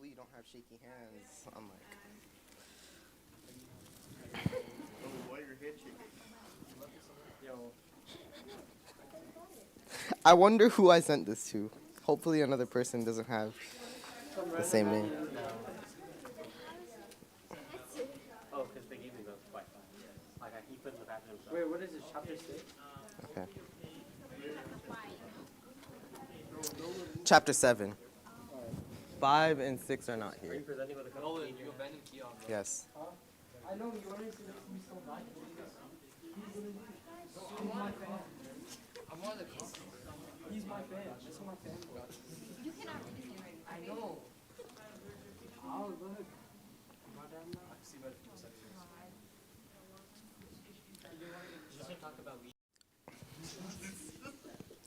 hopefully you don't have shaky hands. I'm like, Why your head shaking? Yo. I wonder who I sent this to. Hopefully another person doesn't have the same name. Oh, because they gave me those twice. Like he put in the bathroom. Wait, what is this? Chapter 6? Okay. Chapter 7. 5 and 6 are not Are you here. presenting with a couple of you abandoned Keon? Yes. I know you wanted to make me so nice. He's my fan. I'm one of the closest. He's my fan. That's what my fan was. You cannot really say right. I know. Oh, look.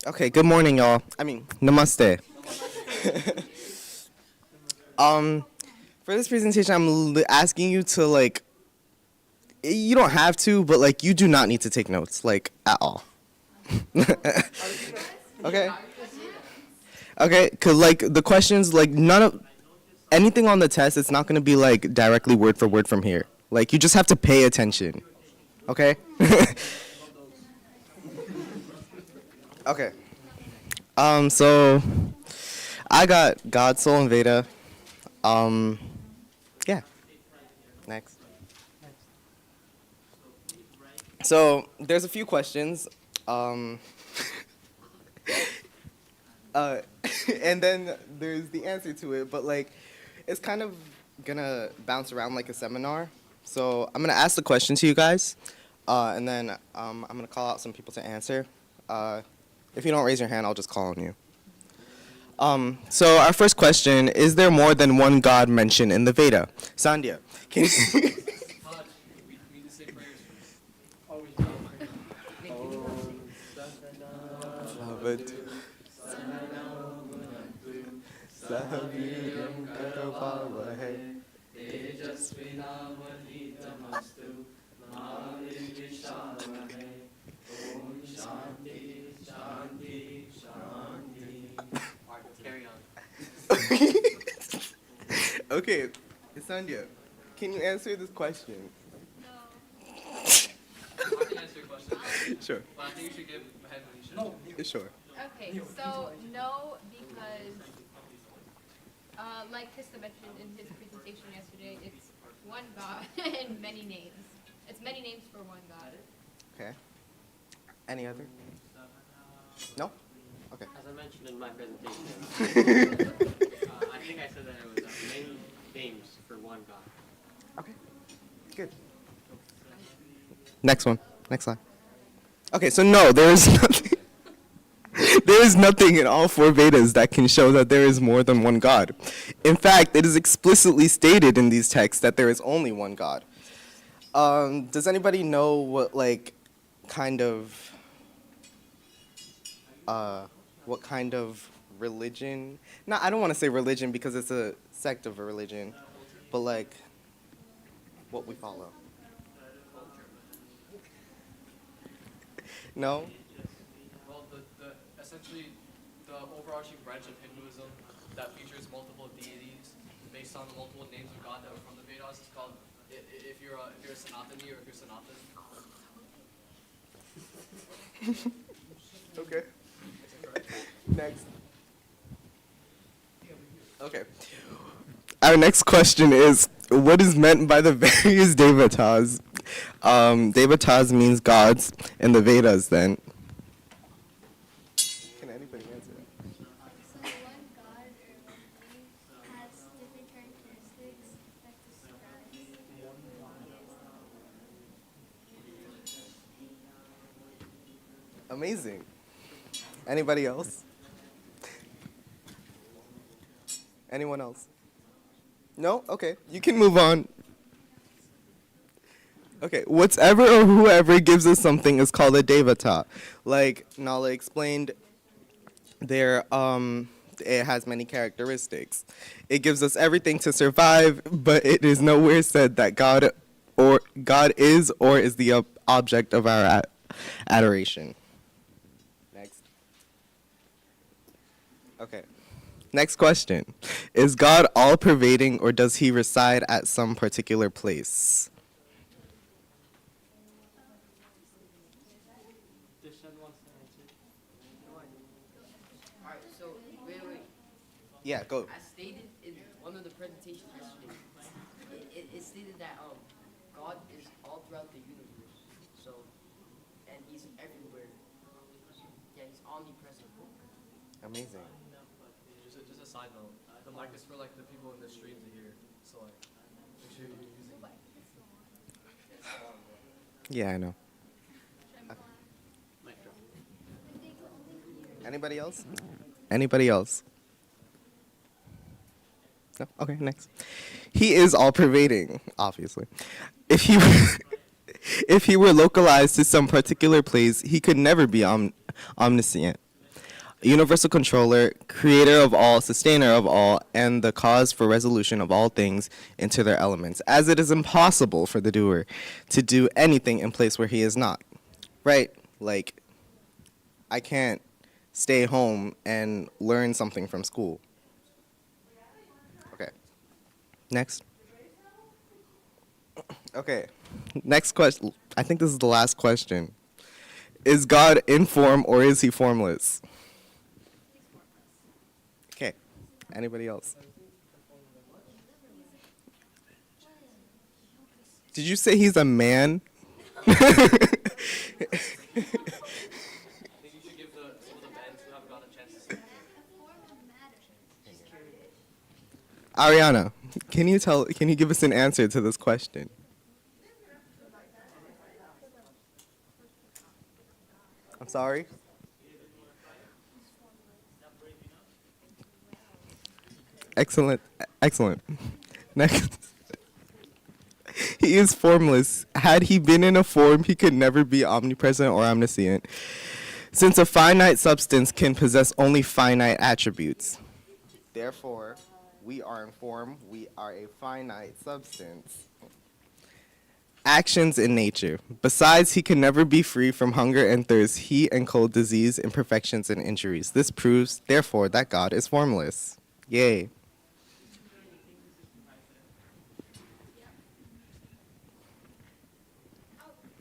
Okay, good morning, y'all. I mean, namaste. For this presentation, I'm asking you to, like, you don't have to, but, like, you do not need to take notes, like, at all. Okay? Okay, because, like, the questions, like, anything on the test, it's not going to be, like, directly word for word from here. Like, you just have to pay attention. Okay? Okay. So I got God, Soul, and Veda. Yeah. Next. So there's a few questions. And then there's the answer to it, but like it's kind of gonna bounce around like a seminar. So I'm gonna ask the question to you guys, and then I'm gonna call out some people to answer. If you don't raise your hand, I'll just call on you. So our first question, is there more than one God mentioned in the Veda? Sandhya, can you... Okay, Sandhya, can you answer this question? No. I can answer your question. Sure. But I think you should give a head deletion. Sure. Okay, so no, because like Krista mentioned in his presentation yesterday, it's one God and many names. It's many names for one God. Okay. Any other? No? Okay. As I mentioned in my presentation, I think I said that it was many names for one God. Okay. Good. Next one. Next slide. Okay, so no, there is nothing. There is nothing in all four Vedas that can show that there is more than one God. In fact, it is explicitly stated in these texts that there is only one God. Does anybody know what kind of religion? No, I don't want to say religion because it's a sect of a religion, but like what we follow. No? Well, essentially, the overarching branch of Hinduism that features multiple deities based on the multiple names of God that were from the Vedas is called, if you're a Sanatani or if you're Sanatan. Okay. Next. Okay. Our next question is, what is meant by the various devatas? Devatas means gods in the Vedas then. Can anybody answer that? So one god or one being has different characteristics that describes Amazing. Anybody else? Anyone else? No? Okay, you can move on. Okay, whatever or whoever gives us something is called a devata. Like Nala explained, it has many characteristics. It gives us everything to survive, but it is nowhere said that God is or is the object of our adoration. Next. Okay. Next question. Is God all pervading or does he reside at some particular place? Deshaun wants to answer. Alright, so, wait. Yeah, go. As stated in one of the presentations yesterday, it stated that God is all throughout the universe. So, and he's everywhere. Yeah, he's omnipresent. Amazing. Just a side note. The mic is for like the people in the stream to hear. So like, make sure you're using it. Yeah, I know. Mic drop. Anybody else? Anybody else? No? Okay, next. He is all pervading, obviously. If he if he were localized to some particular place, he could never be omniscient. Universal controller, creator of all, sustainer of all, and the cause for resolution of all things into their elements, as it is impossible for the doer to do anything in place where he is not. Right? Like, I can't stay home and learn something from school. Okay. Next. Okay. Next question. I think this is the last question. Is God in form or is he formless? Okay. Anybody else? Did you say he's a man? I think you should give some of the men who haven't gotten a chance to speak. Ariana, can you give us an answer to this question? I'm sorry? Excellent. Excellent. Next. He is formless. Had he been in a form, he could never be omnipresent or omniscient. Since a finite substance can possess only finite attributes. Therefore, we are in form, we are a finite substance. Actions in nature. Besides, he can never be free from hunger and thirst, heat and cold, disease, imperfections, and injuries. This proves, therefore, that God is formless. Yay.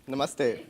Namaste.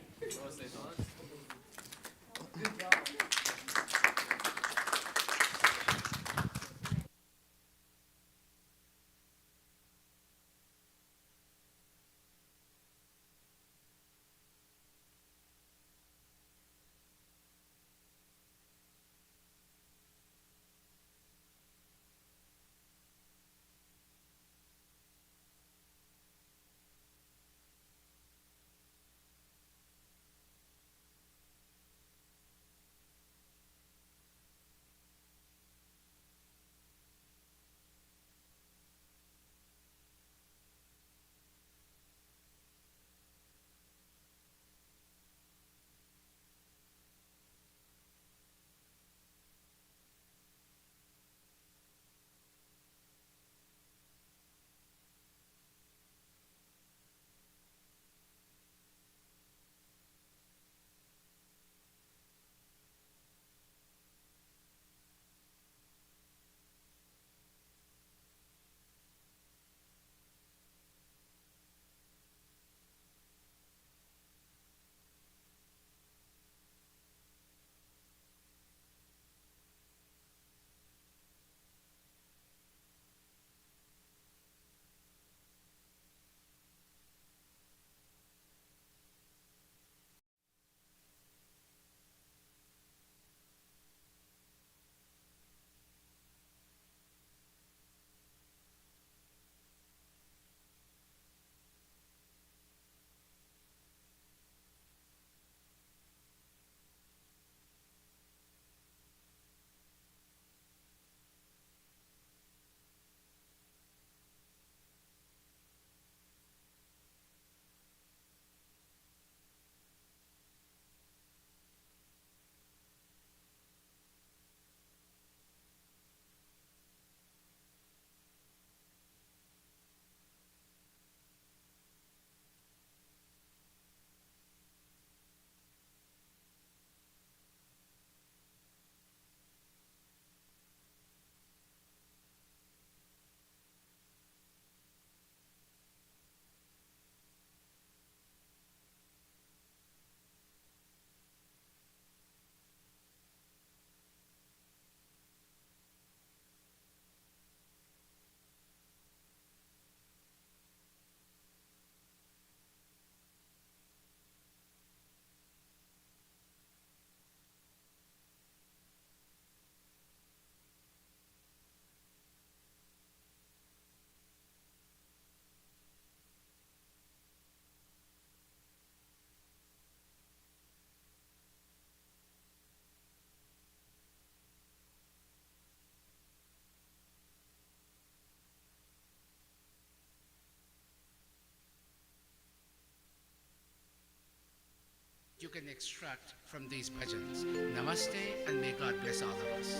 can extract from these bhajans. Namaste, and may God bless all of us.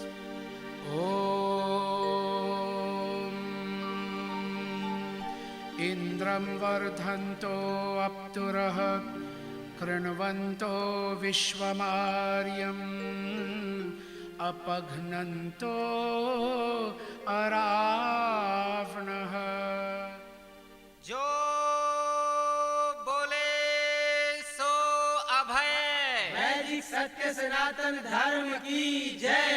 Om Indram Vardhanto Apturaha Kranvanto Vishwamaryam Apagnanto Aravnaha. जो बोले सो अभय। वैदिक सत्य सनातन धर्म की जय।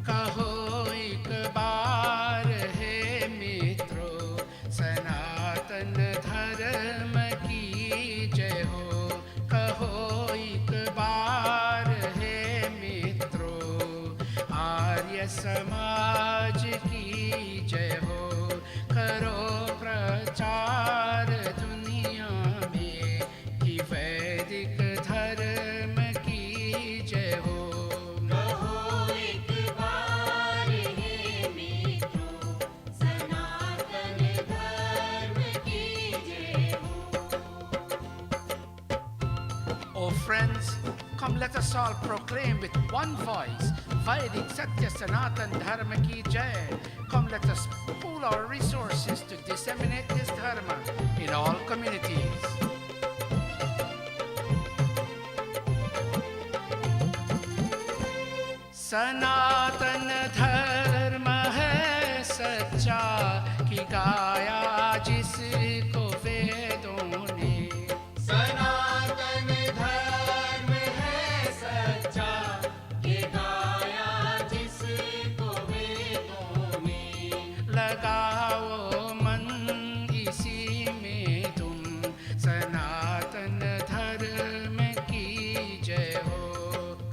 कहो एक बार हे मित्रों, सनातन धर्म की जय हो। कहो एक बार हे मित्रों, आर्य समाज की जय हो। करो प्रचार दुनिया में कि वैदिक धर्म की जय हो। Oh friends, come let us all proclaim with one voice, Vedic Satya Sanatan Dharma ki Jai. Come let us pool our resources to disseminate this dharma in all communities. सनातन धर्म है सच्चा कि गाया जिसको वेदों ने। सनातन धर्म है सच्चा कि गाया जिसको वेदों में। लगाओ मन इसी में तुम, सनातन धर्म की जय हो।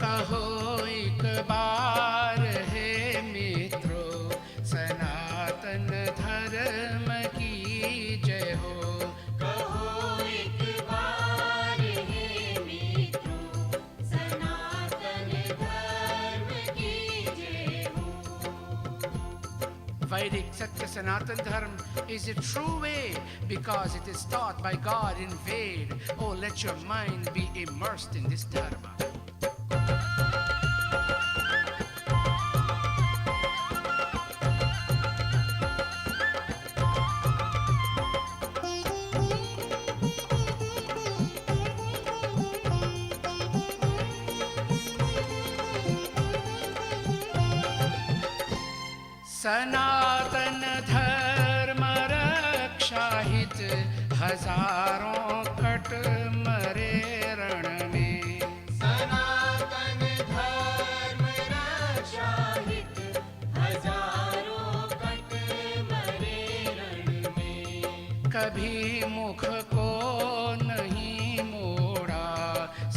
कहो एक बार हे मित्रों, सनातन धर्म की जय हो। कहो एक बार हे मित्रों, सनातन धर्म की जय हो। Vedic Satya Sanatan Dharma is a true way because it is taught by God in Ved. Oh, let your mind be immersed in this dharma. सनातन धर्म रक्षाहित हजारों कट मरे रण में। सनातन धर्म रक्षाहित हजारों कट मरे रण में। कभी मुख को नहीं मोड़ा,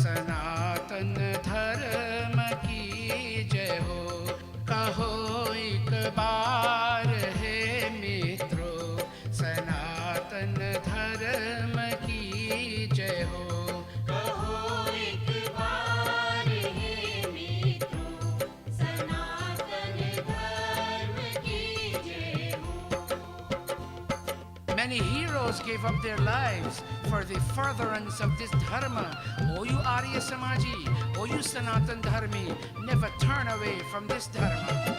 सनातन धर्म की जय हो। कहो एक बार हे मित्रों, सनातन धर्म की जय हो। कहो एक बार हे मित्रों, सनातन धर्म की जय हो। Many heroes gave up their lives for the furtherance of this dharma. O you Arya Samaji, O you Sanatan Dharmi, never turn away from this dharma.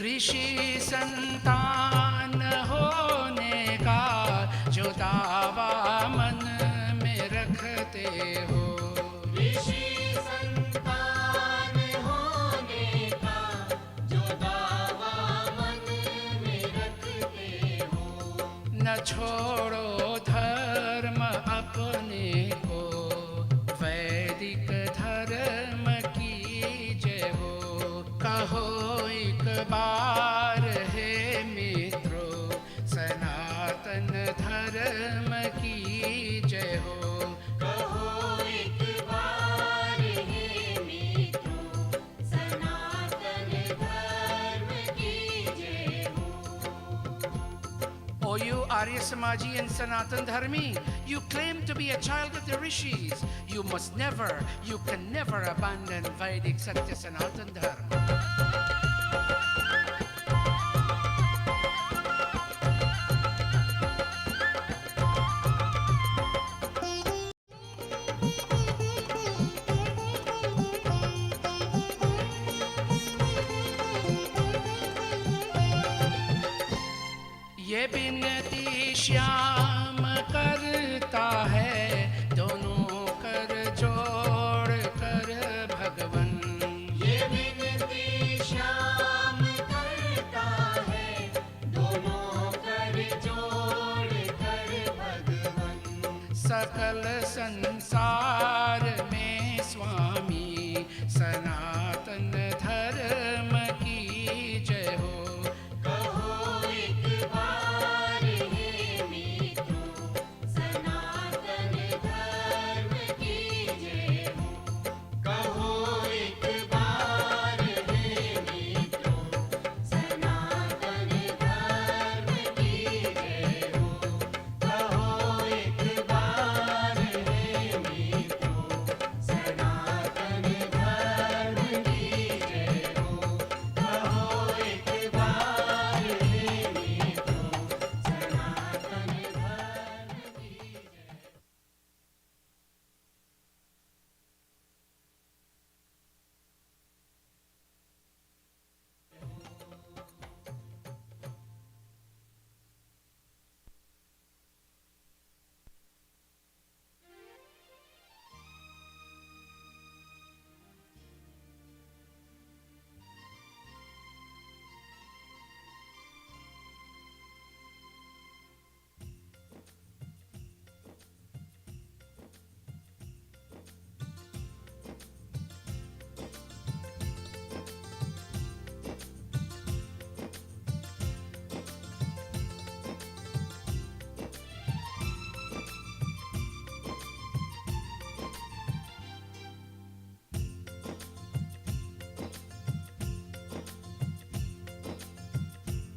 ऋषि संतान होने का जो दावा मन में रखते हो। ऋषि संतान होने का जो दावा मन में रखते हो। न छोड़ो धर्म अपने को, वैदिक धर्म की जय हो। कहो एक बार हे मित्रों, सनातन धर्म की जय हो। कहो एक बार हे मित्रों, सनातन धर्म Arya Samaji and Sanatan Dharmi. You claim to be a child of the rishis. You must never, you can never abandon Vedic Satya Sanatan Dharma. ये बिनती श्याम करता है दोनों कर जोड़ कर भगवन। ये विनती श्याम करता है दोनों कर जोड़ कर भगवन। सकल संसार में स्वामी सनातन धर्म की जय हो। कहो एक बार हे मित्रों सनातन धर्म की जय हो। कहो एक बार हे मित्रों सनातन धर्म की जय हो। कहो एक बार हे मित्रों सनातन धर्म की जय हो। कहो एक बार हे मित्रों सनातन धर्म की जय।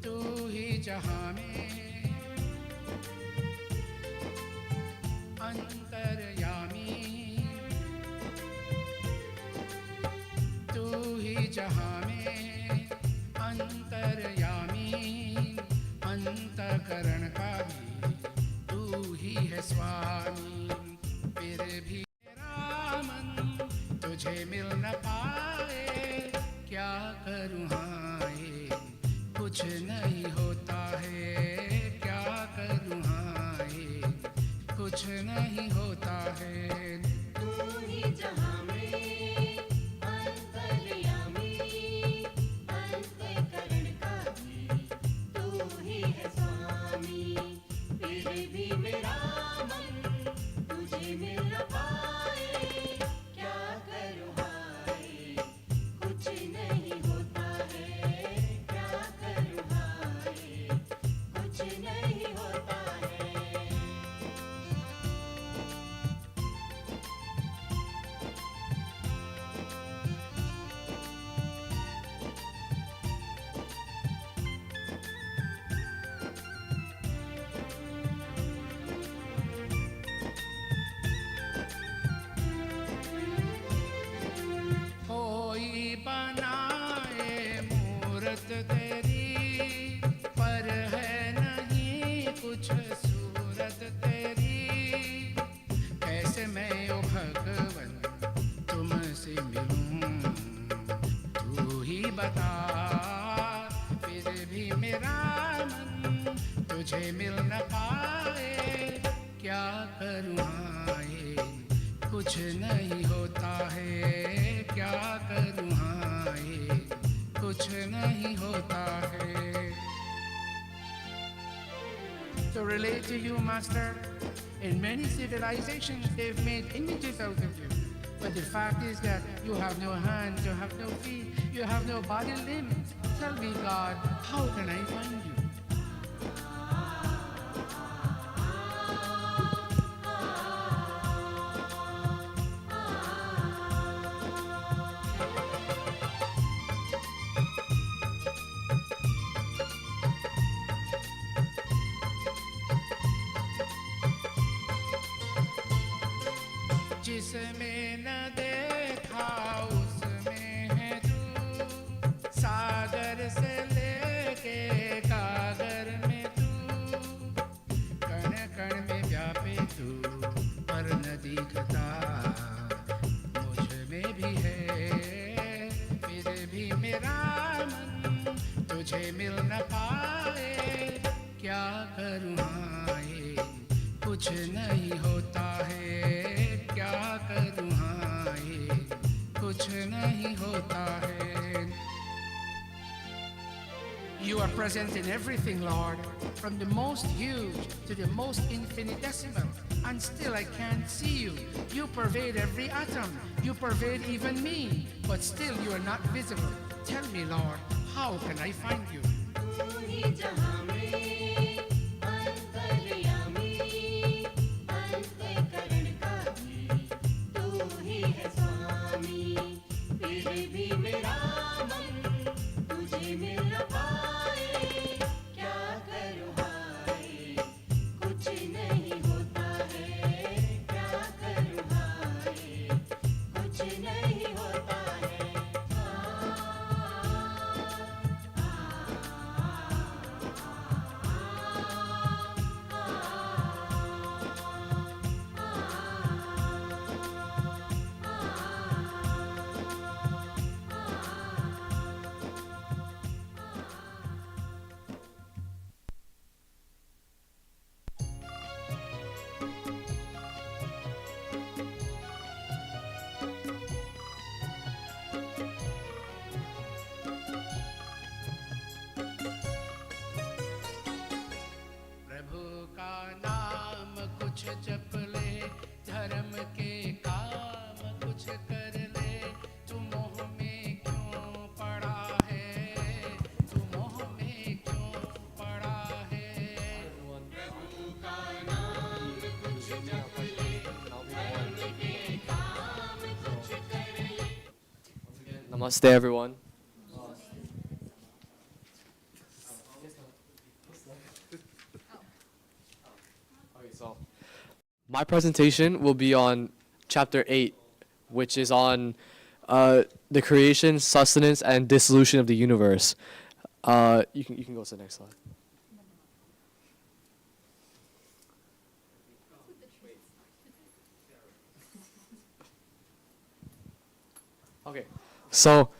तू ही जहां में अंतर्यामी। तू ही जहां में अंतर्यामी। अंतकरण का भी तू ही है स्वामी। फिर भी मेरा मन तुझे मिल न पाए क्या करूँ हाय कुछ नहीं होता है क्या करूँ हाय कुछ नहीं होता है। तू ही जहां में अंतर्यामी। अंतःकरण का भी तू ही है स्वामी। फिर भी मेरा मन तुझे मिल न पाए क्या करूँ हाय कुछ नहीं होता है। क्या करूँ हाय कुछ नहीं होता है। कोई बनाए मूरत तेरी पर है नहीं कुछ सूरत तेरी। कैसे मैं ओ भगवन तुमसे मिलूं तू ही बता। फिर भी मेरा मन तुझे मिल न पाए क्या करूँ हाय कुछ नहीं होता है। क्या करूँ हाय कुछ नहीं होता है। To relate to you, Master, in many civilizations they've made images out of you. But the fact is that you have no hands, you have no feet, you have no body limbs. Tell me, God, how can I find you? जिसमें न देखा उसमें है तू, सागर से लेके कागर में तू, कण कण में व्यापे तू पर न दिखता, मुझ में भी है फिर भी मेरा मन तुझे मिल न पाए, क्या करूँ हाय कुछ नहीं होता है, क्या करूँ हाय कुछ नहीं होता है. You are present in everything, Lord, from the most huge to the most infinitesimal, and still I can't see you. You pervade every atom, you pervade even me, but still you are not visible. Tell me, Lord, how can I find you? प्रभु का नाम कुछ जप ले, धर्म के काम कुछ कर ले, तू मोह में क्यों पड़ा है, तू मोह में क्यों पड़ा है. प्रभु का नाम कुछ जप ले, धर्म के काम कुछ कर ले. Namaste, everyone. Okay, so my presentation will be on chapter 8, which is on the creation, sustenance, and dissolution of the universe. You can go to the next slide. Okay, so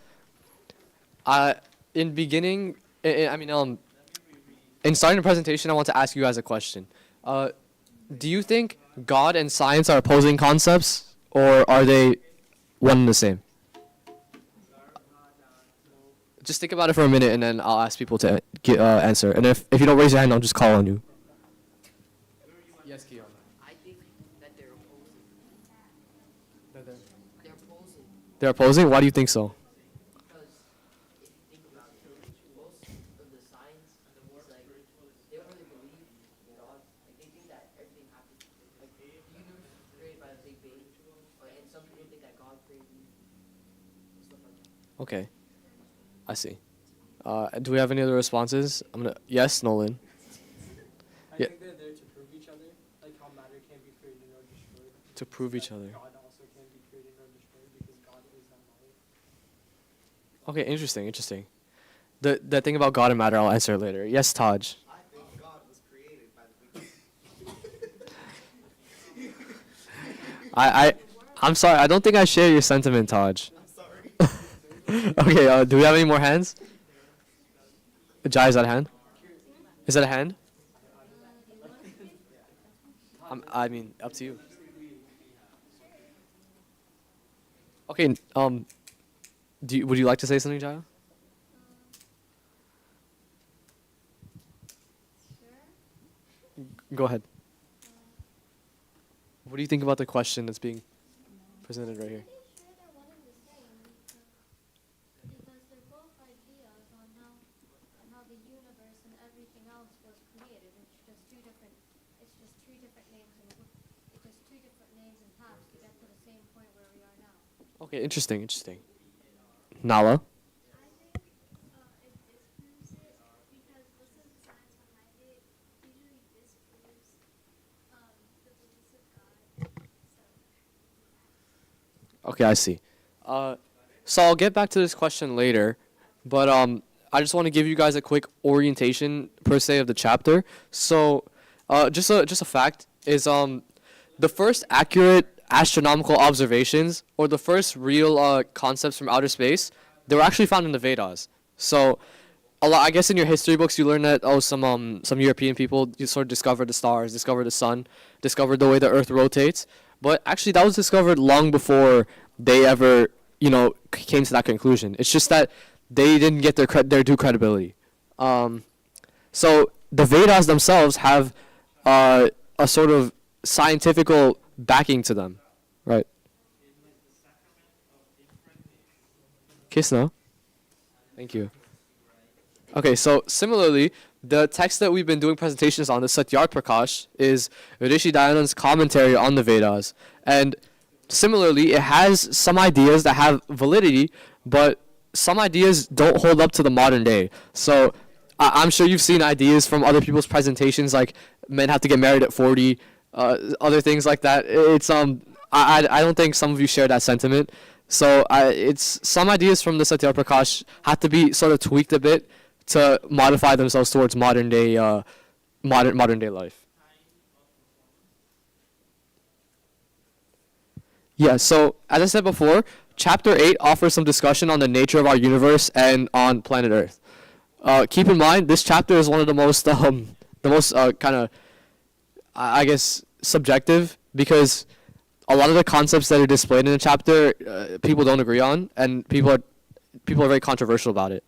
in beginning, in starting the presentation, I want to ask you guys a question. Do you think God and science are opposing concepts, or are they one and the same? Just think about it for a minute, and then I'll ask people to answer. And if you don't raise your hand, I'll just call on you. Yes, Keon. I think that they're opposing. They're opposing. They're opposing? Why do you think so? Because if you think about it, most of the science is like they don't really believe in God. Like they think that everything happens. Like the universe was created by the Big Bang, and some people think that God created the universe and stuff like that. Okay, I see. Do we have any other responses? Yes, Nolan. I Yeah. think they're there to prove each other, like how matter can be created or destroyed. To prove each other. God also can be created or destroyed because God is not matter. Okay, interesting. The thing about God and matter, I'll answer later. Yes, Taj. I think God was created by the Big Bang. I'm sorry. I don't think I share your sentiment, Taj. I'm sorry. Okay. Do we have any more hands? Jai, is that a hand? Is that a hand? Up to you. Okay. Would you like to say something, Jaya? Go ahead. What do you think about the question that's being presented right here? Pretty sure they're one and the same because they're both ideas on how the universe and everything else was created. It's just two different names and it's just two different names and paths to get to the same point where we are now. Okay, interesting. Nala? I think it disproves it because most of the science behind it usually disproves the beliefs of God. So Okay, I see. So I'll get back to this question later, but I just want to give you guys a quick orientation per se of the chapter. So, just a fact is the first accurate astronomical observations or the first real concepts from outer space, they were actually found in the Vedas. So, a lot, I guess in your history books you learn that some European people you sort of discovered the stars, discovered the sun, discovered the way the Earth rotates, but actually that was discovered long before they ever came to that conclusion. It's just that they didn't get their due credibility. So the Vedas themselves have a sort of scientifical backing to them, right? Kisna, thank you. Okay, so similarly, the text that we've been doing presentations on, the Satyar Prakash, is Rishi Dayananda's commentary on the Vedas. And similarly, it has some ideas that have validity, but some ideas don't hold up to the modern day. So I'm sure you've seen ideas from other people's presentations, like men have to get married at 40, other things like that. It's I don't think some of you share that sentiment. So it's some ideas from the Satyar Prakash have to be sort of tweaked a bit to modify themselves towards modern day life. Yeah, so as I said before, chapter 8 offers some discussion on the nature of our universe and on planet Earth. Keep in mind, this chapter is one of the most kind of, I guess, subjective, because a lot of the concepts that are displayed in the chapter, people don't agree on, and people are very controversial about it.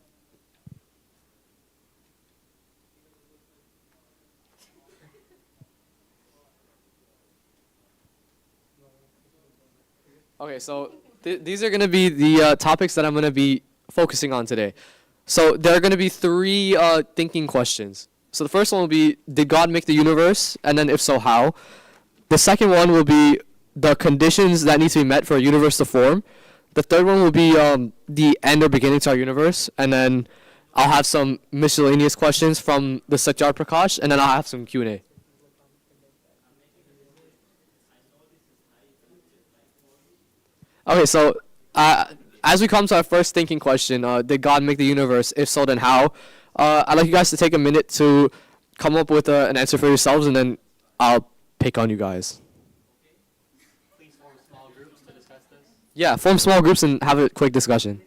Okay, so these are going to be the topics that I'm going to be focusing on today. So there are going to be 3 thinking questions. So the first one will be, did God make the universe? And then if so, how? The second one will be the conditions that need to be met for a universe to form. The third one will be the end or beginning to our universe. And then I'll have some miscellaneous questions from the Satyar Prakash, and then I'll have some Q&A. Okay, so as we come to our first thinking question, did God make the universe? If so, then how? I'd like you guys to take a minute to come up with an answer for yourselves, and then I'll pick on you guys. Please form small groups to discuss this. Yeah, form small groups and have a quick discussion.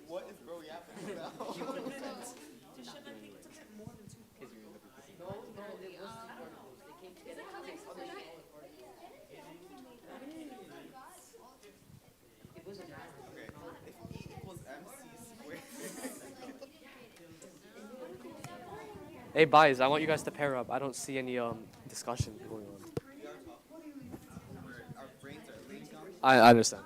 What is bro yapping about? Hey, guys, I want you guys to pair up. I don't see any discussion going on. I understand.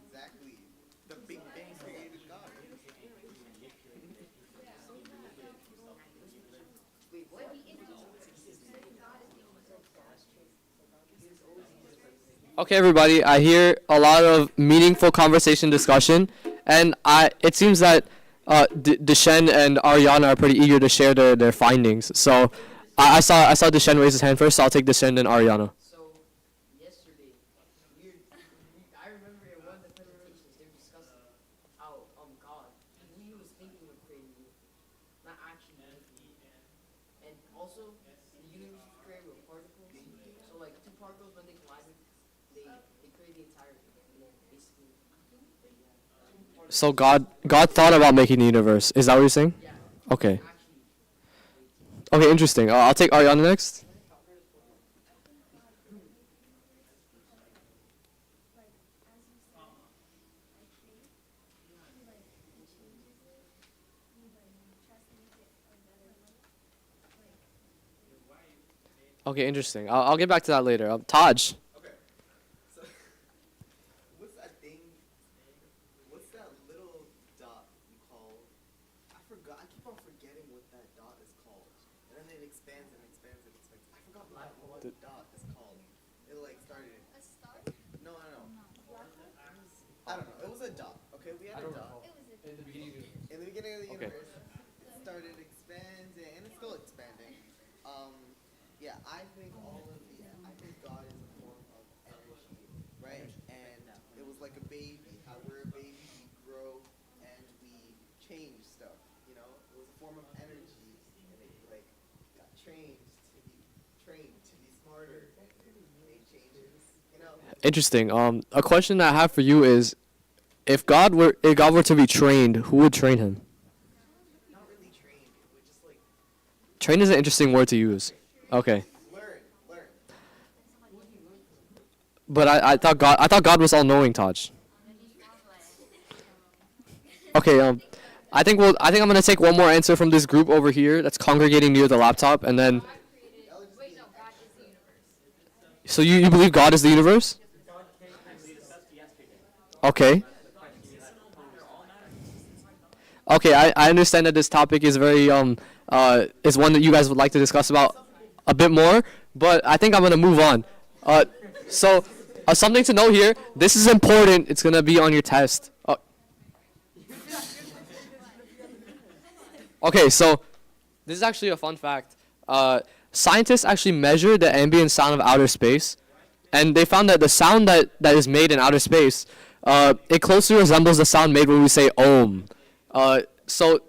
Exactly. The Big Bang created God. Okay, everybody, I hear a lot of meaningful conversation discussion, and it seems that Deshen and Ariana are pretty eager to share their findings. So I saw Deshen raise his hand first, so I'll take Deshen and Ariana. So, yesterday, I remember in one of the presentations, they were discussing how God, he was thinking of creating you, not actually making you. And also, the universe was created with particles. So, like, 2 particles, when they collided, they create the entire, basically. So God thought about making the universe. Is that what you're saying? Yeah. Okay. Okay, interesting. I'll take Ariana next. Okay, interesting. I'll get back to that later. Taj. Okay. So, what's that thing? What's that little dot called? I forgot. I keep on forgetting what that dot is called. And then it expands and expands. what dot is called. It like started. A star? No. I don't know. It was a dot. Okay, we had a dot. It was a In the beginning of the universe. In the beginning of the Okay. universe, it started expanding, and it's still expanding. Yeah, I think God is a form of energy, right? And it was like a baby. How we're a baby, we grow and we change stuff. You know, it was a form of energy, and it like got trained to be smarter, and it made changes. You know. Interesting. A question that I have for you is, if God were to be trained, who would train him? Not really trained. It would just like Train is an interesting word to use. Okay. learn. But I thought God was all knowing, Taj. Okay, I think I'm gonna take one more answer from this group over here that's congregating near the laptop, and then. Wait, no, God is the universe. So you believe God is the universe? Okay. Okay, I understand that this topic is very is one that you guys would like to discuss about a bit more, but I think I'm gonna move on. So something to note here. This is important. It's gonna be on your test. Okay, so this is actually a fun fact. Scientists actually measured the ambient sound of outer space, and they found that the sound that is made in outer space, it closely resembles the sound made when we say Om. So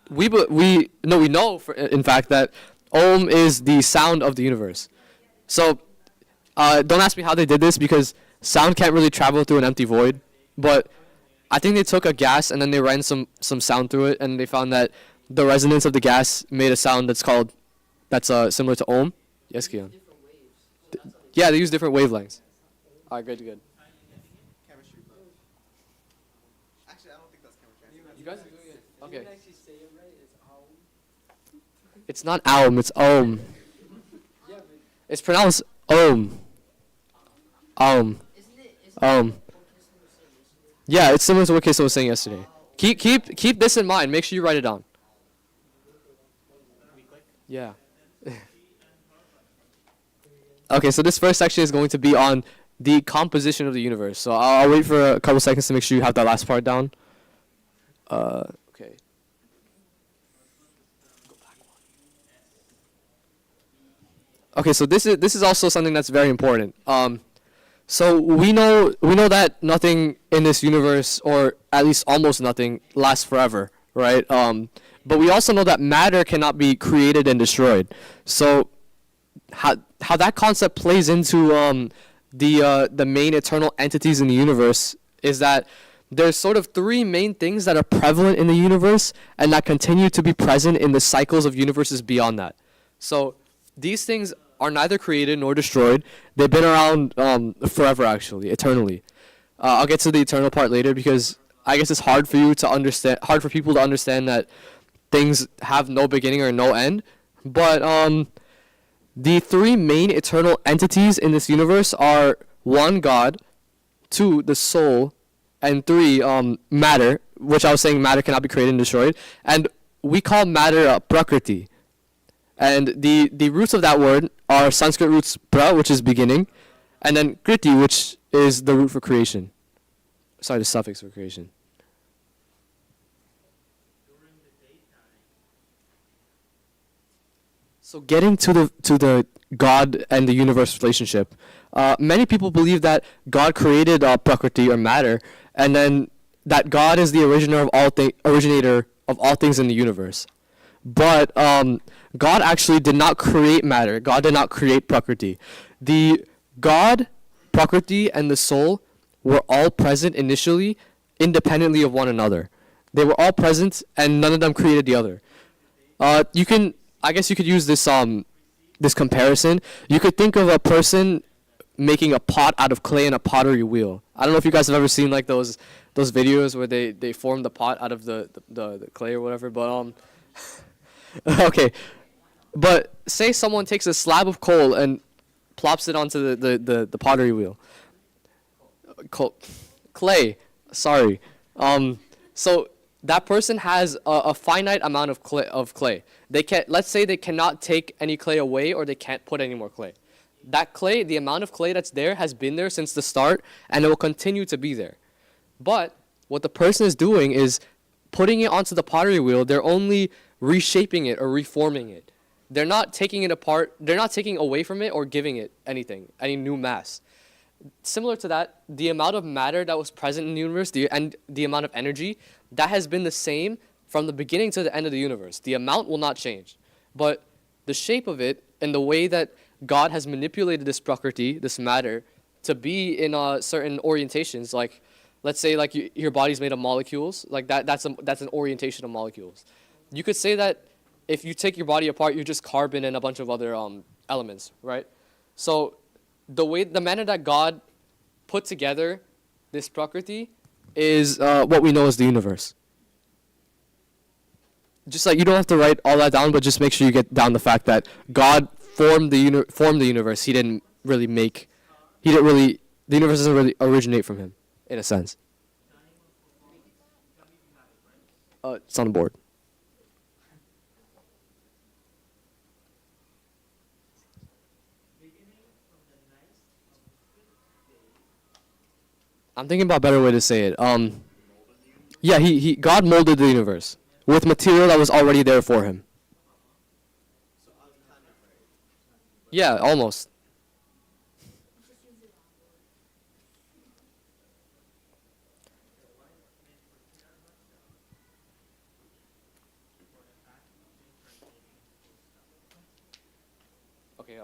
we know in fact that Om is the sound of the universe. So don't ask me how they did this, because sound can't really travel through an empty void. But I think they took a gas and then they ran some sound through it, and they found that the resonance of the gas made a sound that's similar to Om. Yes, Kian. Yeah, they use different wavelengths. All right, good. Chemistry, bro. Actually, I don't think that's chemistry. You guys are doing it. You Okay. can actually say it right. It's Aum. It's not Aum, it's Om. Yeah, but It's pronounced Om. Isn't it Yeah, it's similar to what Kisa was saying yesterday. Keep this in mind. Make sure you write it down. Yeah. Okay, so this first section is going to be on the composition of the universe. So I'll wait for a couple seconds to make sure you have that last part down. Okay. Okay, so this is also something that's very important. So we know that nothing in this universe, or at least almost nothing, lasts forever, right? But we also know that matter cannot be created and destroyed. So how that concept plays into the main eternal entities in the universe is that there's sort of three main things that are prevalent in the universe and that continue to be present in the cycles of universes beyond that. So these things are neither created nor destroyed. They've been around forever, actually, eternally. I'll get to the eternal part later, because I guess it's hard for people to understand that things have no beginning or no end. But the three main eternal entities in this universe are 1, God, 2, the soul, and 3, matter, which I was saying matter cannot be created and destroyed. And we call matter Prakriti. And the roots of that word are Sanskrit roots pra, which is beginning, and then kriti, which is the root for creation. Sorry, the suffix for creation. So getting to the God and the universe relationship, many people believe that God created Prakriti or matter, and then that God is the originator of all things in the universe. But God actually did not create matter. God did not create Prakriti. The God, Prakriti, and the soul were all present initially, independently of one another. They were all present, and none of them created the other. I guess you could use this this comparison. You could think of a person making a pot out of clay and a pottery wheel. I don't know if you guys have ever seen like those videos where they form the pot out of the clay or whatever. But okay. But say someone takes a slab of coal and plops it onto the pottery wheel. Clay. Sorry. So that person has a finite amount of clay. They can, let's say they cannot take any clay away, or they can't put any more clay. That clay, the amount of clay that's there, has been there since the start, and it will continue to be there. But what the person is doing is putting it onto the pottery wheel. They're only reshaping it or reforming it. They're not taking it apart. They're not taking away from it or giving it anything, any new mass. Similar to that, the amount of matter that was present in the universe, and the amount of energy, that has been the same from the beginning to the end of the universe. The amount will not change. But the shape of it and the way that God has manipulated this prakriti, this matter, to be in certain orientations, like, let's say like your body's made of molecules, like that's an orientation of molecules. You could say that if you take your body apart, you're just carbon and a bunch of other elements, right? So the manner that God put together this prakriti is what we know as the universe. Just like, you don't have to write all that down, but just make sure you get down the fact that God formed the universe. The universe doesn't really originate from him, in a sense. It's on the board. I'm thinking about a better way to say it. Yeah, God molded the universe with material that was already there for him. Yeah, almost. Okay,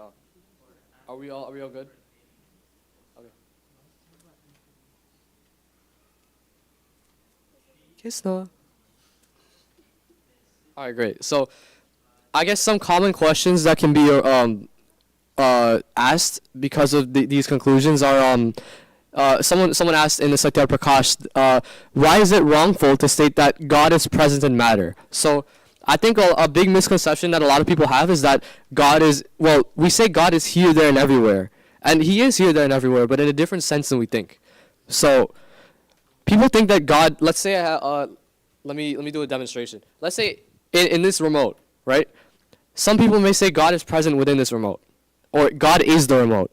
are we all good? Okay. Kiss the. All right, great. So, I guess some common questions that can be asked because of these conclusions are someone asked in the Satya Prakash, why is it wrongful to state that God is present in matter? So I think a big misconception that a lot of people have is that we say God is here, there, and everywhere. And he is here, there, and everywhere, but in a different sense than we think. So people think that God, let's say, let me do a demonstration. Let's say in this remote, right? Some people may say God is present within this remote, or God is the remote.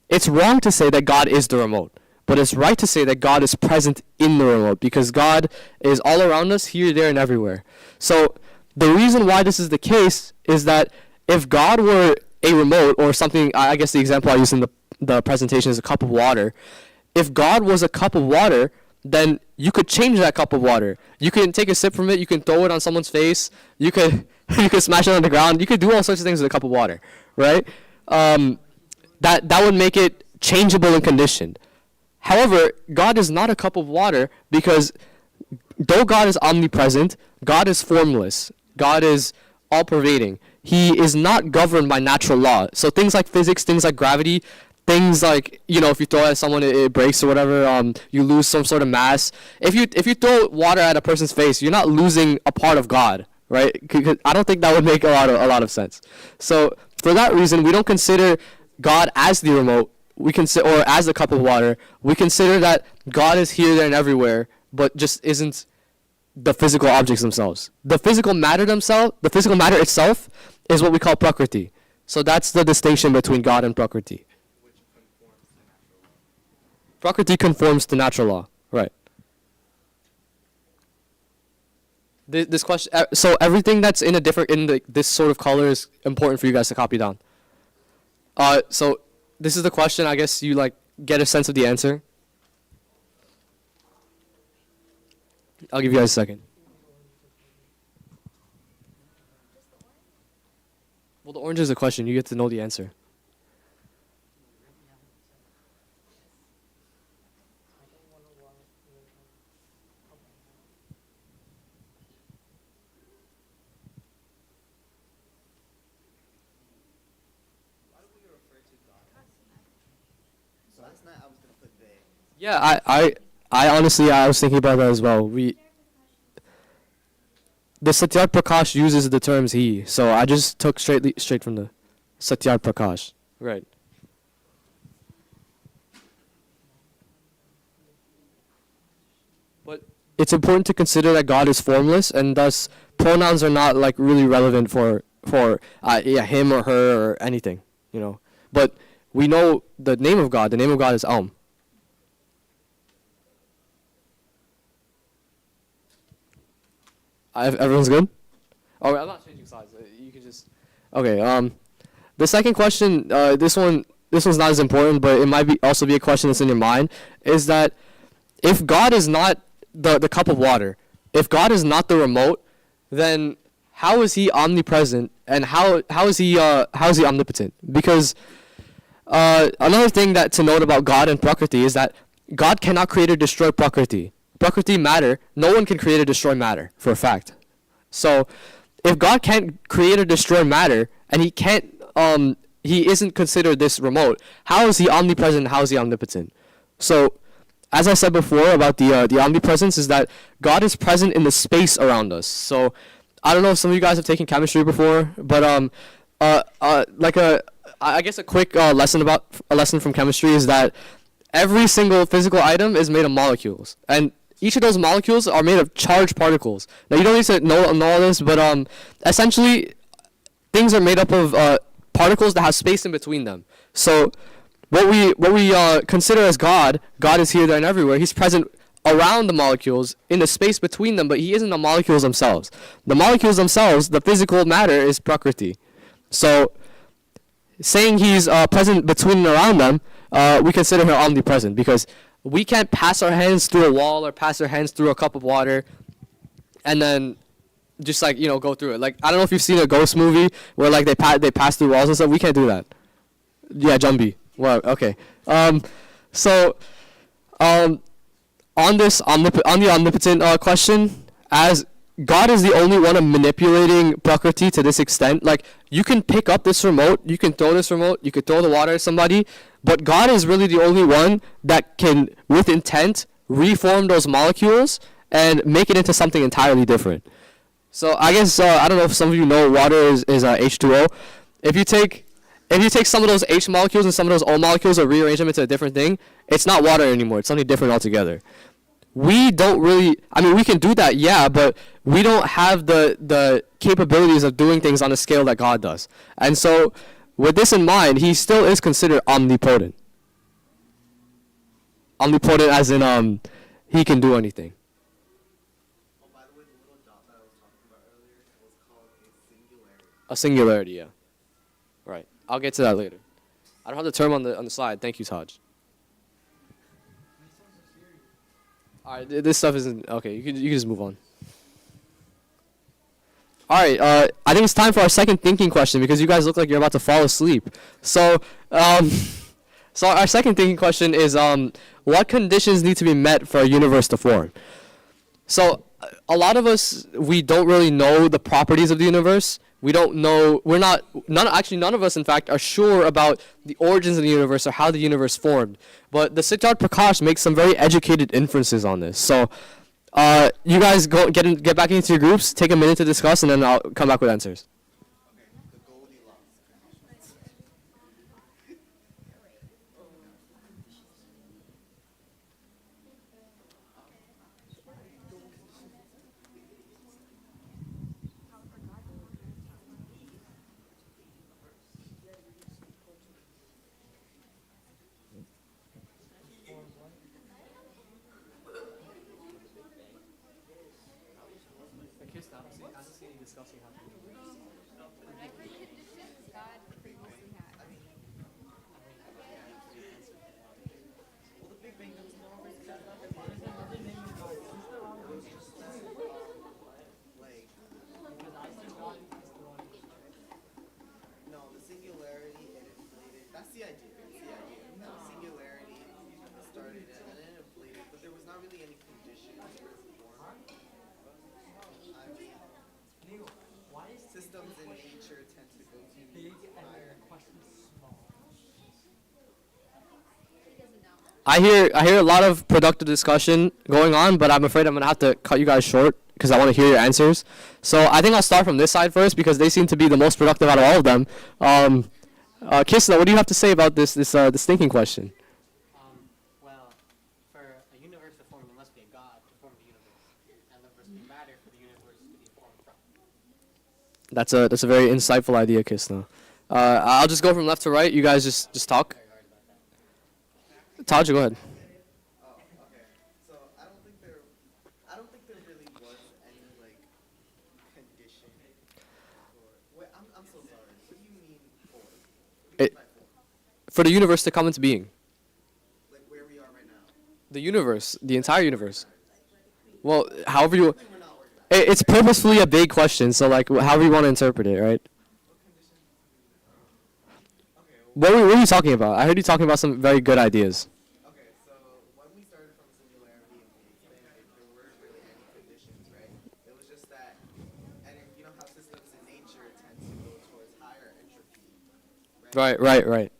It's wrong to say that God is the remote, but it's right to say that God is present in the remote, because God is all around us, here, there, and everywhere. So the reason why this is the case is that if God were a remote, or something, I guess the example I used in the presentation is a cup of water. If God was a cup of water, then you could change that cup of water. You can take a sip from it, you can throw it on someone's face, you could smash it on the ground, you could do all sorts of things with a cup of water, right? That would make it changeable and conditioned. However, God is not a cup of water, because though God is omnipresent, God is formless. God is all-pervading. He is not governed by natural law. So things like physics, things like gravity, things like, if you throw it at someone, it breaks or whatever, you lose some sort of mass. If you throw water at a person's face, you're not losing a part of God, right? I don't think that would make a lot of sense. So for that reason, we don't consider God as the remote, or as the cup of water. We consider that God is here, there, and everywhere, but just isn't the physical objects themselves. The physical matter itself is what we call prakriti. So that's the distinction between God and prakriti. Prakriti conforms to natural law, right? This question. So everything that's this sort of color is important for you guys to copy down. So this is the question. I guess you get a sense of the answer. I'll give you guys a second. Well, the orange is a question. You get to know the answer. Last night I was gonna put they. Yeah, I honestly, I was thinking about that as well. The Satyat Prakash uses the terms he, so I just took straight from the Satyat Prakash. Right. But it's important to consider that God is formless, and thus pronouns are not like really relevant for him or her or anything, you know. But we know the name of God. The name of God is Aum. Everyone's good? Oh, I'm not changing sides. You can just. Okay. The second question. This one's not as important, but it might also be a question that's in your mind. Is that if God is not the cup of water, if God is not the remote, then how is He omnipresent, and how is He omnipotent? Because another thing that to note about God and Prakriti is that God cannot create or destroy Prakriti. Prakriti, matter, no one can create or destroy matter, for a fact. So, if God can't create or destroy matter, and He isn't considered this remote, how is He omnipresent, how is He omnipotent? So, as I said before about the omnipresence, is that God is present in the space around us. So, I don't know if some of you guys have taken chemistry before, but I guess a quick lesson from chemistry is that every single physical item is made of molecules, and each of those molecules are made of charged particles. Now you don't need to know all this, but essentially things are made up of particles that have space in between them. So what we consider as God is here, there, and everywhere. He's present around the molecules in the space between them, but He isn't the molecules themselves. The molecules themselves, the physical matter, is Prakriti. So saying He's present between and around them, we consider Him omnipresent, because we can't pass our hands through a wall or pass our hands through a cup of water and then just go through it. Like, I don't know if you've seen a ghost movie where like they pass through walls and stuff. We can't do that. Yeah, Jumbi. Well, okay. So on the omnipotent question, as God is the only one of manipulating Prakriti to this extent. Like, you can pick up this remote, you can throw this remote, you could throw the water at somebody, but God is really the only one that can, with intent, reform those molecules and make it into something entirely different. So I guess, I don't know if some of you know water is H2O. If you take some of those H molecules and some of those O molecules and rearrange them into a different thing, it's not water anymore, it's something different altogether. We don't really, we can do that, yeah, but we don't have the capabilities of doing things on a scale that God does. And so, with this in mind, He still is considered omnipotent. Omnipotent as in, He can do anything. Oh, by the way, the little dot that I was talking about earlier was called a singularity. A singularity, yeah. Right. I'll get to that later. I don't have the term on the slide. Thank you, Taj. All right, this stuff isn't okay. You can just move on. All right, I think it's time for our second thinking question, because you guys look like you're about to fall asleep. So, so our second thinking question is, what conditions need to be met for a universe to form? So, a lot of us, we don't really know the properties of the universe. We don't know. None of us, in fact, are sure about the origins of the universe or how the universe formed. But the Siddharth Prakash makes some very educated inferences on this. So, you guys get back into your groups, take a minute to discuss, and then I'll come back with answers. Systems in nature tend to go to higher. I hear a lot of productive discussion going on, but I'm afraid I'm gonna have to cut you guys short because I want to hear your answers. So I think I'll start from this side first, because they seem to be the most productive out of all of them. Kisna, what do you have to say about this thinking question? Well, for a universe to form, there must be a God to form the universe. That's a very insightful idea, Kisna. I'll just go from left to right. You guys just talk. Taj, go ahead. Oh, okay. So I don't think there really was any like condition. Wait, I'm so sorry. What do you mean for? What do you mean by for? For the universe to come into being. Like where we are right now. The universe, the entire universe. Well, however you. It's purposefully a big question, so like however you want to interpret it, right? What were you talking about? I heard you talking about some very good ideas. Okay, so when we started from singularity and we expanded, there weren't really any conditions, right? It was just that, and you know how systems in nature tend to go towards higher entropy, Right. right?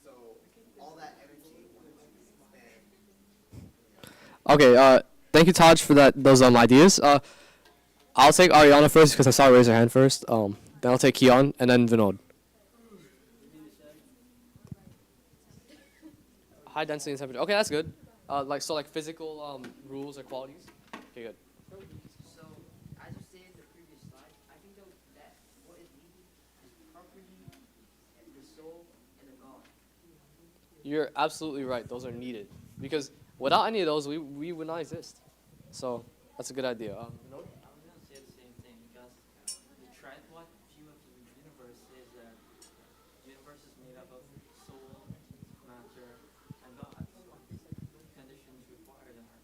So all that energy wanted to expand. Okay. Thank you, Taj, for those ideas. I'll take Ariana first because I saw her raise her hand first. Then I'll take Keon and then Vinod. High density and temperature. Okay, that's good. Like physical rules or qualities. Okay, good. So, as you stated in the previous slide, I think that what is needed is property, the soul, and the God. You're absolutely right. Those are needed because without any of those, we would not exist. So that's a good idea. Vinod? I was going to say the same thing because the tripod view of the universe is that the universe is made up of soul, matter, and God. Conditions required in our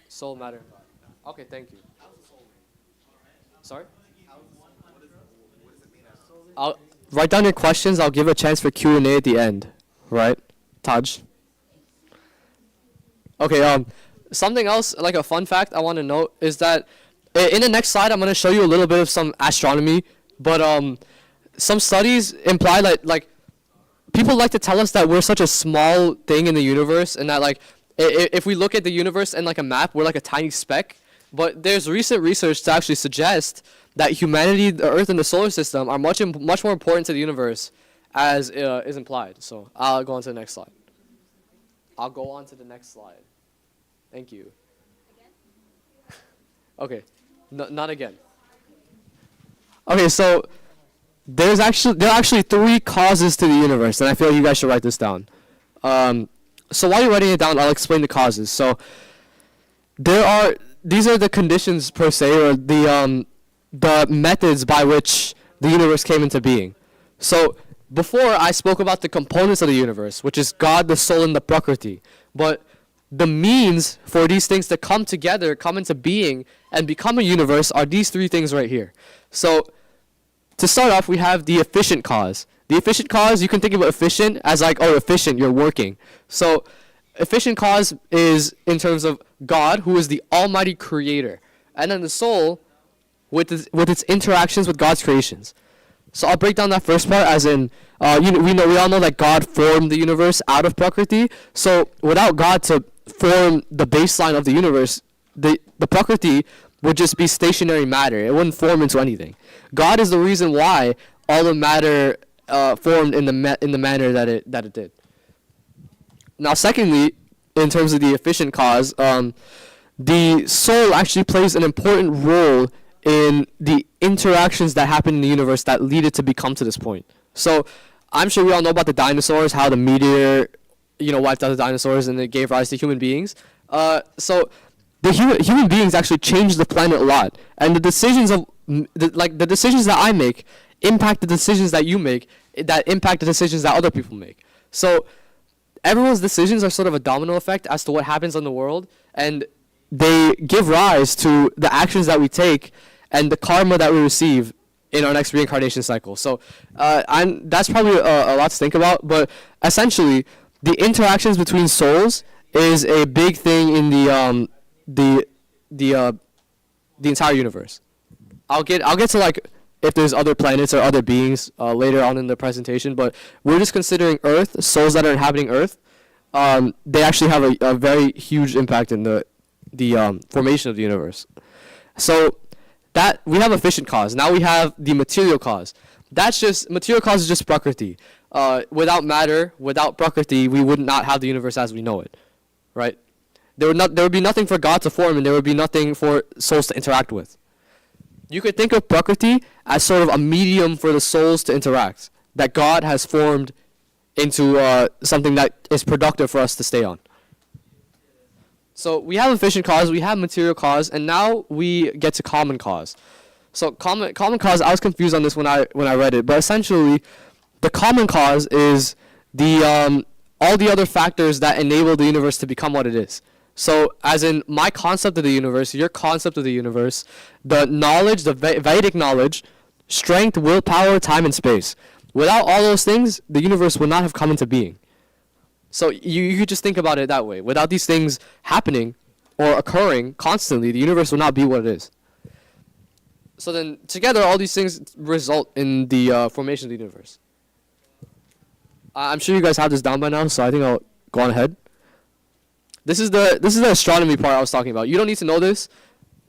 Soul, matter. Okay, thank you. Sorry? I'll write down your questions. I'll give a chance for Q&A at the end. Right? Taj? Okay, something else, like a fun fact I want to note is that in the next slide, I'm going to show you a little bit of some astronomy, but some studies imply that, like, people like to tell us that we're such a small thing in the universe and that, like, if we look at the universe and like a map, we're like a tiny speck. But there's recent research to actually suggest that humanity, the Earth, and the solar system are much more important to the universe as is implied. So I'll go on to the next slide. Thank you. Okay, not again. Okay, so there are actually 3 causes to the universe, and I feel like you guys should write this down. So while you're writing it down, I'll explain the causes. So these are the conditions per se, or the methods by which the universe came into being. So before I spoke about the components of the universe, which is God, the soul, and the Prakriti. But the means for these things to come together, come into being, and become a universe are these 3 things right here. So to start off, we have the efficient cause. The efficient cause, you can think of efficient as like, oh, efficient, you're working. So efficient cause is in terms of God, who is the almighty creator. And then the soul, with its interactions with God's creations. So I'll break down that first part as in, we all know that God formed the universe out of Prakriti. So without God to form the baseline of the universe, the Prakriti would just be stationary matter. It wouldn't form into anything. God is the reason why all the matter formed in the manner that it did. Now, secondly, in terms of the efficient cause, the soul actually plays an important role in the interactions that happen in the universe that lead it to become to this point. So I'm sure we all know about the dinosaurs, how the meteor, wiped out the dinosaurs and it gave rise to human beings. So the human beings actually changed the planet a lot, and the decisions the decisions that I make impact the decisions that you make, that impact the decisions that other people make. So everyone's decisions are sort of a domino effect as to what happens in the world, and they give rise to the actions that we take and the karma that we receive in our next reincarnation cycle. So that's probably a lot to think about, but essentially the interactions between souls is a big thing in the entire universe. I'll get to like if there's other planets or other beings later on in the presentation, but we're just considering Earth, souls that are inhabiting Earth. They actually have a very huge impact in the formation of the universe. So that we have efficient cause. Now we have the material cause. Material cause is just Prakriti. Without matter, without Prakriti, we would not have the universe as we know it, right? There would be nothing for God to form, and there would be nothing for souls to interact with. You could think of Prakriti as sort of a medium for the souls to interact, that God has formed into something that is productive for us to stay on. So we have efficient cause, we have material cause, and now we get to common cause. So common cause, I was confused on this when I read it, but essentially, the common cause is the all the other factors that enable the universe to become what it is. So, as in my concept of the universe, your concept of the universe, the knowledge, the Vedic knowledge, strength, willpower, time, and space. Without all those things, the universe would not have come into being. So you could just think about it that way. Without these things happening or occurring constantly, the universe will not be what it is. So then, together, all these things result in the formation of the universe. I'm sure you guys have this down by now, so I think I'll go on ahead. This is the astronomy part I was talking about. You don't need to know this,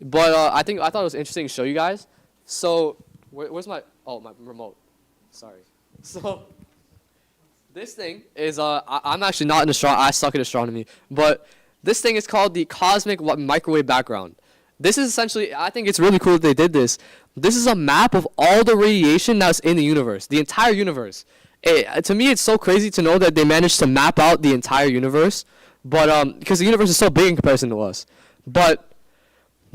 but I thought it was interesting to show you guys. So where's my remote? Sorry. So this thing is I'm actually not an I suck at astronomy, but this thing is called the cosmic microwave background. This is essentially, I think it's really cool that they did this. This is a map of all the radiation that's in the universe, the entire universe. To me, it's so crazy to know that they managed to map out the entire universe. But because the universe is so big in comparison to us, but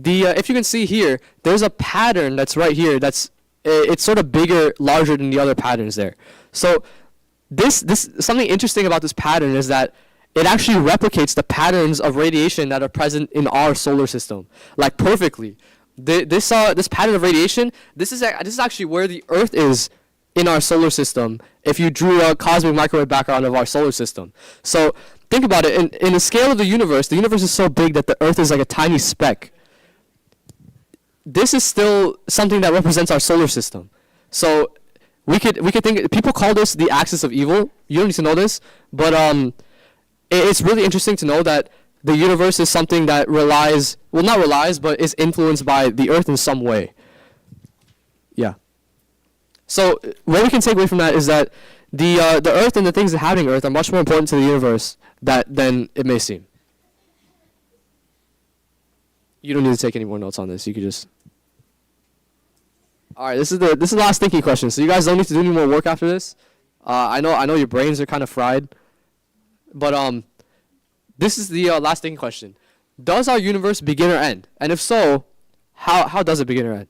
if you can see here, there's a pattern that's right here. It's sort of bigger, larger than the other patterns there. So this something interesting about this pattern is that it actually replicates the patterns of radiation that are present in our solar system, like perfectly. This pattern of radiation, this is actually where the Earth is in our solar system. If you drew a cosmic microwave background of our solar system, so. Think about it, in the scale of the universe is so big that the Earth is like a tiny speck. This is still something that represents our solar system. So we could think, people call this the axis of evil. You don't need to know this, but it's really interesting to know that the universe is something that but is influenced by the Earth in some way. Yeah. So what we can take away from that is that the Earth and the things inhabiting Earth are much more important to the universe than it may seem. You don't need to take any more notes on this. You could just. All right, this is the last thinking question. So you guys don't need to do any more work after this. I know your brains are kind of fried, but this is the last thinking question. Does our universe begin or end? And if so, how does it begin or end?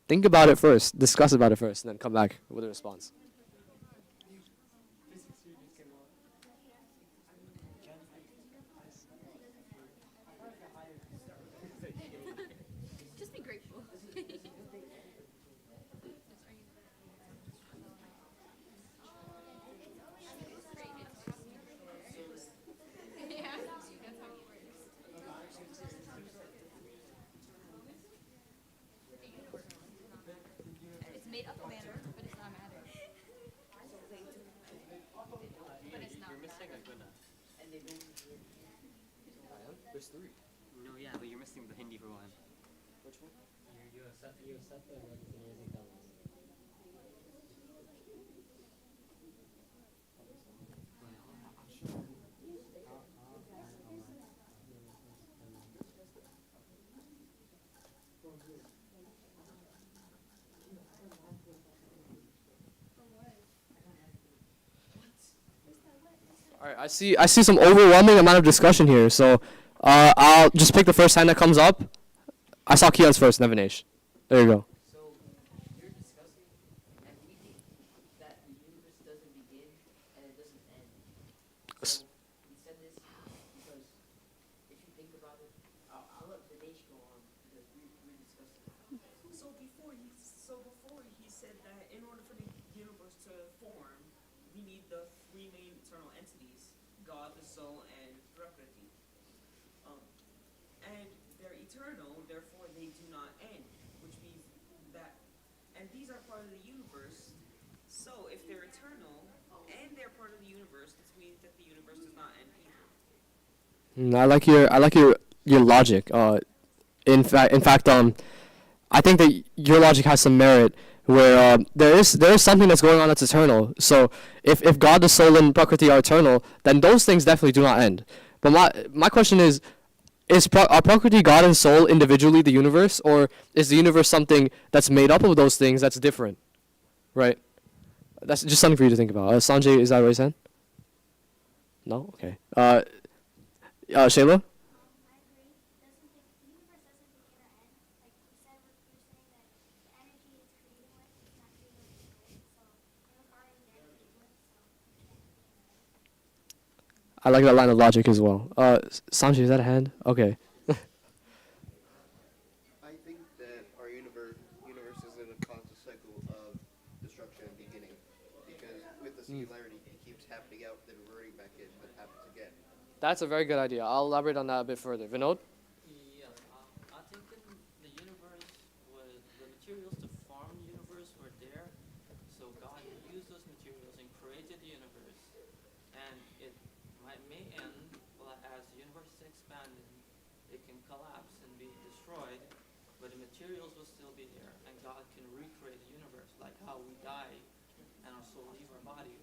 Think about it first. Discuss about it first, and then come back with a response. Just be grateful. Yeah, that's how it works. It's made up of matter, but it's not matter. But it's not. You're missing a good. There's three. No, yeah, but you're missing the Hindi for one. Which one? You accept the recognizing that one. All right, I see some overwhelming amount of discussion here, so I'll just pick the first hand that comes up. I saw Keon's first, Nevanesh. There you go. So you're discussing, and we think that the universe doesn't begin and it doesn't end. So we said this because if you think about it, I'll let Dinesh go on because we're discussing. So before he said that in order for the universe to form, we need the three main eternal entities: God, the soul, and Prakriti. And they're eternal, therefore they do not end, which means that, and these are part of the universe. So if they're eternal and they're part of the universe, this means that the universe does not end either. I like your logic. In fact, I think that your logic has some merit. Where there is something that's going on that's eternal. So if God, the soul, and Prakriti are eternal, then those things definitely do not end. But my question is, are Prakriti, God, and soul individually the universe, or is the universe something that's made up of those things that's different? Right? That's just something for you to think about. Sanjay, is that right, San? No? Okay. Shayla? I like that line of logic as well. Sanjay, is that a hand? Okay. I think that our universe is in a constant cycle of destruction and beginning, because with the singularity, it keeps happening out, then reverting back in, but happens again. That's a very good idea. I'll elaborate on that a bit further. Vinod? Yes, I think in the universe, was the materials to form the universe were there, so God used those materials and created the universe, and it may end, well, as the universe is expanding, it can collapse and be destroyed, but the materials will still be there, and God can recreate the universe, like how we die and our soul leave our body,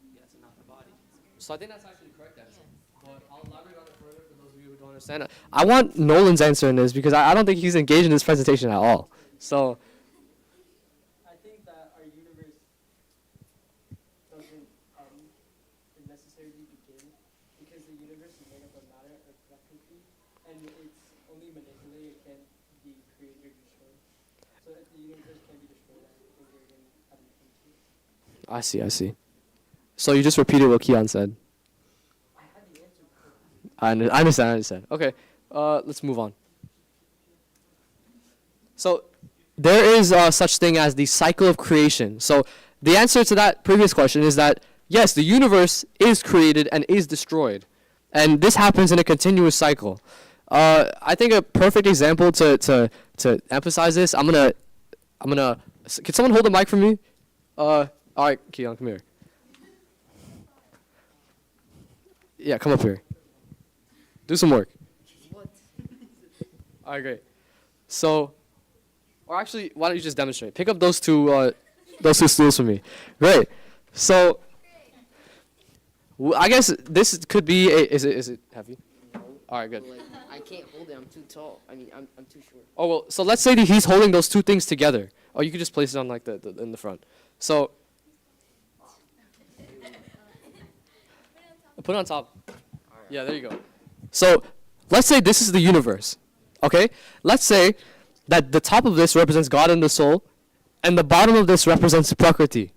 we get another body. So I think that's actually correct answer. But I'll elaborate on it further for those of you who don't understand. I want Nolan's answer in this because I don't think he's engaged in this presentation at all. So I think that our universe doesn't necessarily begin because the universe is made up of matter or Prakriti, and it's only manipulated, it can't be created or destroyed. So if the universe can be destroyed, I think we're going to have nothing to it. I see. So you just repeated what Keon said. I understand. Okay, let's move on. So there is such thing as the cycle of creation. So the answer to that previous question is that yes, the universe is created and is destroyed, and this happens in a continuous cycle. I think a perfect example to emphasize this. I'm gonna. Can someone hold the mic for me? All right, Keon, come here. Yeah, come up here. Do some work. What? All right, great. So, or actually, why don't you just demonstrate? Pick up those two stools for me. Great. So, I guess this could be is it heavy? No. All right, good. Like, I can't hold it. I'm too tall. I mean, I'm too short. Oh well, so let's say that he's holding those two things together. Oh, you could just place it on like the in the front. So, put it on top. Yeah, there you go. So, let's say this is the universe, okay? Let's say that the top of this represents God and the soul, and the bottom of this represents Prakriti.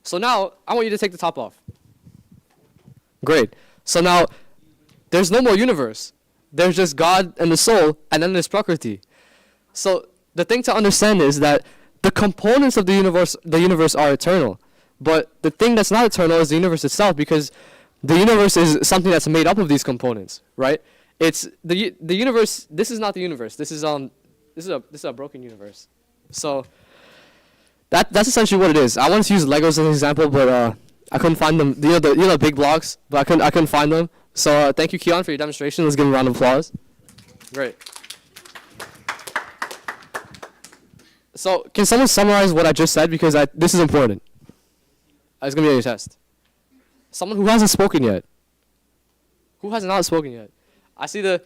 So now, I want you to take the top off. Great. So now, there's no more universe. There's just God and the soul, and then there's Prakriti. So, the thing to understand is that the components of the universe are eternal, but the thing that's not eternal is the universe itself, because the universe is something that's made up of these components, right? It's the universe. This is not the universe. This is a broken universe. So that's essentially what it is. I wanted to use Legos as an example, but I couldn't find them. The big blocks, but I couldn't find them. So thank you, Keon, for your demonstration. Let's give him a round of applause. Great. So can someone summarize what I just said, because this is important. It's gonna be on your test. Someone who hasn't spoken yet. Who has not spoken yet? I see the...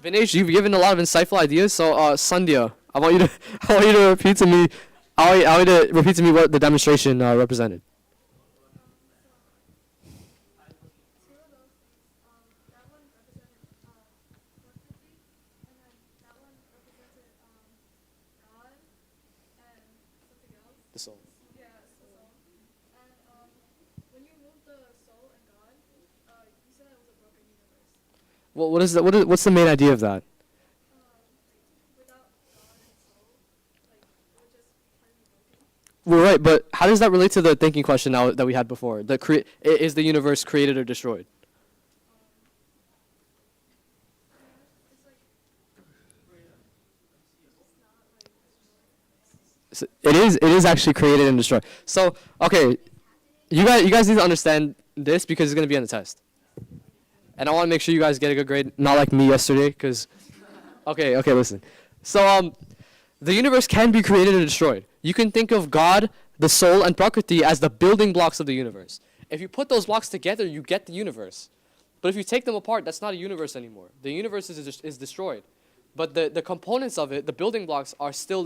Vinesh, you've given a lot of insightful ideas. So, Sandhya, I want you to repeat to me. I want you to repeat to me what the demonstration represented. The soul. Yeah, the soul. And when you move the soul and God, you said it was a broken universe. Well, what is that? What's the main idea of that? Without God and soul, like it would just kind of be broken. Well, right, but how does that relate to the thinking question now that we had before? Is the universe created or destroyed? So it is actually created and destroyed. So, okay, you guys need to understand this because it's going to be on the test. And I want to make sure you guys get a good grade, not like me yesterday, because okay, listen. So the universe can be created and destroyed. You can think of God, the soul, and Prakriti as the building blocks of the universe. If you put those blocks together, you get the universe. But if you take them apart, that's not a universe anymore. The universe is destroyed. But the components of it, the building blocks, are still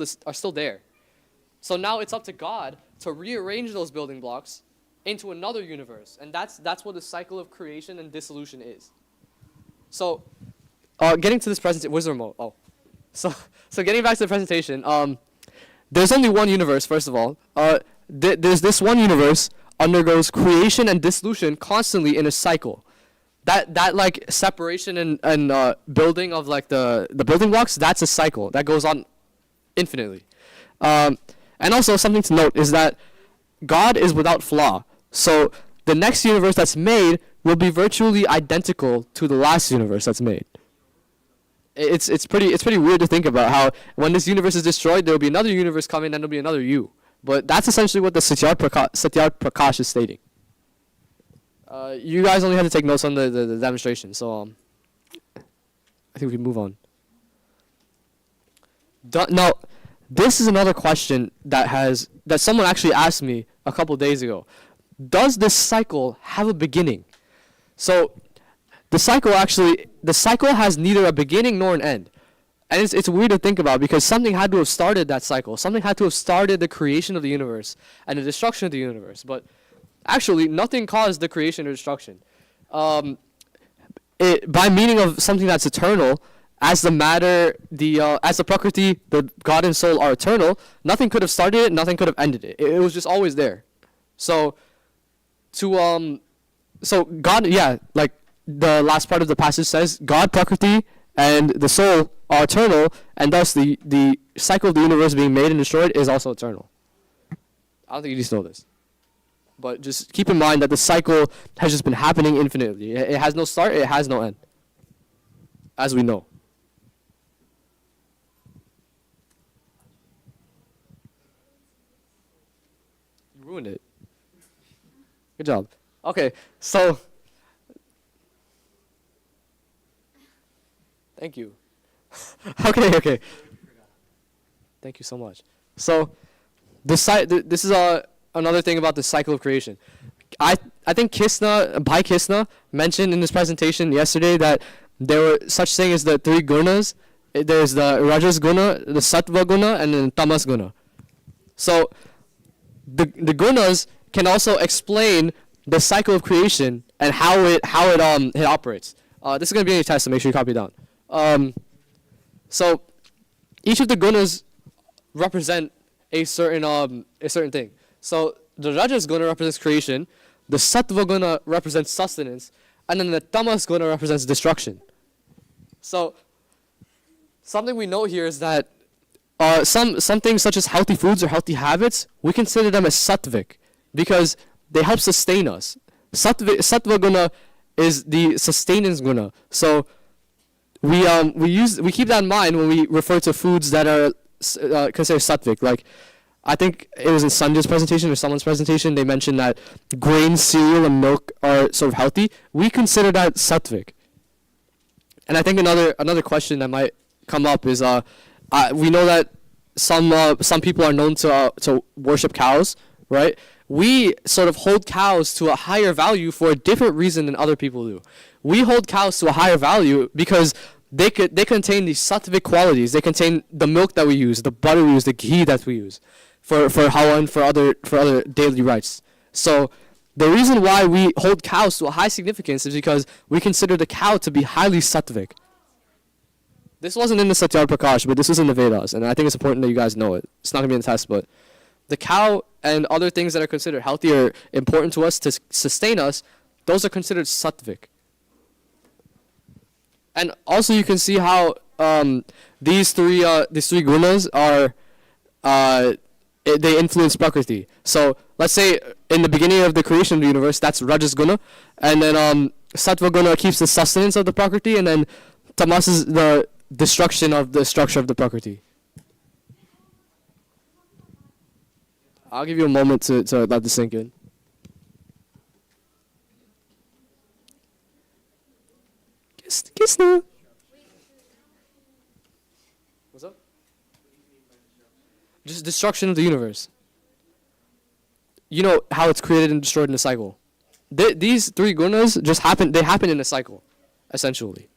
there. So now it's up to God to rearrange those building blocks into another universe. And that's what the cycle of creation and dissolution is. So, getting to this presentation, where's the remote? Oh. So getting back to the presentation, there's only one universe, first of all. There's this one universe undergoes creation and dissolution constantly in a cycle. That like separation and building of like the building blocks, that's a cycle that goes on infinitely. And also something to note is that God is without flaw. So the next universe that's made will be virtually identical to the last universe that's made. It's pretty weird to think about how when this universe is destroyed, there will be another universe coming, and there will be another you. But that's essentially what the Satyar Prakash is stating. You guys only had to take notes on the demonstration, so I think we can move on. Now, this is another question that someone actually asked me a couple days ago. Does this cycle have a beginning? So the cycle has neither a beginning nor an end. And it's weird to think about because something had to have started that cycle. Something had to have started the creation of the universe and the destruction of the universe. But actually, nothing caused the creation or destruction. By meaning of something that's eternal, as the matter, as the Prakriti, the God and soul are eternal, nothing could have started it, nothing could have ended it. It was just always there. So God, like the last part of the passage says, God, Prakriti, and the soul are eternal, and thus the cycle of the universe being made and destroyed is also eternal. I don't think you need to know this. But just keep in mind that the cycle has just been happening infinitely. It has no start, it has no end. As we know. You ruined it. Good job. Okay, so thank you. Okay. Thank you so much. So this is another thing about the cycle of creation. I think Bhai Kisna mentioned in this presentation yesterday that there were such thing as the three gunas. There's the Rajas guna, the Sattva guna, and then Tamas guna. So the gunas can also explain the cycle of creation and how it operates. This is going to be in your test, so make sure you copy it down. So each of the gunas represent a certain thing. So the Rajas guna represents creation, the Sattva guna represents sustenance, and then the Tamas guna represents destruction. So something we know here is that some things such as healthy foods or healthy habits, we consider them as sattvic because they help sustain us. Sattva guna is the sustenance guna. So we keep that in mind when we refer to foods that are considered sattvic. Like I think it was in Sanjay's presentation or someone's presentation, they mentioned that grain, cereal, and milk are sort of healthy. We consider that sattvic. And I think another question that might come up is we know that some people are known to worship cows, right? We sort of hold cows to a higher value for a different reason than other people do. We hold cows to a higher value because they contain these sattvic qualities. They contain the milk that we use, the butter we use, the ghee that we use for hawa and for other daily rites. So the reason why we hold cows to a high significance is because we consider the cow to be highly sattvic. This wasn't in the Satyar Prakash, but this is in the Vedas, and I think it's important that you guys know it. It's not going to be in the test, but the cow and other things that are considered healthy or important to us to sustain us, those are considered sattvic. And also you can see how these three gunas are they influence Prakriti. So let's say in the beginning of the creation of the universe, that's Rajas guna, and then Sattva guna keeps the sustenance of the Prakriti, and then Tamas is the destruction of the structure of the Prakriti. I'll give you a moment to let this sink in. Kiss now. What's up? destruction of the universe. You know how it's created and destroyed in a cycle. These three gunas just happen. They happen in a cycle, essentially.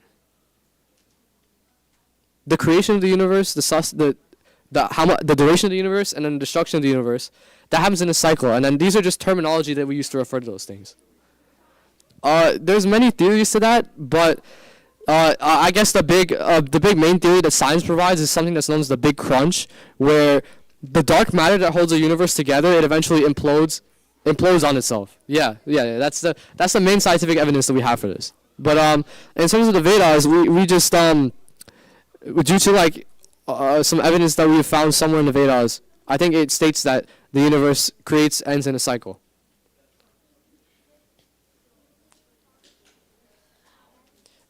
The creation of the universe, the duration of the universe, and then the destruction of the universe, that happens in a cycle. And then these are just terminology that we use to refer to those things. There's many theories to that, but I guess the big main theory that science provides is something that's known as the Big Crunch, where the dark matter that holds the universe together, it eventually implodes on itself. Yeah. That's the main scientific evidence that we have for this. But in terms of the Vedas, we just due to like some evidence that we have found somewhere in the Vedas, I think it states that the universe ends in a cycle.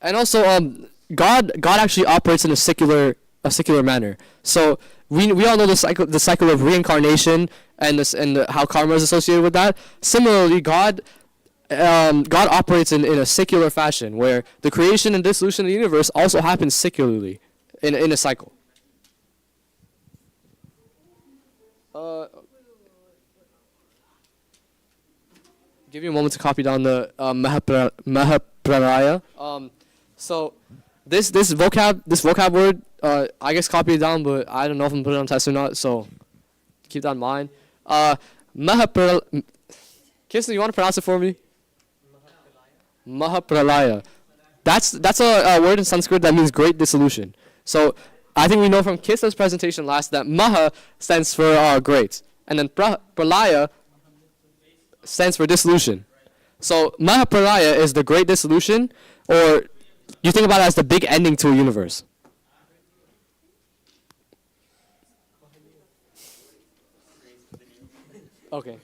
And also, God actually operates in a secular manner. So we all know the cycle of reincarnation and how karma is associated with that. Similarly, God operates in a secular fashion, where the creation and dissolution of the universe also happens secularly in a cycle. Give you a moment to copy down the Mahapralaya. So this vocab word, I guess copy it down, but I don't know if I'm putting it on test or not. So keep that in mind. Kirsten, you want to pronounce it for me? Mahapralaya. That's a word in Sanskrit that means great dissolution. So I think we know from Kirsten's presentation last that Maha stands for great, and then Pralaya stands for dissolution. So Mahapralaya is the great dissolution, or you think about it as the big ending to a universe. Okay.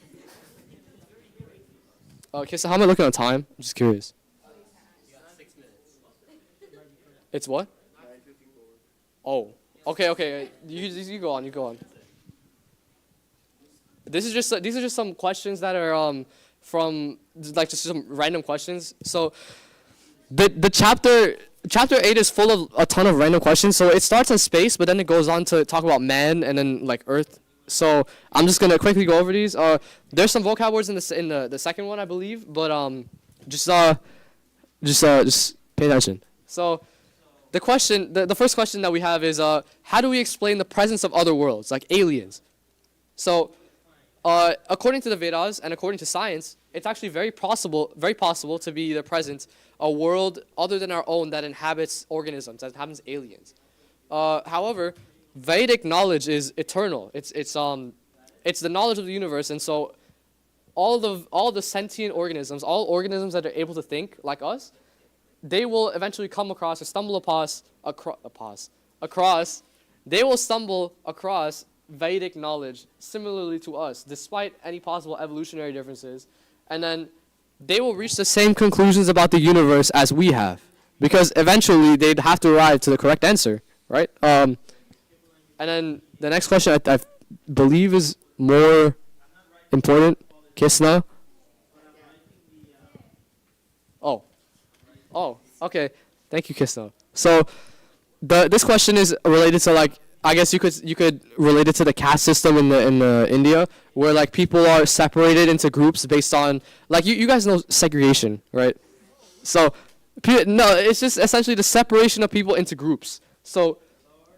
Okay, so how am I looking on time? I'm just curious. You got 6 minutes. It's what? Oh. Okay. You go on. These are just some questions that are from like just some random questions. So the chapter 8 is full of a ton of random questions. So it starts in space, but then it goes on to talk about man and then like Earth. So I'm just gonna quickly go over these. There's some vocab words in the second one, I believe, but just pay attention. So the first question that we have is how do we explain the presence of other worlds, like aliens? So according to the Vedas and according to science, it's actually very possible to be the present a world other than our own that inhabits organisms, that inhabits aliens. However, Vedic knowledge is eternal. It's the knowledge of the universe, and so all the sentient organisms, all organisms that are able to think like us, they will eventually come across or stumble across. They will stumble across Vedic knowledge similarly to us, despite any possible evolutionary differences, and then they will reach the same conclusions about the universe as we have, because eventually they'd have to arrive to the correct answer, right? And then the next question I believe is more important. Kisna? Oh, okay. Thank you, Kisna. So this question is related to, like, I guess you could relate it to the caste system in India, where like people are separated into groups based on, like, you guys know segregation, right? So no, it's just essentially the separation of people into groups. So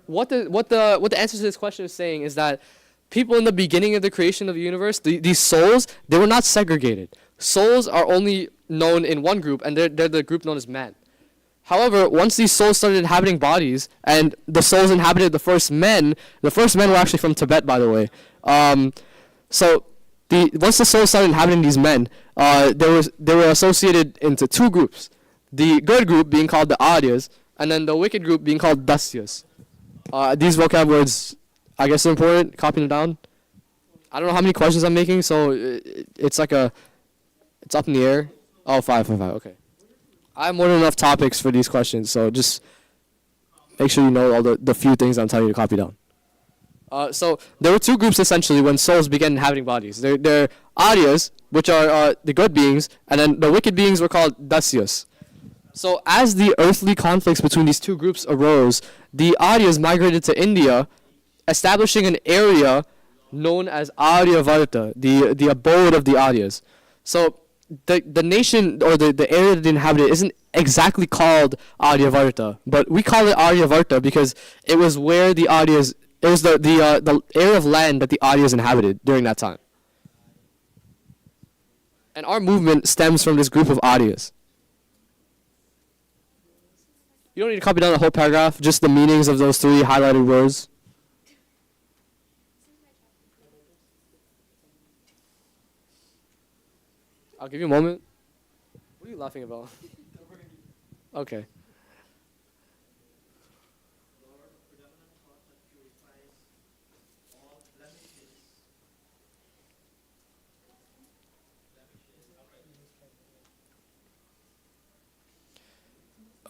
what the answer to this question is saying is that people in the beginning of the creation of the universe, these souls, they were not segregated. Souls are only known in one group, and they're the group known as man. However, once these souls started inhabiting bodies, and the souls inhabited the first men were actually from Tibet, by the way. So once the souls started inhabiting these men, they were associated into two groups. The good group being called the Aryas, and then the wicked group being called Dasyas. These vocab words, I guess, are important. Copying them down. I don't know how many questions I'm making, so it's up in the air. Oh, five. Okay. I have more than enough topics for these questions, so just make sure you know all the few things I'm telling you to copy down. So there were two groups essentially when souls began inhabiting bodies. They're Aryas, which are the good beings, and then the wicked beings were called Dasyas. So as the earthly conflicts between these two groups arose, the Aryas migrated to India, establishing an area known as Arya Varta, the abode of the Aryas. So the nation or the area that they inhabited isn't exactly called Arya Varta, but we call it Arya Varta because it was where the Aryas, it was the area of land that the Aryas inhabited during that time. And our movement stems from this group of Aryas. You don't need to copy down the whole paragraph, just the meanings of those three highlighted words. I'll give you a moment. What are you laughing about? Okay.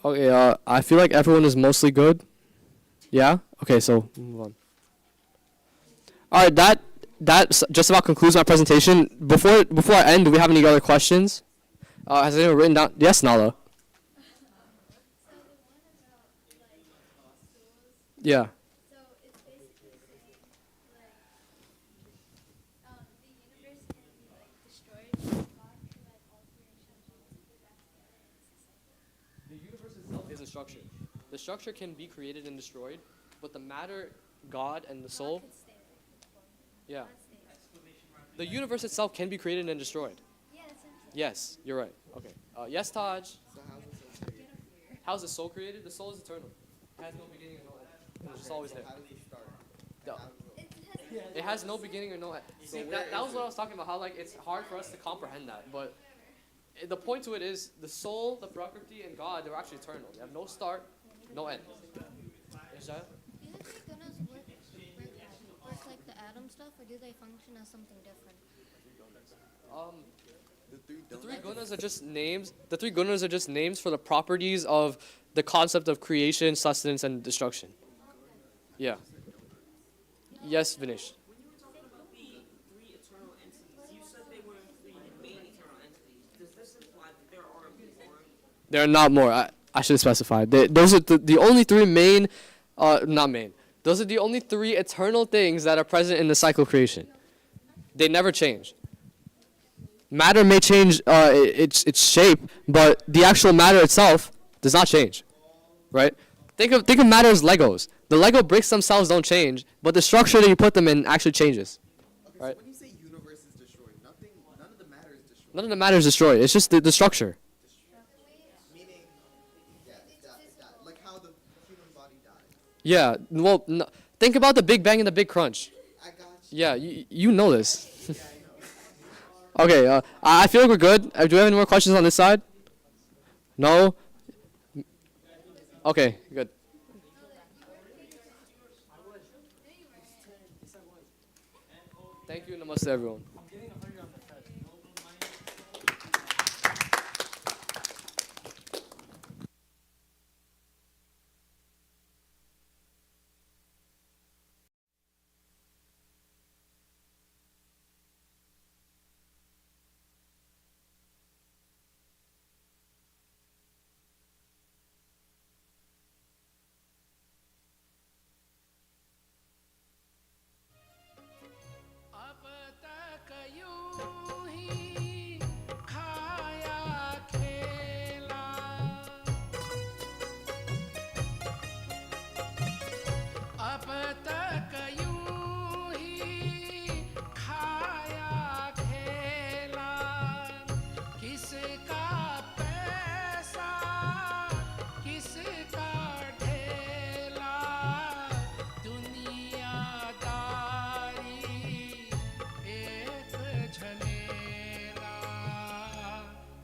Okay, I feel like everyone is mostly good. Yeah? Okay, so move on. Alright, that just about concludes my presentation. Before I end, do we have any other questions? Has anyone written down? Yes, Nala. Yeah. The universe itself is a structure. The structure can be created and destroyed, but the matter, God, and the soul. Yeah. The universe itself can be created and destroyed. Yes, you're right. Okay. Yes, Taj. So How's the soul created? The soul is eternal. It has no beginning or no end. It's just always there. How does it start? It has no beginning or no end. See, that was what I was talking about. How like it's hard for us to comprehend that, but the point to it is the soul, the Prakriti, and God, they're actually eternal. They have no start, no end. Is that? Do the three gunas work like the atom stuff, or do they function as something different? The three gunas are just names. The three gunas are just names for the properties of the concept of creation, sustenance, and destruction. Yeah. Yes, Vinish. When you were talking about the three eternal entities, you said they were three main eternal entities. Does this imply that there are more? There are not more. I should have specified. Those are the only three main, not main. Those are the only three eternal things that are present in the cycle of creation. They never change. Matter may change its shape, but the actual matter itself does not change, right? Think of matter as Legos. The Lego bricks themselves don't change, but the structure that you put them in actually changes. Okay, right? So when you say universe is destroyed, none of the matter is destroyed. None of the matter is destroyed. It's just the structure. Meaning, like how the human body dies. Yeah. Well, no, think about the Big Bang and the Big Crunch. I got you. Yeah, you know this. Yeah, I know. Okay, I feel like we're good. Do we have any more questions on this side? No? Okay, good. Thank you, namaste everyone. अब तक यूं ही खाया खेला, अब तक यूं ही खाया खेला, किसका पैसा किसका ढेला, दुनियादारी एक झमेला,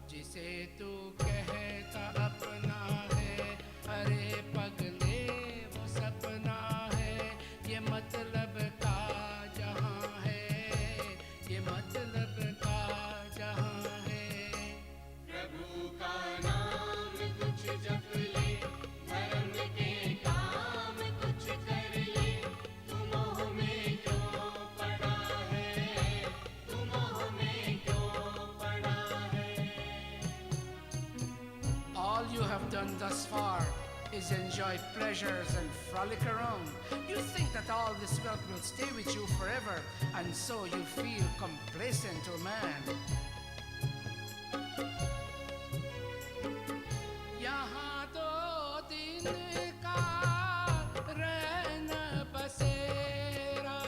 जिसे तू कहता अपना है, अरे पगले वो सपना है, ये मतलब का जहां है, ये मतलब का जहां है। प्रभु का नाम कुछ जप ले, धर्म के काम कुछ कर ले, तू मोह में क्यों पड़ा है, तू मोह में क्यों पड़ा है। All you have done thus far is enjoy pleasures and frolic around. You think that all this wealth will stay with you forever, and so you feel complacent, oh man. यहाँ दो दिन का रैन बसेरा,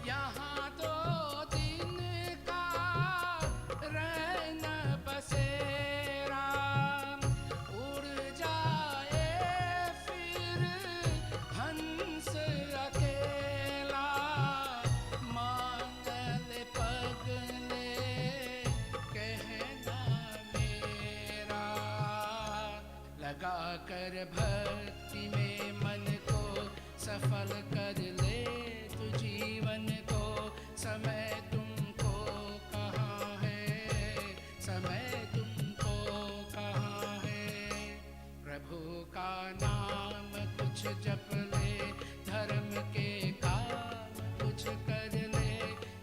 यहाँ दो दिन का रैन बसेरा, उड़ जाए फिर हंस अकेला, मांगल पगले कहना मेरा, लगा कर भक्ति में मन को सफल कर ले तू जीवन को, समय तुमको कहाँ है, समय तुमको कहाँ है, प्रभु का नाम कुछ जप ले, धर्म के काम कुछ कर ले,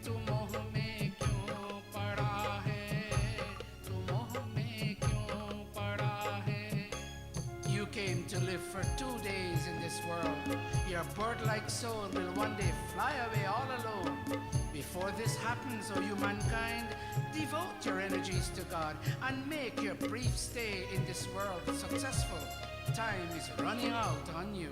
तू मोह में क्यों पड़ा है, तू मोह में क्यों पड़ा है. You came to live for 2 days in this world. Your bird-like soul will one day fly away all alone. Before this happens, O you mankind, devote your energies to God and make your brief stay in this world successful. Time is running out on you.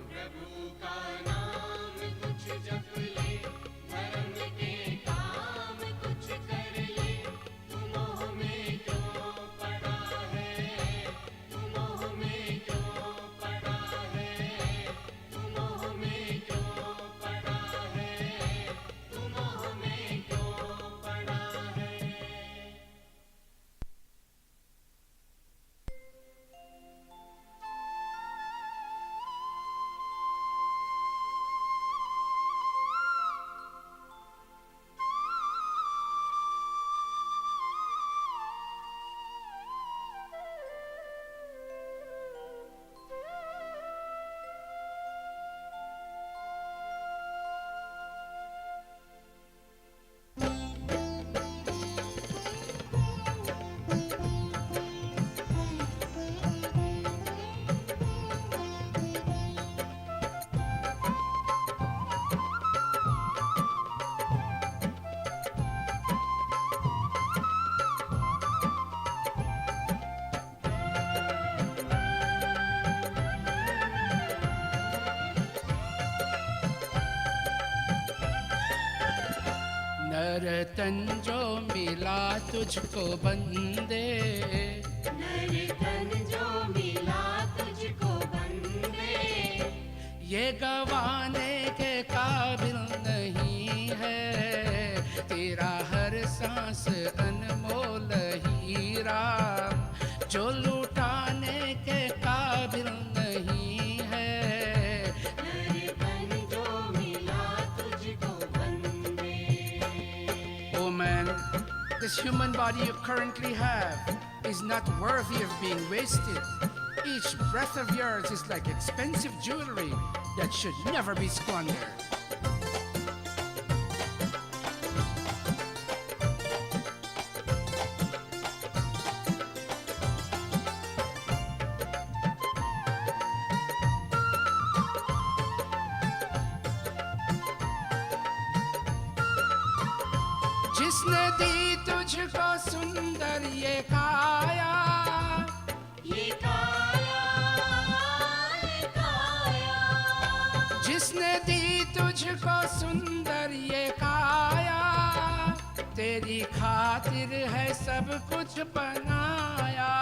नरतन जो मिला तुझको बंदे, नरतन जो मिला तुझको बंदे, ये गवाने के काबिल नहीं है, तेरा हर सांस अनमोल हीरा, जो लुटाने के काबिल नहीं है. नरतन जो मिला तुझको बंदे. Oh man, this human body you currently have is not worthy of being wasted. Each breath of yours is like expensive jewelry that should never be squandered. जिसने दी तुझको सुंदर ये काया, ये काया, ये काया, जिसने दी तुझको सुंदर ये काया, तेरी खातिर है सब कुछ बनाया,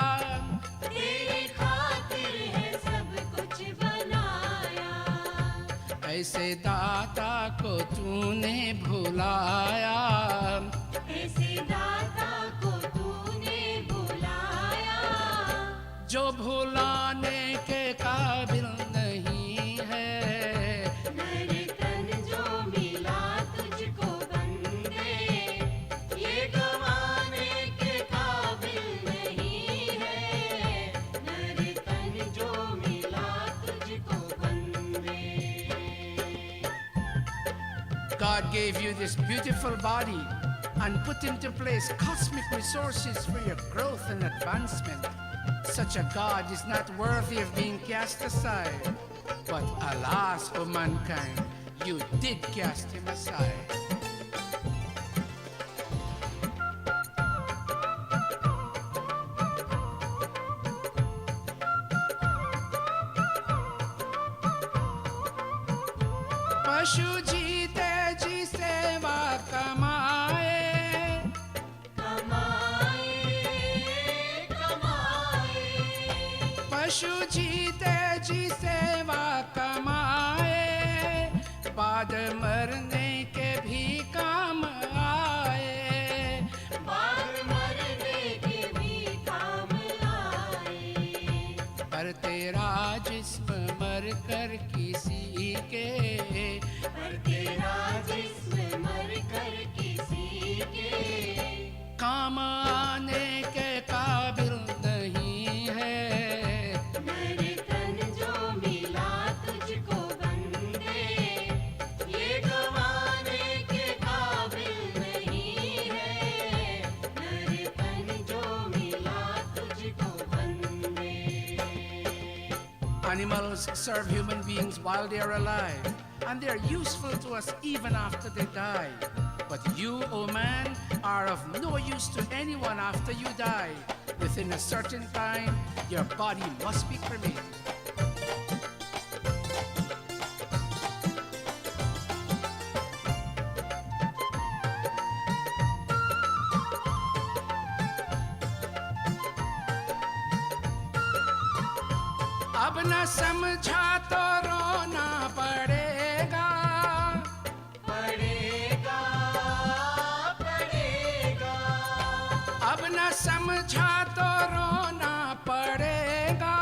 तेरी खातिर है सब कुछ बनाया. ऐसे दाता को तूने भुलाया, ऐसे दाता को तूने बुलाया, जो भुलाने के काबिल नहीं है. नरतन जो मिला तुझको बंदे, ये गवाने के काबिल नहीं है. नरतन जो मिला तुझको बंदे. God gave you this beautiful body and put into place cosmic resources for your growth and advancement. Such a God is not worthy of being cast aside. But alas, O mankind, you did cast him aside. पशु जीते जी सेवा कमाए, पशु जीते जी सेवा कमाए, बाद मरने के भी काम आए, बाद मरने के भी काम आए। पर तेरा जिस्म मर कर किसी के, पर तेरा जिस्म मर कर किसी के काम आने के काबिल नहीं है। मेरे तन जो मिला तुझको बंदे, ये गवाने के काबिल नहीं है। मेरे तन जो मिला तुझको बंदे। Animals serve human beings while they are alive, and they are useful to us even after they die. But you, O man, are of no use to anyone after you die. Within a certain time, your body must be cremated. अब न समझा तो रोना पड़ेगा, पड़ेगा, पड़ेगा। अब न समझा तो रोना पड़ेगा,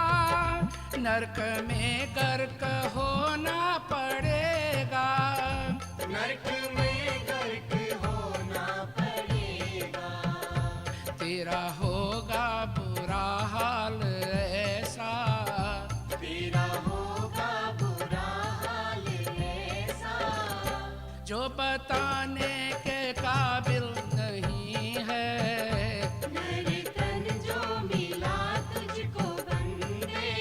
नरक में गर्क होना पड़ेगा, नरक में गर्क होना पड़ेगा। तेरा होगा बुरा हाल ऐसा, तेरा होगा बुरा हाल ऐसा, जो बताने के काबिल नहीं है। मेरे तन जो मिला तुझको बंदे,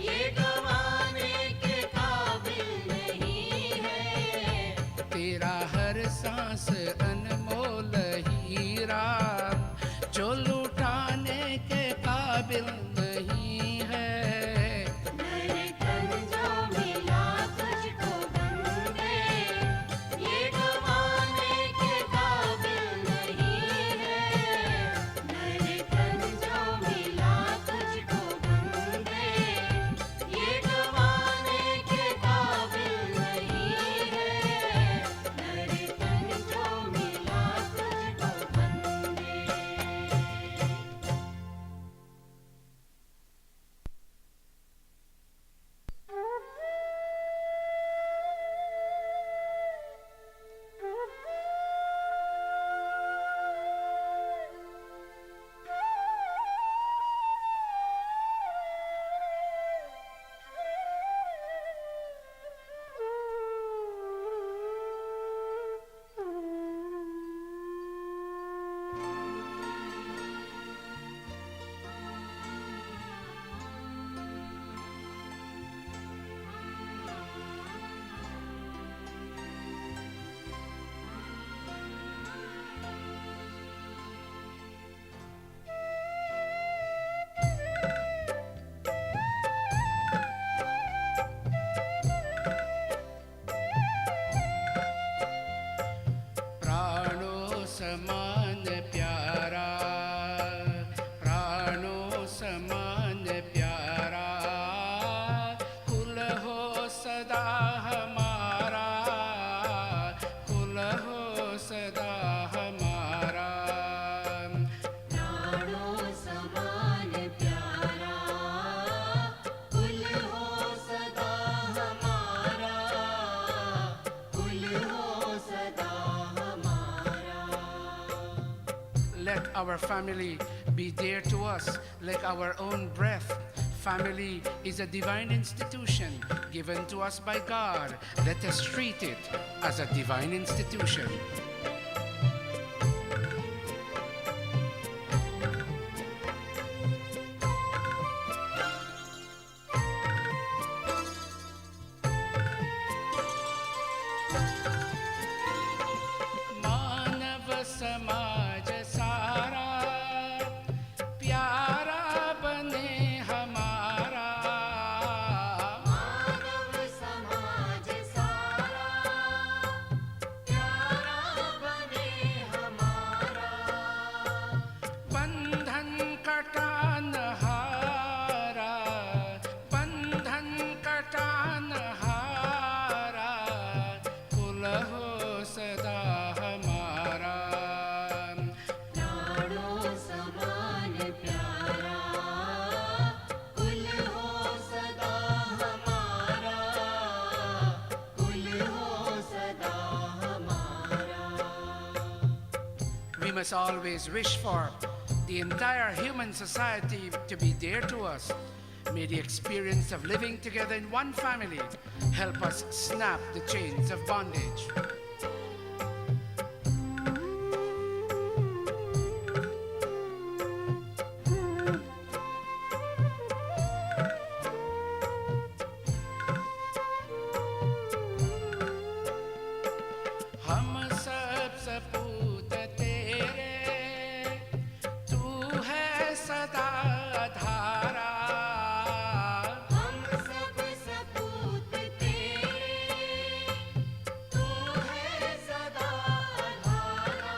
ये गवाने के काबिल नहीं है। तेरा हर सांस अनमोल हीरा, जो लुटाने के काबिल नहीं है। मेरे तन जो मिला तुझको बंदे, ये गवाने के काबिल नहीं है। मेरे तन जो मिला तुझको बंदे, ये गवाने के काबिल नहीं है। मेरे तन जो मिला तुझको बंदे। प्राणों समान प्यारा, प्राणों समान प्यारा, कुल हो सदा हमारा, कुल हो सदा हमारा। प्राणों समान प्यारा, कुल हो सदा हमारा, कुल हो सदा। Let our family be dear to us like our own breath. Family is a divine institution given to us by God. Let us treat it as a divine institution. समाज सारा प्यारा बने हमारा मानव समाज सारा प्यारा बने हमारा बंधन कटान हारा बंधन कटान हारा कुल हो सदा हमारा प्राणों समान प्यारा कुल हो सदा हमारा कुल हो सदा हमारा We must always wish for the entire human society to be dear to us. May the experience of living together in one family help us snap the chains of bondage. हम सब सपूत तेरे तू है सदा धारा हम सब सपूत तेरे तू है सदा आधारा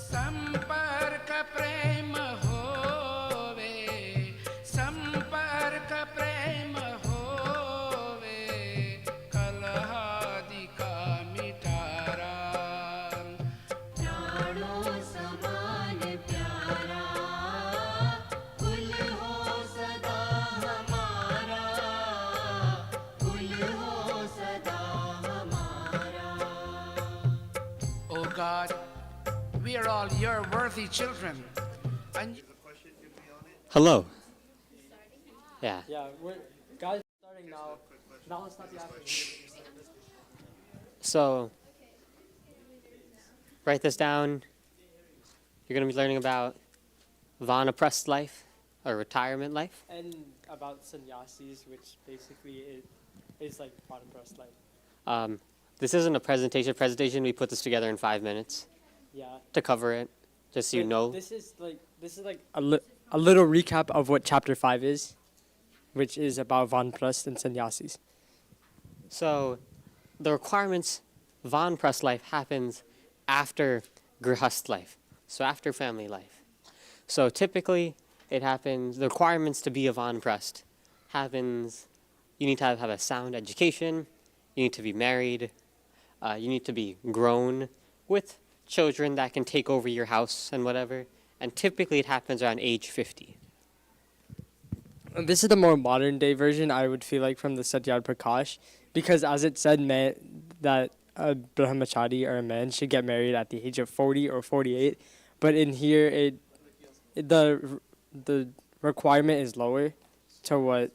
संपर्क प्रेम होवे संपर्क प्रेम होवे कलहादि का मिटारा प्राणों समान प्यारा कुल हो सदा हमारा कुल हो सदा हमारा O God, we are all your worthy children and Hello. Yeah. Yeah, we're guys starting now. Now it's not the afternoon. So, write this down. You're going to be learning about Vanaprastha life or retirement life. And about sannyasis, which basically is like Vanaprastha life. This isn't a presentation. We put this together in 5 minutes Yeah. to cover it, just so you But know. This is like a little recap of what chapter 5 is, which is about Vanaprastha and sannyasis. So, the requirements, Vanaprastha life happens after Grihast life, so after family life. So typically, it happens, the requirements to be a Vanaprastha happens, you need to have a sound education, you need to be married, you need to be grown with children that can take over your house and whatever, and typically it happens around age 50. This is the more modern day version, I would feel like, from the Satyad Prakash, because as it said, that a brahmachari or a man should get married at the age of 40 or 48, but in here the requirement is lower to what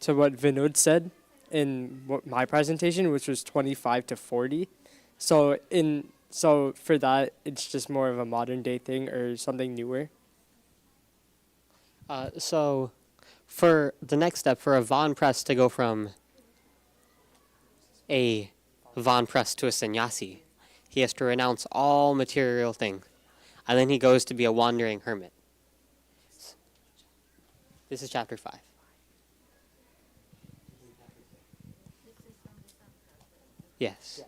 Vinod said in my presentation, which was 25 to 40. So for that, it's just more of a modern day thing or something newer. So for the next step, for a Vanaprastha to go from a Vanaprastha to a sannyasi, he has to renounce all material things, and then he goes to be a wandering hermit. This is chapter 5. Yes.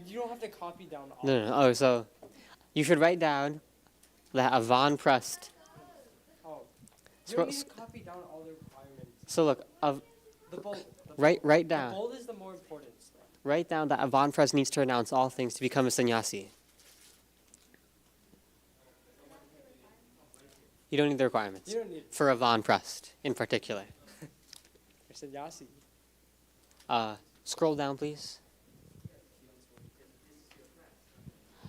You don't have to copy down all. No. Oh, so you should write down that a Vanaprastha. Oh. You Scroll- don't need to copy down all the requirements. So look, The bold. write down. The bold is the more important stuff. Write down that a Vanaprastha needs to renounce all things to become a sannyasi. You don't need the requirements You don't need for a Vanaprastha in particular. for sannyasi. Scroll down, please.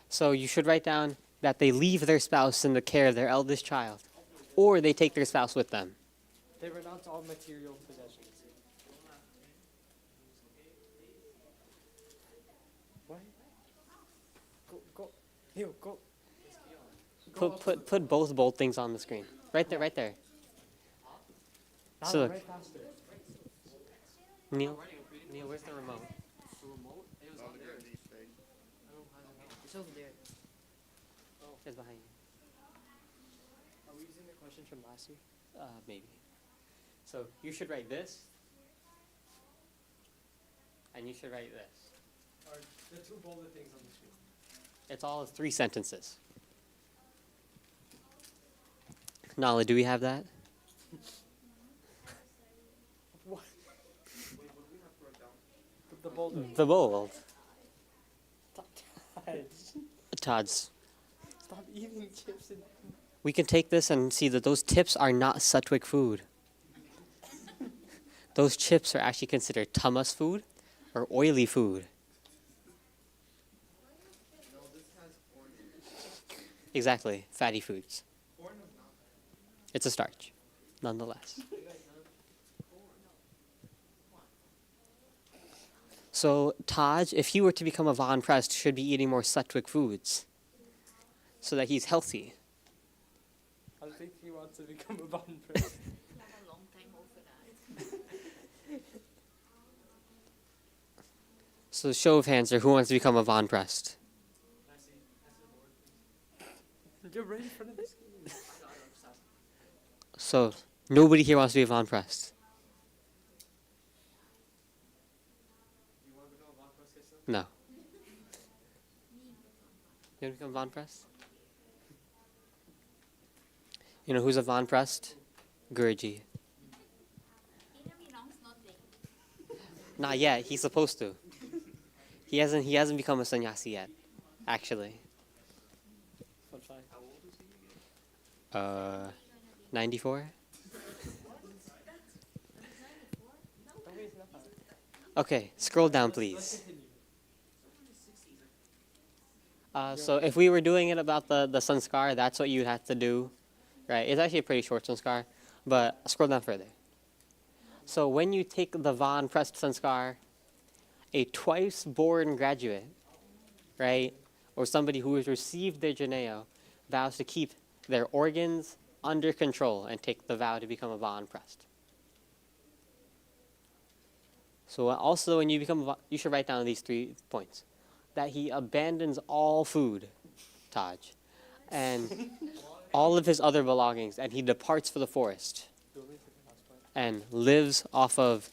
So you should write down that they leave their spouse in the care of their eldest child, or they take their spouse with them. They renounce all material possessions. What? Go. Here, go. Put both bold things on the screen. Right there, right there. So look. Neil, where's the remote? The remote? It was on there. It's over there. It's behind you. Are we using the question from last year? Maybe. So you should write this, and you should write this. Or the two bolded things on the screen? It's all 3 sentences. Nala, do we have that? What? The bold. The bold. Todd's. Todd's. Stop eating chips and. We can take this and see that those tips are not Satwic food. Those chips are actually considered tamas food or oily food. Exactly, fatty foods. It's a starch, nonetheless. So Taj, if he were to become a Von Prest, should be eating more Satwic foods so that he's healthy. I think he wants to become a Von Prest. So show of hands, or who wants to become a Von Prest? You're right in front of the screen. So nobody here wants to be a Von Prest. No. You want to become Von Prest? You know who's a Von Prest? Guruji. Not yet. He's supposed to. He hasn't become a sannyasi yet, actually. 94? Okay, scroll down, please. So if we were doing it about the sanskar, that's what you'd have to do, right? It's actually a pretty short sanskar, but scroll down further. So when you take the Von Prest sanskar, a twice-born graduate, right, or somebody who has received their janeo, vows to keep their organs under control and take the vow to become a Von Prest. So also when you become you should write down these 3 points. That he abandons all food, Taj, and all of his other belongings, and he departs for the forest and lives off of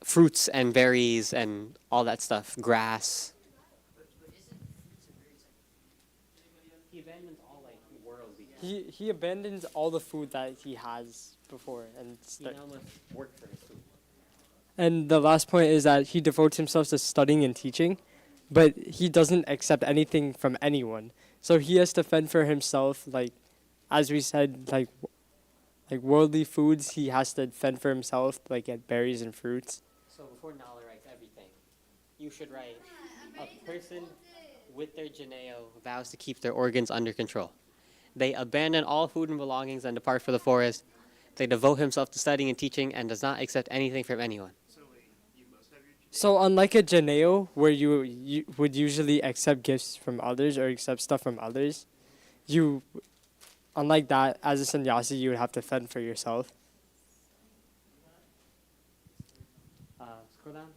fruits and berries and all that stuff, grass. He abandons all worldly. He abandons all the food that he has before and He now must work for his food. And the last point is that he devotes himself to studying and teaching, but he doesn't accept anything from anyone. So he has to fend for himself, like, as we said, like worldly foods, he has to fend for himself, like get berries and fruits. So before Nala writes everything, you should write, a person with their janeo vows to keep their organs under control. They abandon all food and belongings and depart for the forest. They devote himself to studying and teaching and does not accept anything from anyone. So unlike a janeo, where you would usually accept gifts from others or accept stuff from others, unlike that, as a sannyasi, you would have to fend for yourself. Scroll down.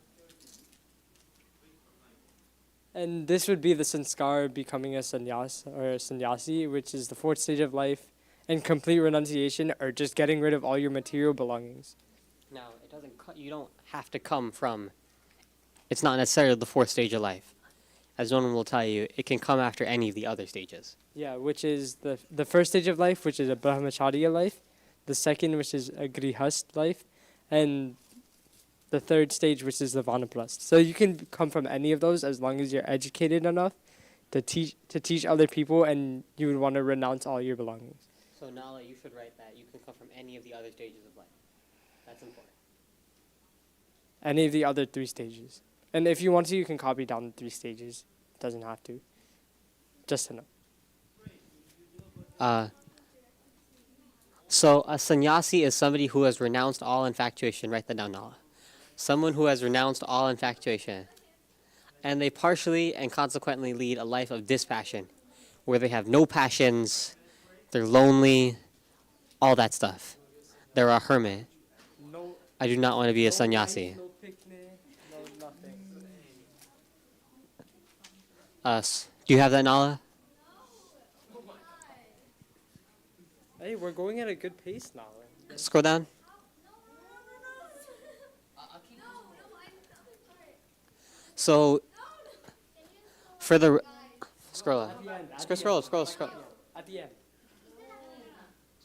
And this would be the sanskar of becoming a sannyasi, which is the 4th stage of life, and complete renunciation, or just getting rid of all your material belongings. Now, it doesn't. You don't have to come from. It's not necessarily the 4th stage of life, as no one will tell you. It can come after any of the other stages. Yeah, which is the 1st stage of life, which is a brahmacharya life, the 2nd, which is a grihast life, and the 3rd stage, which is the vanaprastha. So you can come from any of those as long as you're educated enough to teach other people, and you would want to renounce all your belongings. So Nala, you should write that you can come from any of the other stages of life. That's important. Any of the other 3 stages. And if you want to, you can copy down the 3 stages. Doesn't have to. Just to know. So a sannyasi is somebody who has renounced all infatuation. Write that down, Nala. Someone who has renounced all infatuation. And they partially and consequently lead a life of dispassion, where they have no passions, they're lonely, all that stuff. They're a hermit. No. I do not want to be a no sannyasi. hikes, no picnic, no nothing. Do you have that, Nala? Hey, we're going at a good pace now. Scroll down. So, for the scroll up, scroll. At the end.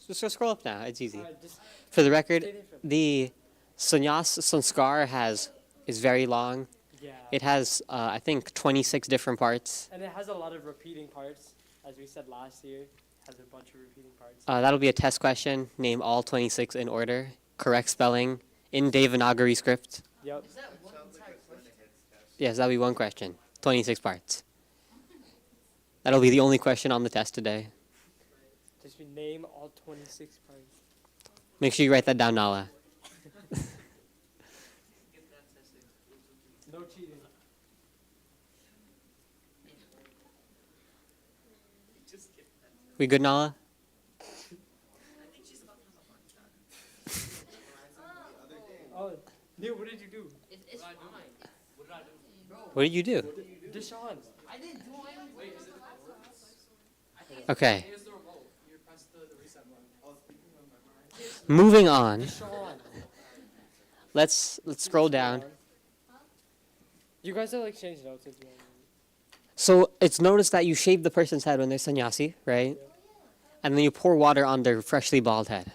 Just scroll up now. It's easy. Just For the record, stay there for- the sannyas sanskar is very long. Yeah. It has I think 26 different parts. And it has a lot of repeating parts, as we said last year. It has a bunch of repeating parts. That'll be a test question. Name all 26 in order. Correct spelling in Devanagari script. Yep. Is that one entire question? Yes, that'll be one question. 26 parts. That'll be the only question on the test today. Just name all 26 parts. Make sure you write that down, Nala. No cheating. We good, Nala? Oh, Neil, what did you do? It's fine. What did you do? Deshaun. I didn't do anything. Okay. Here's the remote. You press the reset button. Moving on. Deshaun. Let's scroll down. You guys are like changing notes at the end. So it's noticed that you shave the person's head when they're sannyasi, right? And then you pour water on their freshly bald head.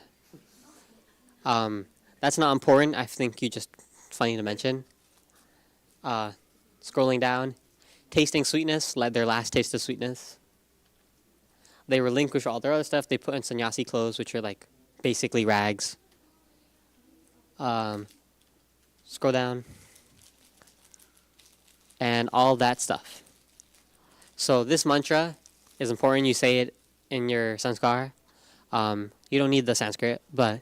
That's not important. I think you just funny to mention. Scrolling down, tasting sweetness, let their last taste of sweetness. They relinquish all their other stuff. They put in sannyasi clothes, which are like basically rags. Scroll down. And all that stuff. So this mantra is important. You say it in your sanskar. You don't need the Sanskrit, but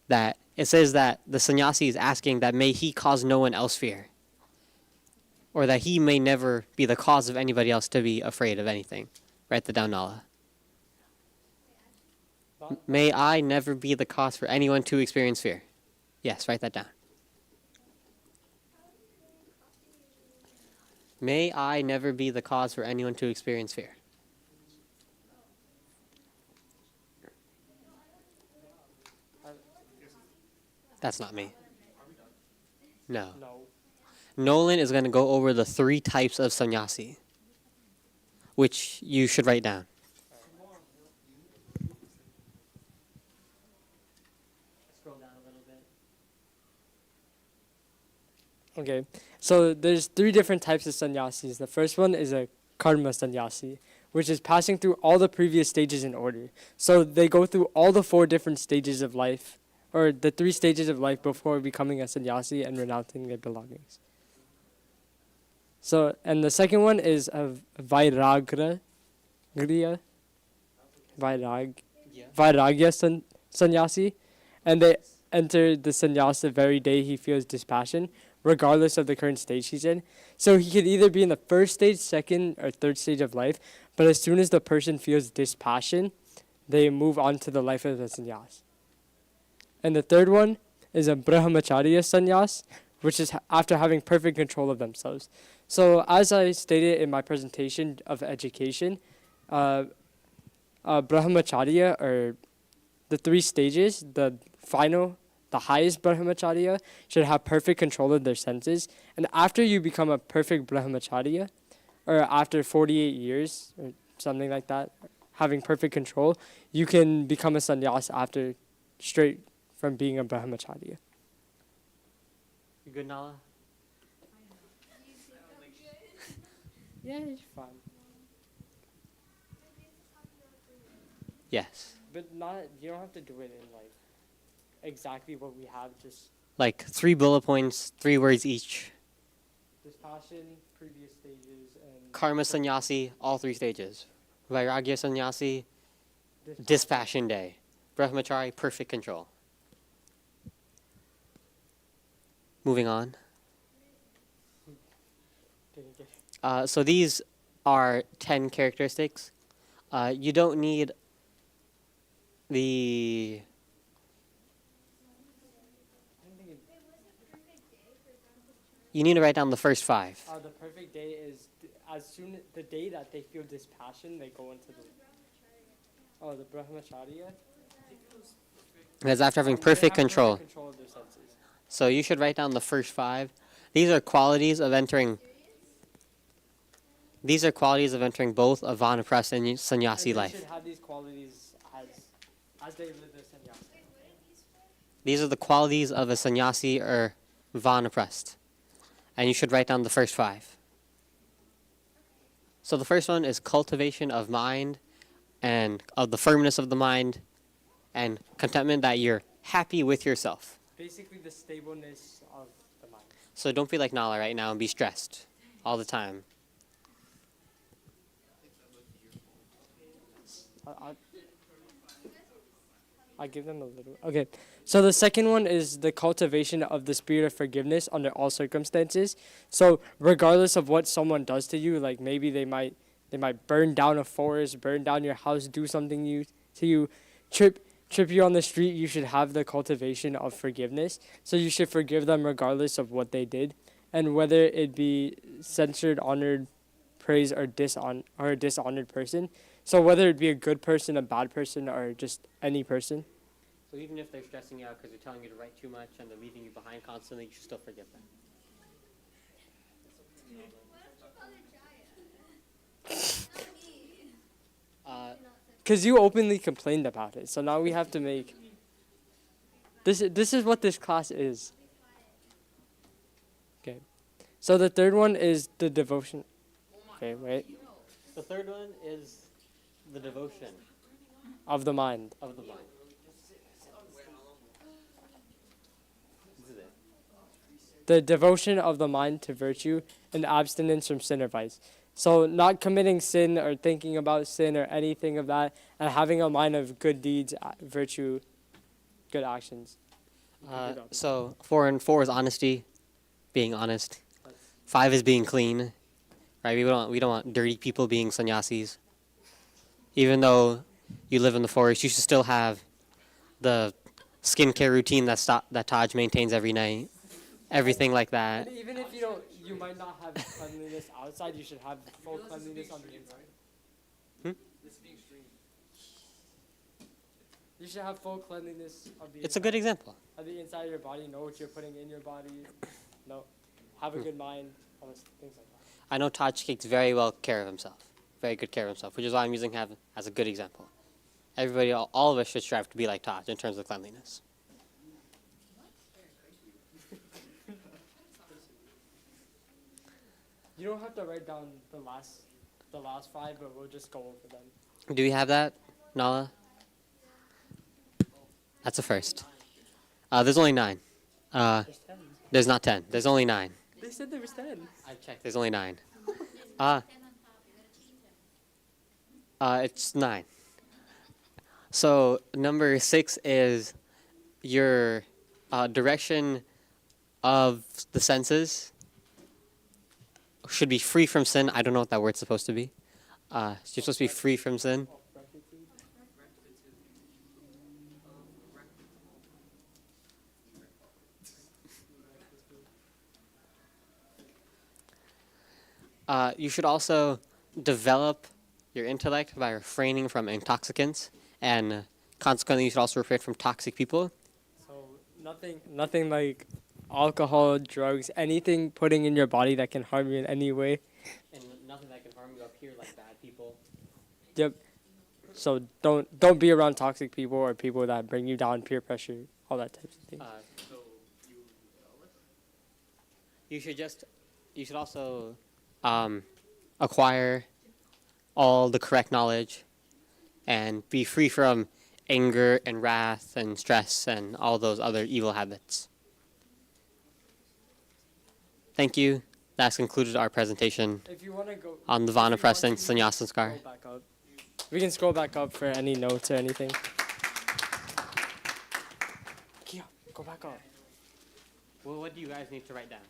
that it says that the sannyasi is asking that may he cause no one else fear, or that he may never be the cause of anybody else to be afraid of anything. Write that down, Nala. May I never be the cause for anyone to experience fear. Yes, write that down. May I never be the cause for anyone to experience fear. That's not me. No. No. Nolan is going to go over the 3 types of sannyasi, which you should write down. Scroll down a little bit. Okay. So there's 3 different types of sannyasis. The first one is a karma sannyasi, which is passing through all the previous stages in order. So they go through all the 4 different stages of life, or the 3 stages of life before becoming a sannyasi and renouncing their belongings. So, and the second one is a vairagya sannyasi, and they enter the sannyas the very day he feels dispassion, regardless of the current stage he's in. So he could either be in the first stage, second, or third stage of life, but as soon as the person feels dispassion, they move on to the life of the sannyas. And the third one is a brahmacharya sannyas, which is after having perfect control of themselves. So as I stated in my presentation of education, brahmacharya, or the 3 stages, the highest brahmacharya should have perfect control of their senses. And after you become a perfect brahmacharya, or after 48 years, or something like that, having perfect control, you can become a sannyas after straight from being a brahmacharya. You good, Nala? Yeah, it's fine. Yes. But you don't have to do it in like exactly what we have, just Like 3 bullet points, 3 words each. dispassion, previous stages, and Karma sannyasi, all 3 stages. Vairagya sannyasi, dispassion day. Brahmachari, perfect control. Moving on. Didn't get it. So these are 10 characteristics. You don't need The you need to write down the first 5. The perfect day is as soon the day that they feel dispassion, they go into the. Oh, the brahmacharya. That's after having They perfect have control. Perfect control of their senses. So you should write down the first 5. These are qualities of entering. These are qualities of entering both a vanaprastha and sannyasi And they life. should have these qualities as they live their sannyasi. These are the qualities of a sannyasi or vanaprastha. And you should write down the first 5. So the first one is cultivation of mind and of the firmness of the mind and contentment that you're happy with yourself. Basically, the stableness of the mind. So don't be like Nala right now and be stressed all the time. I give them a little. Okay, so the second one is the cultivation of the spirit of forgiveness under all circumstances. So regardless of what someone does to you, like maybe they might burn down a forest, burn down your house, do something to you, trip you on the street. You should have the cultivation of forgiveness. So you should forgive them regardless of what they did, and whether it be censored, honored, praised, or a dishonored person. So whether it be a good person, a bad person, or just any person. So even if they're stressing you out because they're telling you to write too much and they're leaving you behind constantly, you should still forgive them. Because you openly complained about it, so now we have to make. This is what this class is. Okay, so the third one is the devotion. Okay, wait. The third one is the devotion Of the mind. of the mind. This is it. The devotion of the mind to virtue and abstinence from sin or vice. So not committing sin or thinking about sin or anything of that, and having a mind of good deeds, virtue, good actions. So 4 and 4 is honesty, being honest. 5 is being clean, right? We don't want dirty people being sannyasis. Even though you live in the forest, you should still have the skincare routine that Taj maintains every night. Everything like that. And even if you might not have cleanliness outside, you should have full cleanliness on the inside. You should have full cleanliness of the It's a good example. of the inside of your body. Know what you're putting in your body. Have a good mind. All those things like that. I know Taj takes very well care of himself. Very good care of himself, which is why I'm using him as a good example. Everybody, all of us should strive to be like Taj in terms of cleanliness. You don't have to write down the last 5, but we'll just go over them. Do we have that, Nala? That's a first. There's only 9. There's 10. There's not 10. There's only 9. They said there was 10. I checked. There's only 9. It's 9. So number 6 is your direction of the senses should be free from sin. I don't know what that word's supposed to be. You're supposed to be free from sin. You should also develop your intellect by refraining from intoxicants, and consequently, you should also refrain from toxic people. So nothing like alcohol, drugs, anything putting in your body that can harm you in any way. And nothing that can harm you up here, like bad people. Yep. So don't be around toxic people or people that bring you down, peer pressure, all that types of things. You should also acquire all the correct knowledge and be free from anger and wrath and stress and all those other evil habits. Thank you. That's concluded our presentation If you want to go on the Vanaprastha and Sannyasanskar. scroll back up. We can scroll back up for any notes or anything. Kia, go back up. Well, what do you guys need to write down?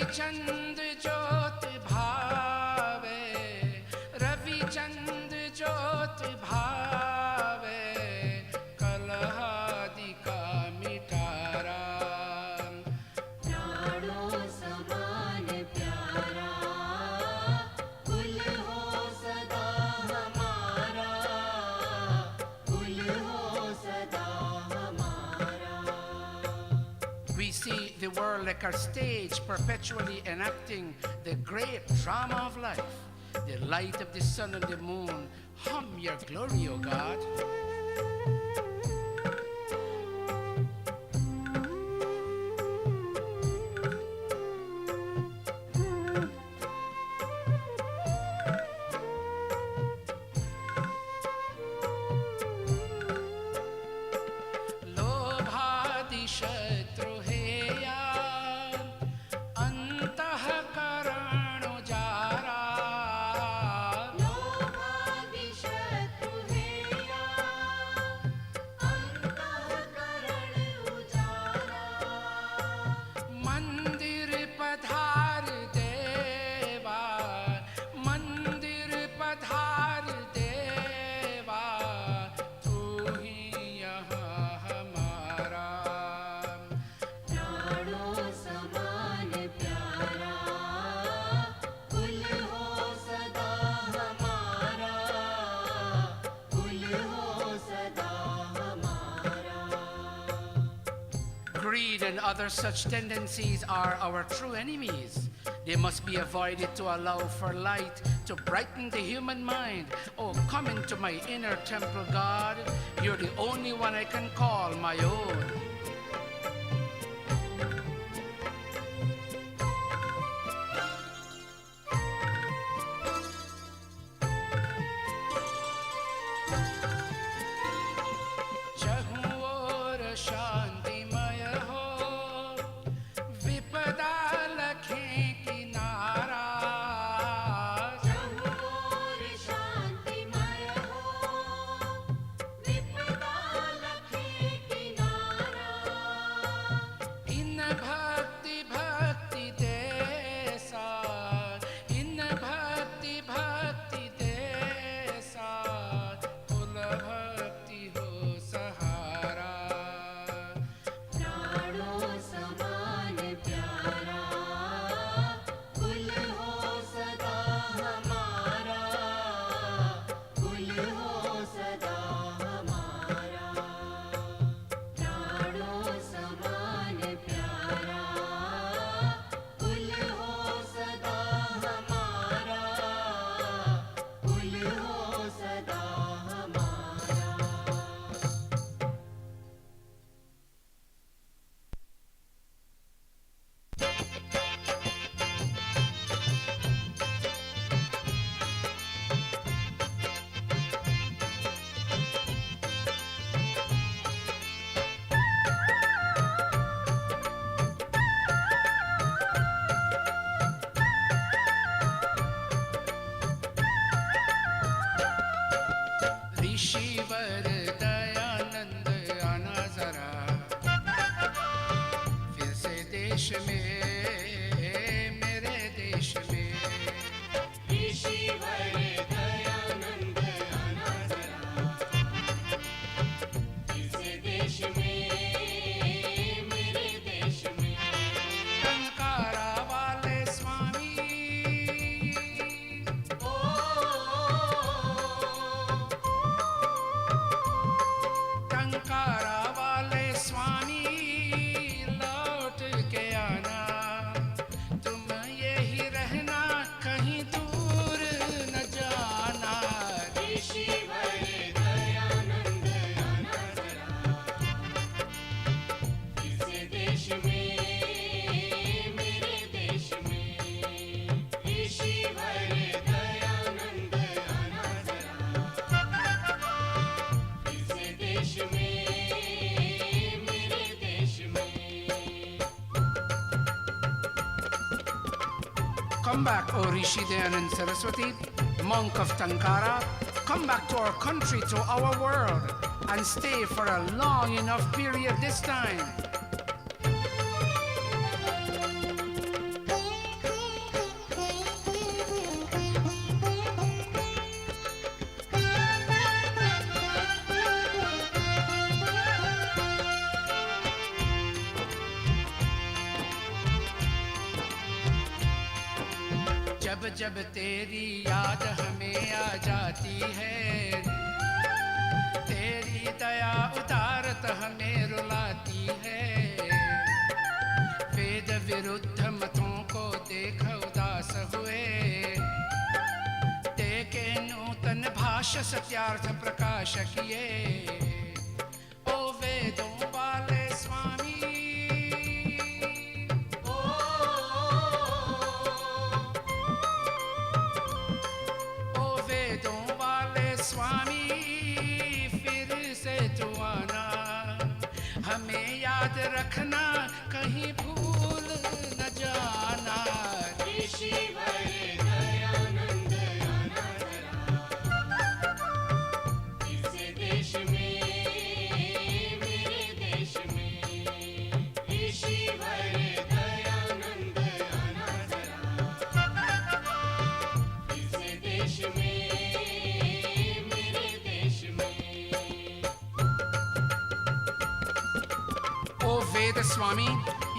Ravi चंद ज्योत भावे, रवि चंद ज्योत भावे, कलहादि का मिटारा। प्राणों समान प्यारा, कुल हो सदा हमारा, कुल हो सदा हमारा। We see the world like a stage perpetually enacting the great drama of life. The light of the sun and the moon hum your glory, O God. लोभादि शत्रु है यार, अंतःकरण उजारा। लोभादि शत्रु है यार, अंतःकरण उजारा। मंदिर पधार देवा, मंदिर पधार देवा, तू ही यहाँ हमारा। प्राणों समान प्यारा, कुल हो सदा हमारा, कुल हो सदा हमारा। Greed and other such tendencies are our true enemies. They must be avoided to allow for light to brighten the human mind. Oh, come into my inner temple, God. You're the only one I can call my own. चहुँ ओर शांतिमय हो, विपदा लखे किनारा। चहुँ ओर शांतिमय हो, विपदा लखे किनारा। इन भक्ति भक्ति देसा, इन भक्ति भक्ति देसा, कुल भक्ति हो सहारा। प्राणों समान प्यारा, कुल हो सदा हमारा, कुल हो सदा हमारा। प्राणों समान प्यारा, कुल हो सदा हमारा, कुल हो सदा हमारा। ऋषिवर दयानंद आना जरा, फिर से देश में, मेरे देश में। ऋषिवर दयानंद आना जरा, इस देश में, मेरे देश में। टंकारा वाले स्वामी, ओ टंकारा वाले स्वामी, लौट के आना। तुम यही रहना, कहीं दूर न जाना। ऋषिवर दयानंद आना जरा, इस देश में, मेरे देश में। ऋषिवर दयानंद आना जरा, इस देश में, मेरे देश में। Come back, O Rishi Dayanand Saraswati, monk of Tankara. Come back to our country, to our world, and stay for a long enough period this time. जब जब तेरी याद हमें आ जाती है, तेरी दया उदारत हमें रुलाती है। वेद विरुद्ध मतों को देख उदास हुए, देखे नूतन भाष्य सत्यार्थ प्रकाश किए। ओ वेदों वाले स्वामी, ओ वेदों वाले स्वामी, फिर से तू आना, हमें याद रखना, कहीं भूल न जाना। ऋषि वर दयानंद आना जरा, इस देश में, मेरे देश में। ऋषि वर दयानंद आना जरा, इस देश में, मेरे देश में। O Veda Swami,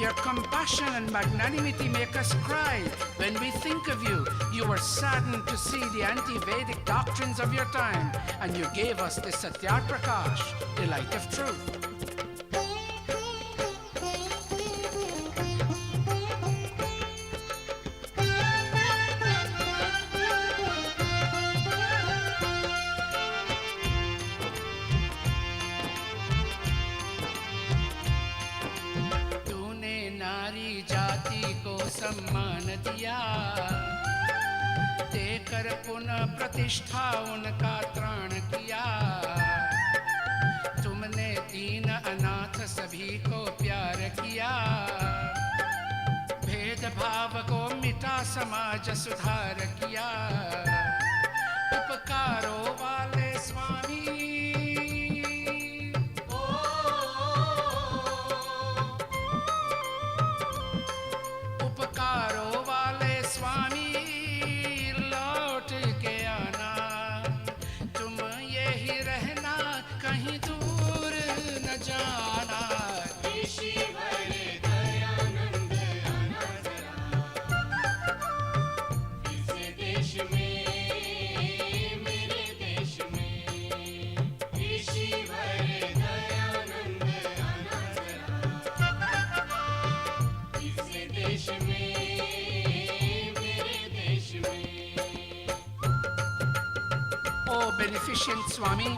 your compassion and magnanimity make us cry. When we think of you, you were saddened to see the anti-Vedic doctrines of your time, and you gave us the Satyat Prakash, the light of truth. तूने नारी जाति को सम्मान दिया, देकर पुनः प्रतिष्ठा उनका त्राण किया। तुमने दीन अनाथ सभी को प्यार किया, भेदभाव को मिटा समाज सुधार किया। उपकारों वाले स्वामी, उपकारों वाले स्वामी, लौट के आना, तुम यही रहना, कहीं दूर न जाना। ऋषि वर दयानंद आना जरा, इस देश में, मेरे देश में। ऋषि वर दयानंद आना जरा, इस देश में, मेरे देश में। Oh, beneficent Swami,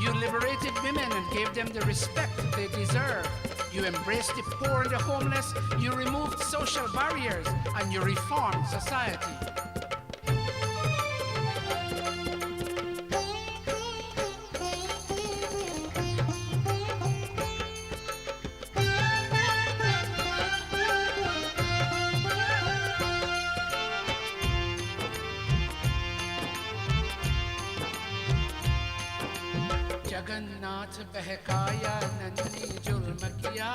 you liberated women and gave them the respect they deserve. You embraced the poor and the homeless, you removed social barriers, and you reformed society. Jagannath बहकाया, Nandi जुल्म किया,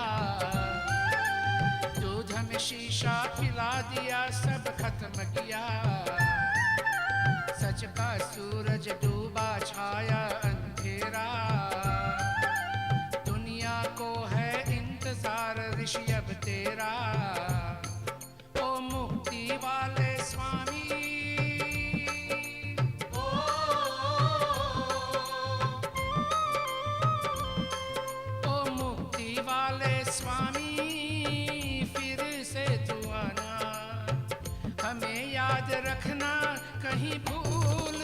दूध में शीशा पिला दिया, सब खत्म किया। सच का सूरज डूबा, छाया अंधेरा, दुनिया को है इंतजार ऋषि अब तेरा। ओ मुक्ति वाले स्वामी, वाले स्वामी, फिर से तू आना, हमें याद रखना, कहीं भूल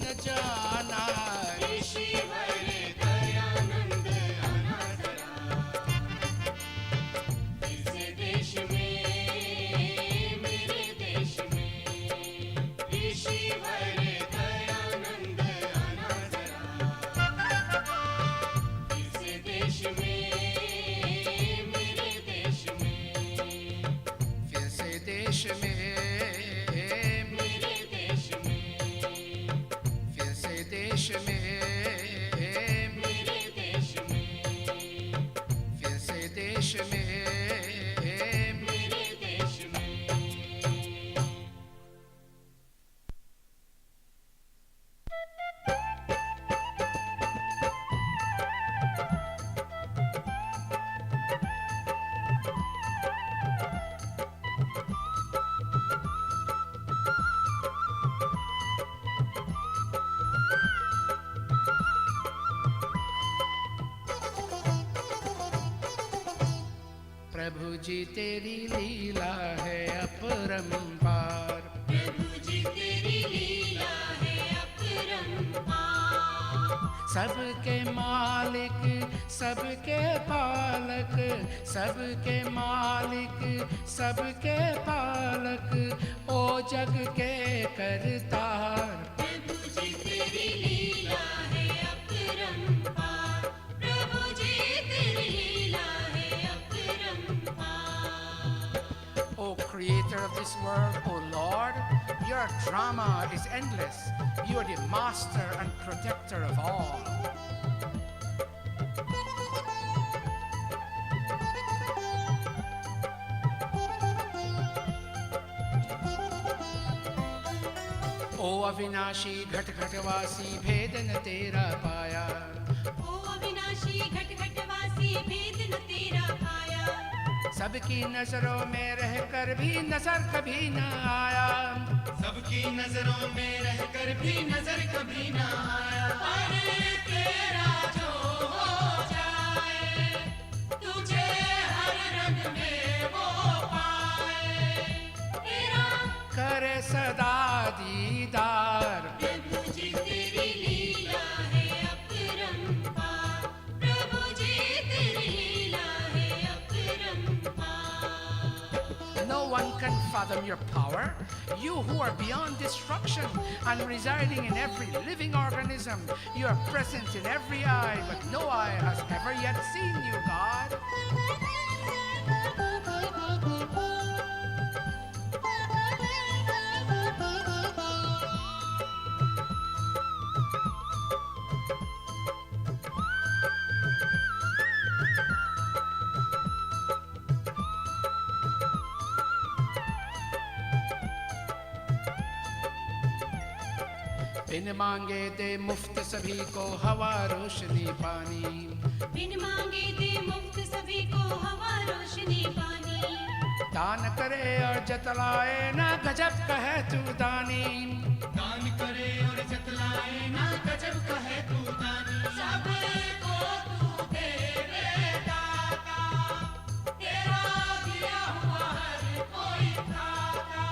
न जाना। ऋषि वर दयानंद आना जरा, इस देश में, मेरे देश में। ऋषि वर दयानंद आना जरा, इस देश में, देश में, मेरे देश में। प्रभु जी तेरी लीला है अपरंपार। प्रभु जी तेरी लीला है अपरंपार। सबके मालिक सबके पालक, सबके मालिक सबके पालक, ओ जग के करतार। प्रभु जी तेरी लीला है अपरंपार। प्रभु जी तेरी लीला है अपरंपार। O creator of this world, O Lord, your drama is endless. You are the master and protector of all. ओ अविनाशी घट घटवासी भेद न तेरा पाया। ओ अविनाशी घट घटवासी भेद न तेरा पाया। सबकी नजरों में रहकर भी नजर कभी न आया। सबकी नजरों में रहकर भी नजर कभी ना आया। पर तेरा जो हो जाए, तुझे हर रंग में वो पाए। तेरा करे सदा दीदार। प्रभु जी तेरी लीला है अपरंपार। प्रभु जी तेरी लीला है अपरंपार। No one can fathom your power. You who are beyond destruction and residing in every living organism. You are present in every eye, but no eye has ever yet seen you, God. बिन मांगे दे मुफ्त सभी को हवा रोशनी पानी। बिन मांगे दे मुफ्त सभी को हवा रोशनी पानी। दान करे और जतलाए ना गजब कहे तू दानी। दान करे और जतलाए ना गजब कहे तू दानी। सबको तू देवे दाता, तेरा दिया हुआ हर कोई खाता।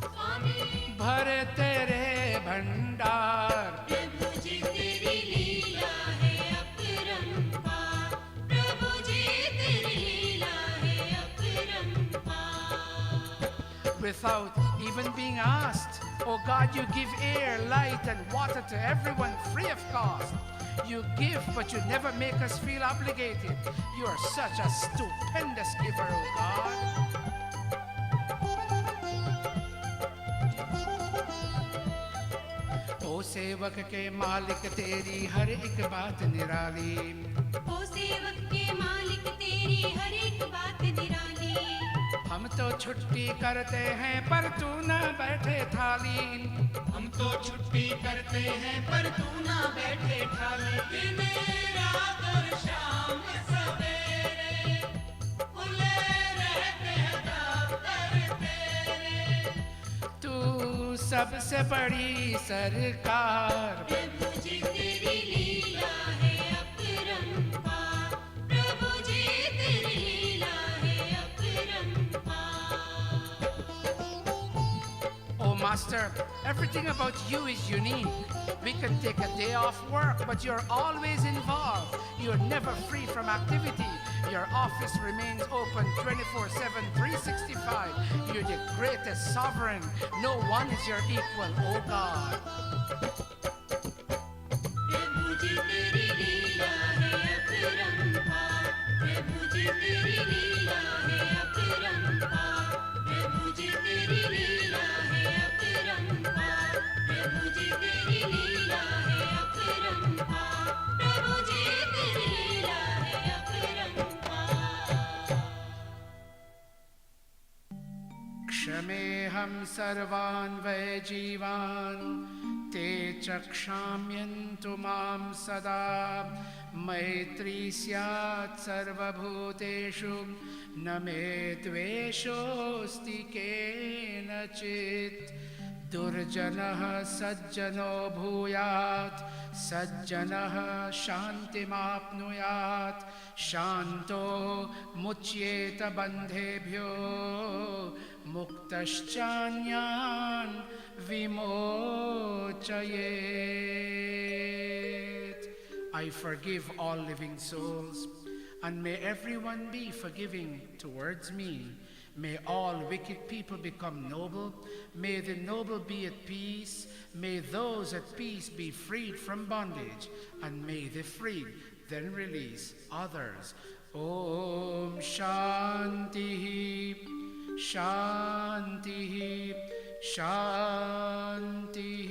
स्वामी भरे तेरे भंडार। प्रभु जी तेरी लीला है अपरंपार। प्रभु जी तेरी लीला है अपरंपार। Without even being asked, oh God, you give air, light, and water to everyone free of cost. You give, but you never make us feel obligated. You are such a stupendous giver, oh God. ओ सेवक के मालिक तेरी हर एक बात निराली। ओ सेवक के मालिक तेरी हर एक बात निराली। हम तो छुट्टी करते हैं पर तू न बैठे थाली। हम तो छुट्टी करते हैं पर तू ना बैठे ठाले। दिन रात और शाम सवेरे खुले रहते हैं दफ्तर तेरे। तू सबसे बड़ी सरकार। प्रभु जी तेरी लीला है अपरंपार। प्रभु जी तेरी लीला है अपरंपार। Oh Master, everything about you is unique. We can take a day off work, but you're always involved. You're never free from activity. Your office remains open 24/7, 365. You're the greatest sovereign. No one is your equal, oh God. प्रभु जी तेरी लीला है अपरंपार। प्रभु जी तेरी लीला है अपरंपार। प्रभु जी तेरी लीला है अपरंपार। प्रभु जी तेरी लीला है अपरंपार। प्रभु जी तेरी लीला है अपरंपार। क्षमेऽहं सर्वान् वै जीवान्, ते चक्षाम्यन्तु मां सदा। मैत्री स्यात् सर्वभूतेषु, न मे द्वेषोऽस्ति केनचित्। Durjanaha sajjano bhuyat, sajjanaha shantimapnuyat, shanto muchyeta bandhebhyo, muktaschanyan vimochayet. I forgive all living souls, and may everyone be forgiving towards me. May all wicked people become noble. May the noble be at peace. May those at peace be freed from bondage. And may the freed then release others. Om Shanti, Shanti, Shanti.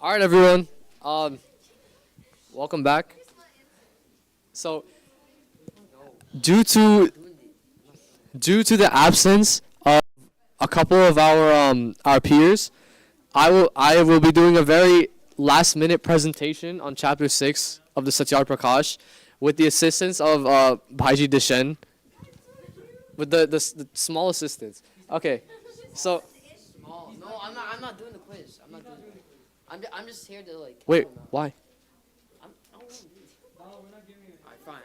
All right, everyone. Welcome back. So, due to the absence of a couple of our peers, I will be doing a very last-minute presentation on Chapter 6 of the Satyar Prakash with the assistance of Bhaiji Dishen, with the small assistance. Okay, so Oh, no, I'm not doing the quiz. I'm not doing it. I'm just here to like. wait, why? I don't want to do it. Alright, fine.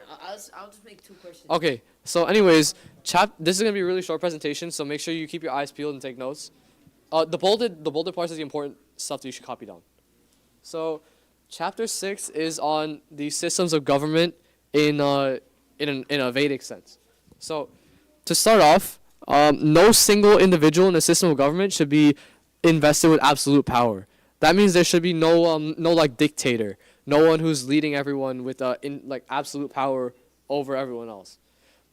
I'll just make 2 questions. Okay, so anyways, this is gonna be a really short presentation, so make sure you keep your eyes peeled and take notes. The bolded parts is the important stuff that you should copy down. So, Chapter 6 is on the systems of government in a Vedic sense. So, to start off, no single individual in a system of government should be invested with absolute power. That means there should be no like dictator, no one who's leading everyone with absolute power over everyone else.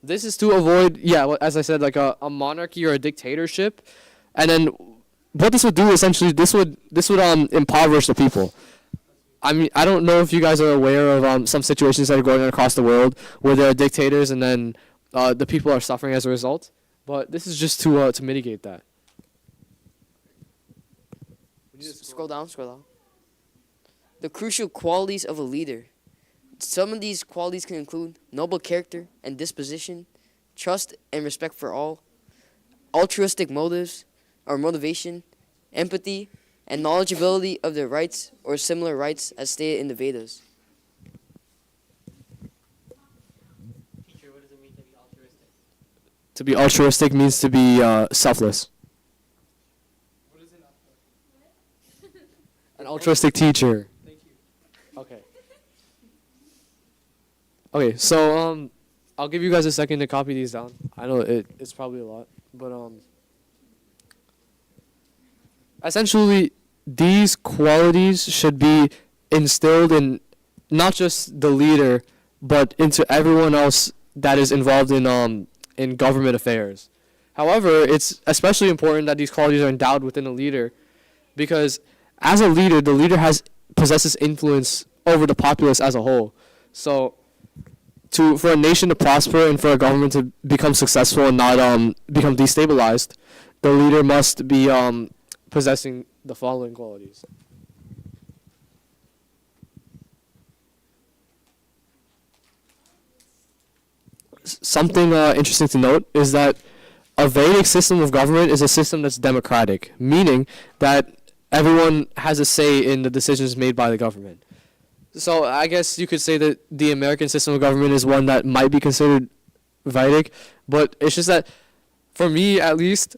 This is to avoid, as I said, like a monarchy or a dictatorship, and then what this would do essentially, this would impoverish the people. I mean, I don't know if you guys are aware of some situations that are going on across the world where there are dictators and then the people are suffering as a result. But this is just to mitigate that. Scroll down. The crucial qualities of a leader. Some of these qualities can include noble character and disposition, trust and respect for all, altruistic motives or motivation, empathy, and knowledgeability of their rights or similar rights as stated in the Vedas. Teacher, what does it mean to be altruistic? To be altruistic means to be selfless. What is an An altruistic teacher. Thank you. Okay. Okay, so I'll give you guys a second to copy these down. I know it's probably a lot, but essentially these qualities should be instilled in not just the leader, but into everyone else that is involved in government affairs. However, it's especially important that these qualities are endowed within a leader, because as a leader, the leader possesses influence over the populace as a whole. So, for a nation to prosper and for a government to become successful and not become destabilized, the leader must be possessing the following qualities. Something interesting to note is that a Vedic system of government is a system that's democratic, meaning that everyone has a say in the decisions made by the government. So I guess you could say that the American system of government is one that might be considered Vedic, but it's just that, for me at least,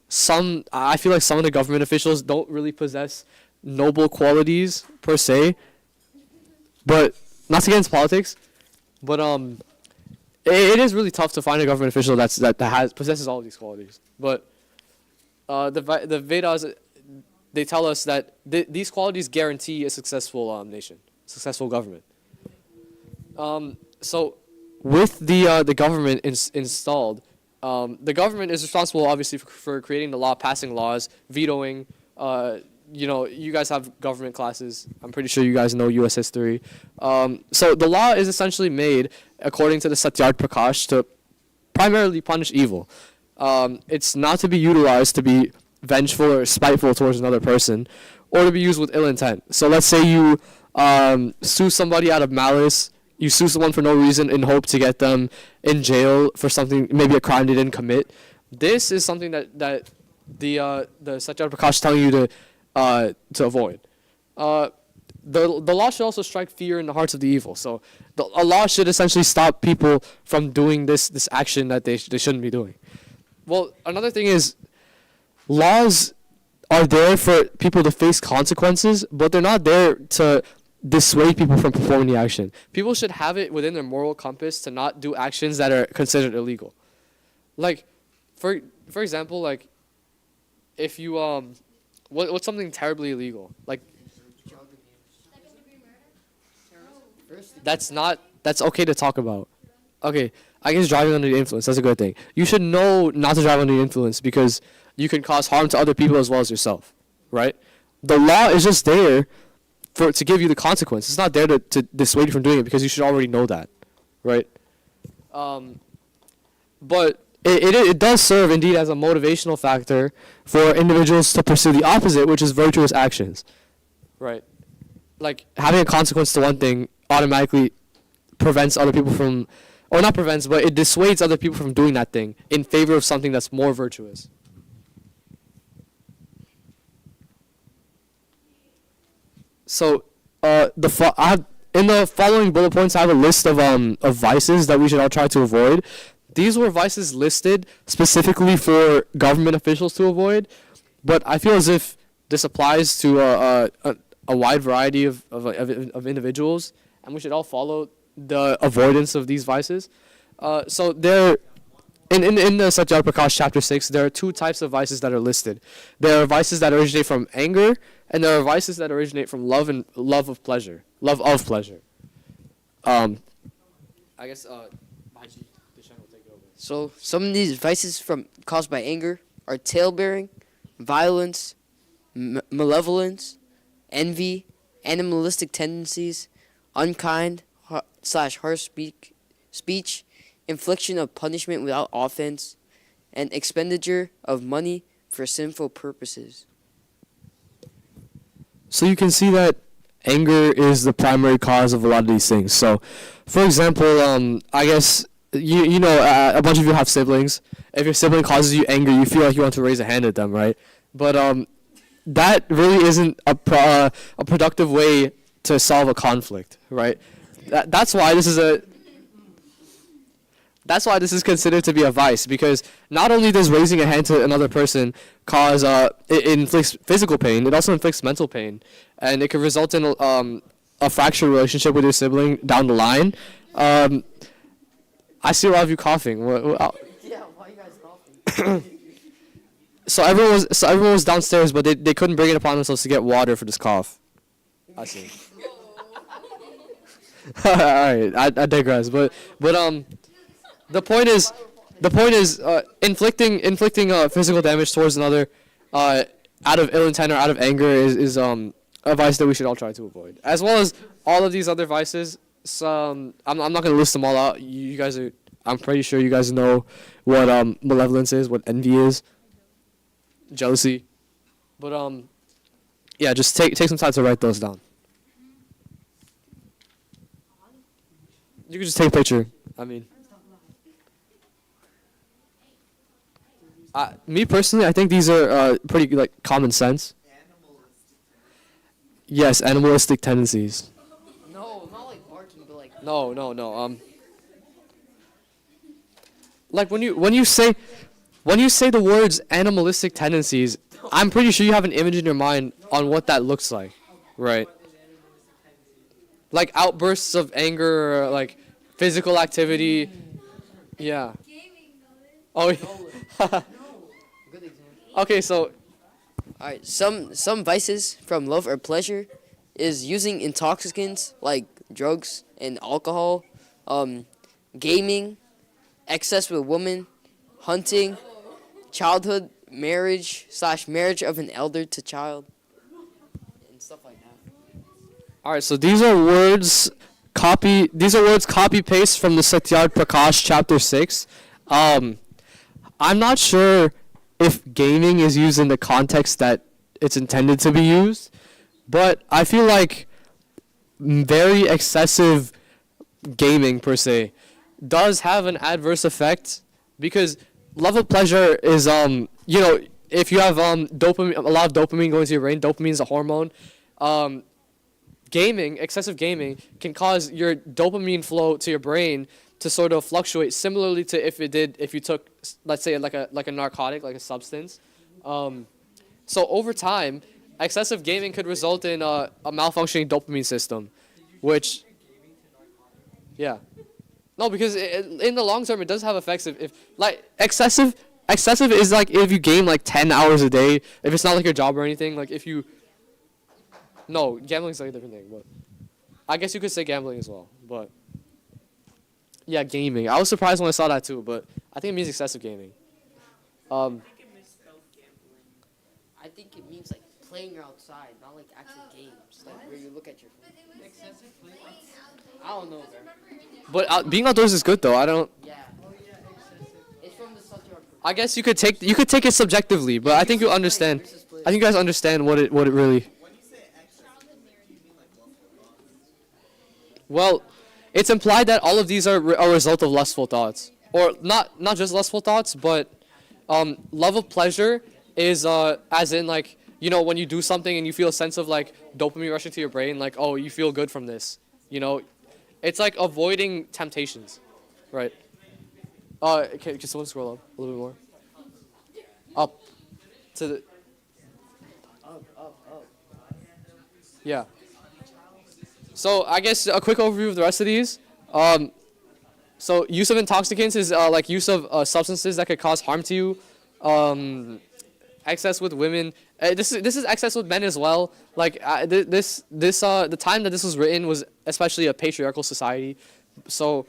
I feel like some of the government officials don't really possess noble qualities per se. But not to get into politics, but it is really tough to find a government official that possesses all of these qualities. But the Vedas, they tell us that these qualities guarantee a successful nation, successful government. So with the government installed, the government is responsible, obviously, for creating the law, passing laws, vetoing. You guys have government classes. I'm pretty sure you guys know U.S. history. So the law is essentially made according to the Satyar Prakash to primarily punish evil. It's not to be utilized to be vengeful or spiteful towards another person, or to be used with ill intent. So let's say you sue somebody out of malice. You sue someone for no reason in hope to get them in jail for something, maybe a crime they didn't commit. This is something that the Satyar Prakash is telling you to avoid. The law should also strike fear in the hearts of the evil. So a law should essentially stop people from doing this action that they shouldn't be doing. Well, another thing is, laws are there for people to face consequences, but they're not there to dissuade people from performing the action. People should have it within their moral compass to not do actions that are considered illegal. Like, for example, like, if you what's something terribly illegal? Like, that's okay to talk about. Okay, I guess driving under the influence, that's a good thing. You should know not to drive under the influence because you can cause harm to other people as well as yourself, right? The law is just there to give you the consequence. It's not there to dissuade you from doing it because you should already know that, right? But it does serve indeed as a motivational factor for individuals to pursue the opposite, which is virtuous actions, right? Like having a consequence to one thing automatically prevents other people from, or not prevents, but it dissuades other people from doing that thing in favor of something that's more virtuous. So, in the following bullet points, I have a list of vices that we should all try to avoid. These were vices listed specifically for government officials to avoid, but I feel as if this applies to a wide variety of individuals, and we should all follow the avoidance of these vices. So there, in the Satyar Prakash chapter 6, there are two types of vices that are listed. There are vices that originate from anger, and there are vices that originate from love of pleasure. I guess Bhaji Dishan will take it over. So some of these vices caused by anger are tailbearing, violence, malevolence, envy, animalistic tendencies, unkind / harsh speech, infliction of punishment without offense, and expenditure of money for sinful purposes. So you can see that anger is the primary cause of a lot of these things. So, for example, I guess you know a bunch of you have siblings. If your sibling causes you anger, you feel like you want to raise a hand at them, right? But that really isn't a productive way to solve a conflict, right? That's why this is considered to be a vice, because not only does raising a hand to another person cause it inflicts physical pain, it also inflicts mental pain, and it could result in a fractured relationship with your sibling down the line. I see a lot of you coughing. Yeah, why are you guys coughing? So everyone was downstairs, but they couldn't bring it upon themselves to get water for this cough. I see. All right, I digress. But the point is inflicting physical damage towards another out of ill intent or out of anger is a vice that we should all try to avoid, as well as all of these other vices. I'm not going to list them all out. You guys are. I'm pretty sure you guys know what malevolence is, what envy is, jealousy. But yeah, just take some time to write those down. You can just take a picture. I mean, me personally, I think these are pretty like common sense. Yes, animalistic tendencies. No, not like barking, but like. No. Like when you say the words animalistic tendencies, I'm pretty sure you have an image in your mind on what that looks like, right? Like outbursts of anger, or like physical activity. Yeah. Oh. Yeah. Okay, so. Alright, some vices from love or pleasure is using intoxicants like drugs and alcohol, gaming, excess with women, hunting, childhood marriage / marriage of an elder to child, and stuff like that. All right, so these are words copy paste from the Satyar Prakash chapter 6. I'm not sure if gaming is used in the context that it's intended to be used, but I feel like very excessive gaming per se does have an adverse effect, because love of pleasure is if you have dopamine, a lot of dopamine going to your brain. Dopamine is a hormone. Excessive gaming can cause your dopamine flow to your brain to sort of fluctuate similarly to if you took, let's say, like a narcotic, like a substance. So over time, excessive gaming could result in a malfunctioning dopamine system, which, yeah. No, because in the long term, it does have effects. If like excessive is like if you game like 10 hours a day, if it's not like your job or anything, like if you. No, gambling's like a different thing, but I guess you could say gambling as well, but. Yeah, gaming. I was surprised when I saw that too, but I think it means excessive gaming. I think it means like playing outside, not like actual games, like where you look at your phone. Excessive play. I don't know, bro. But being outdoors is good though. I don't. Yeah. It's from the subject. I guess you could take it subjectively, but I think you understand. I think you guys understand what it really. Well, it's implied that all of these are a result of lustful thoughts, or not just lustful thoughts, but love of pleasure is as in like, you know, when you do something and you feel a sense of like dopamine rushing to your brain, like, oh, you feel good from this, you know, it's like avoiding temptations, right? Can someone scroll up a little bit more? Up to the. Up. Yeah. So I guess a quick overview of the rest of these. So use of intoxicants is like use of substances that could cause harm to you. Excess with women. This is excess with men as well. Like the time that this was written was especially a patriarchal society. So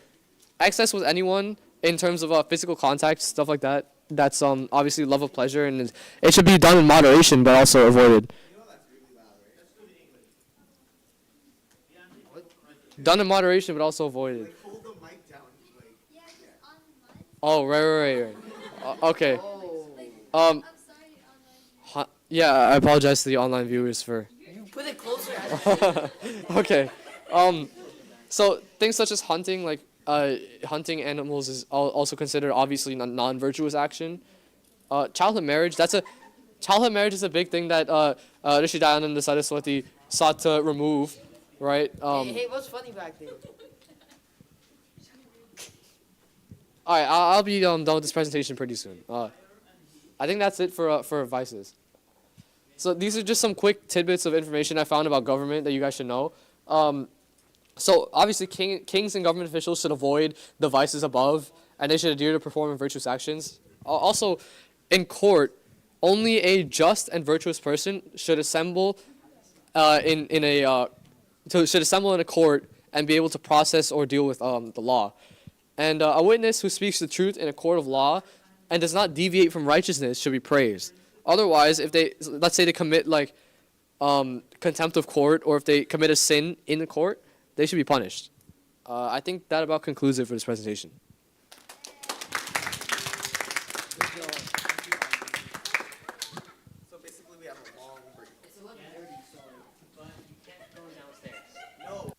excess with anyone in terms of physical contact, stuff like that. That's obviously love of pleasure, and it should be done in moderation, but also avoided. Done in moderation, but also avoided. Oh, right. Okay. Yeah, I apologize to the online viewers for. You put it closer. Okay. So things such as hunting, like hunting animals, is also considered obviously non-virtuous action. Childhood marriage. Childhood marriage is a big thing that Rishi Dayananda Saraswati sought to remove, right? Hey, what's funny back there? All right, I'll be done with this presentation pretty soon. I think that's it for vices. So these are just some quick tidbits of information I found about government that you guys should know. So obviously kings and government officials should avoid the vices above, and they should adhere to performing virtuous actions. Also, in court, only a just and virtuous person should assemble in a court and be able to process or deal with the law. And a witness who speaks the truth in a court of law and does not deviate from righteousness should be praised. Otherwise, if let's say they commit like contempt of court, or if they commit a sin in the court, they should be punished. I think that about concludes it for this presentation. So basically, we have a long break. It's 11:30, so but you can't go downstairs. No.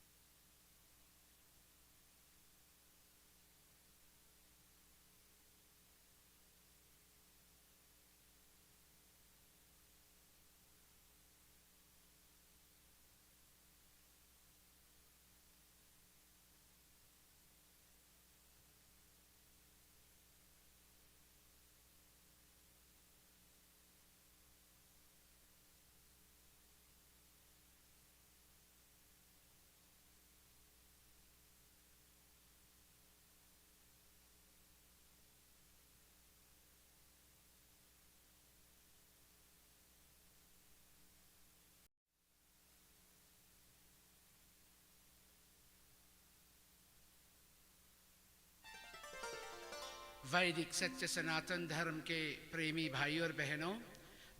वैदिक सत्य सनातन धर्म के प्रेमी भाइयों और बहनों,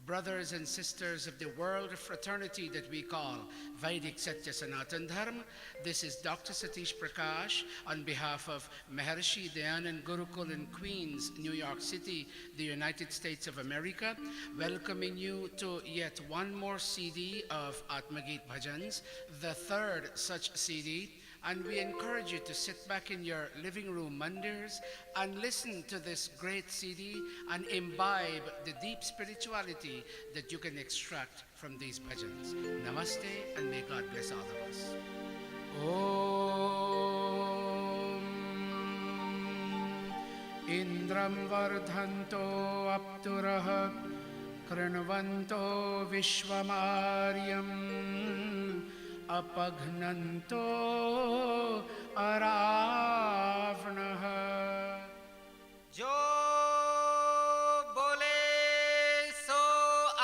brothers and sisters of the world fraternity that we call Vedic Satya Sanatan Dharma. This is Dr. Satish Prakash on behalf of Maharshi Dayananda Gurukula in Queens, New York City, the United States of America, welcoming you to yet one more CD of Atmagit Bhajans, the third such CD. And we encourage you to sit back in your living room mandirs and listen to this great CD and imbibe the deep spirituality that you can extract from these bhajans. Namaste, and may God bless all of us. Om Indram Vardhanto Apturaha Kranvanto Vishwamaryam Apagnanto Aravnaha. जो बोले सो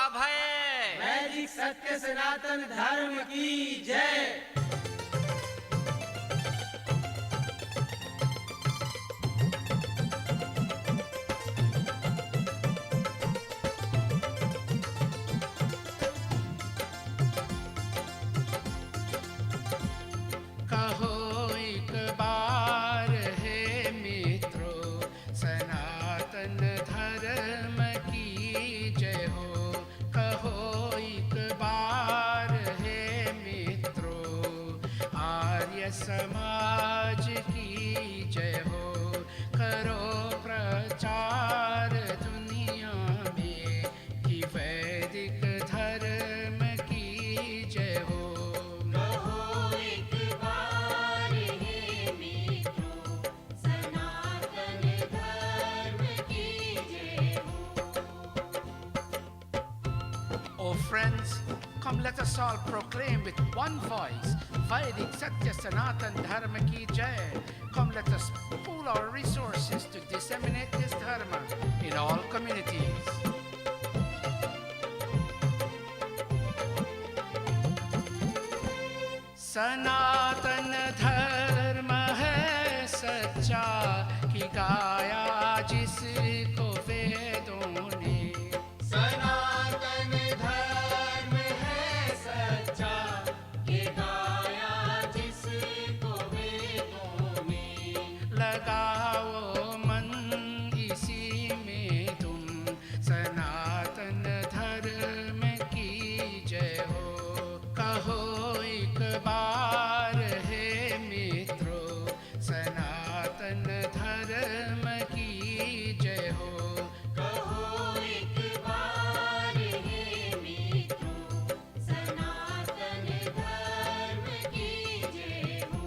अभय। वैदिक सत्य सनातन धर्म की जय। Oh friends, come let us all proclaim with one voice, Vedic Satya Sanatan Dharma ki Jai. Come let us pool our resources to disseminate this dharma in all communities. सनातन धर्म है सच्चा कि गाया जिसको वेदों ने सनातन धर्म है सच्चा कि गाया जिसको वेदों ने लगाओ मन इसी में तुम सनातन धर्म की जय हो कहो एक बार हे मित्रों सनातन धर्म की जय हो कहो एक बार हे मित्रों सनातन धर्म की जय हो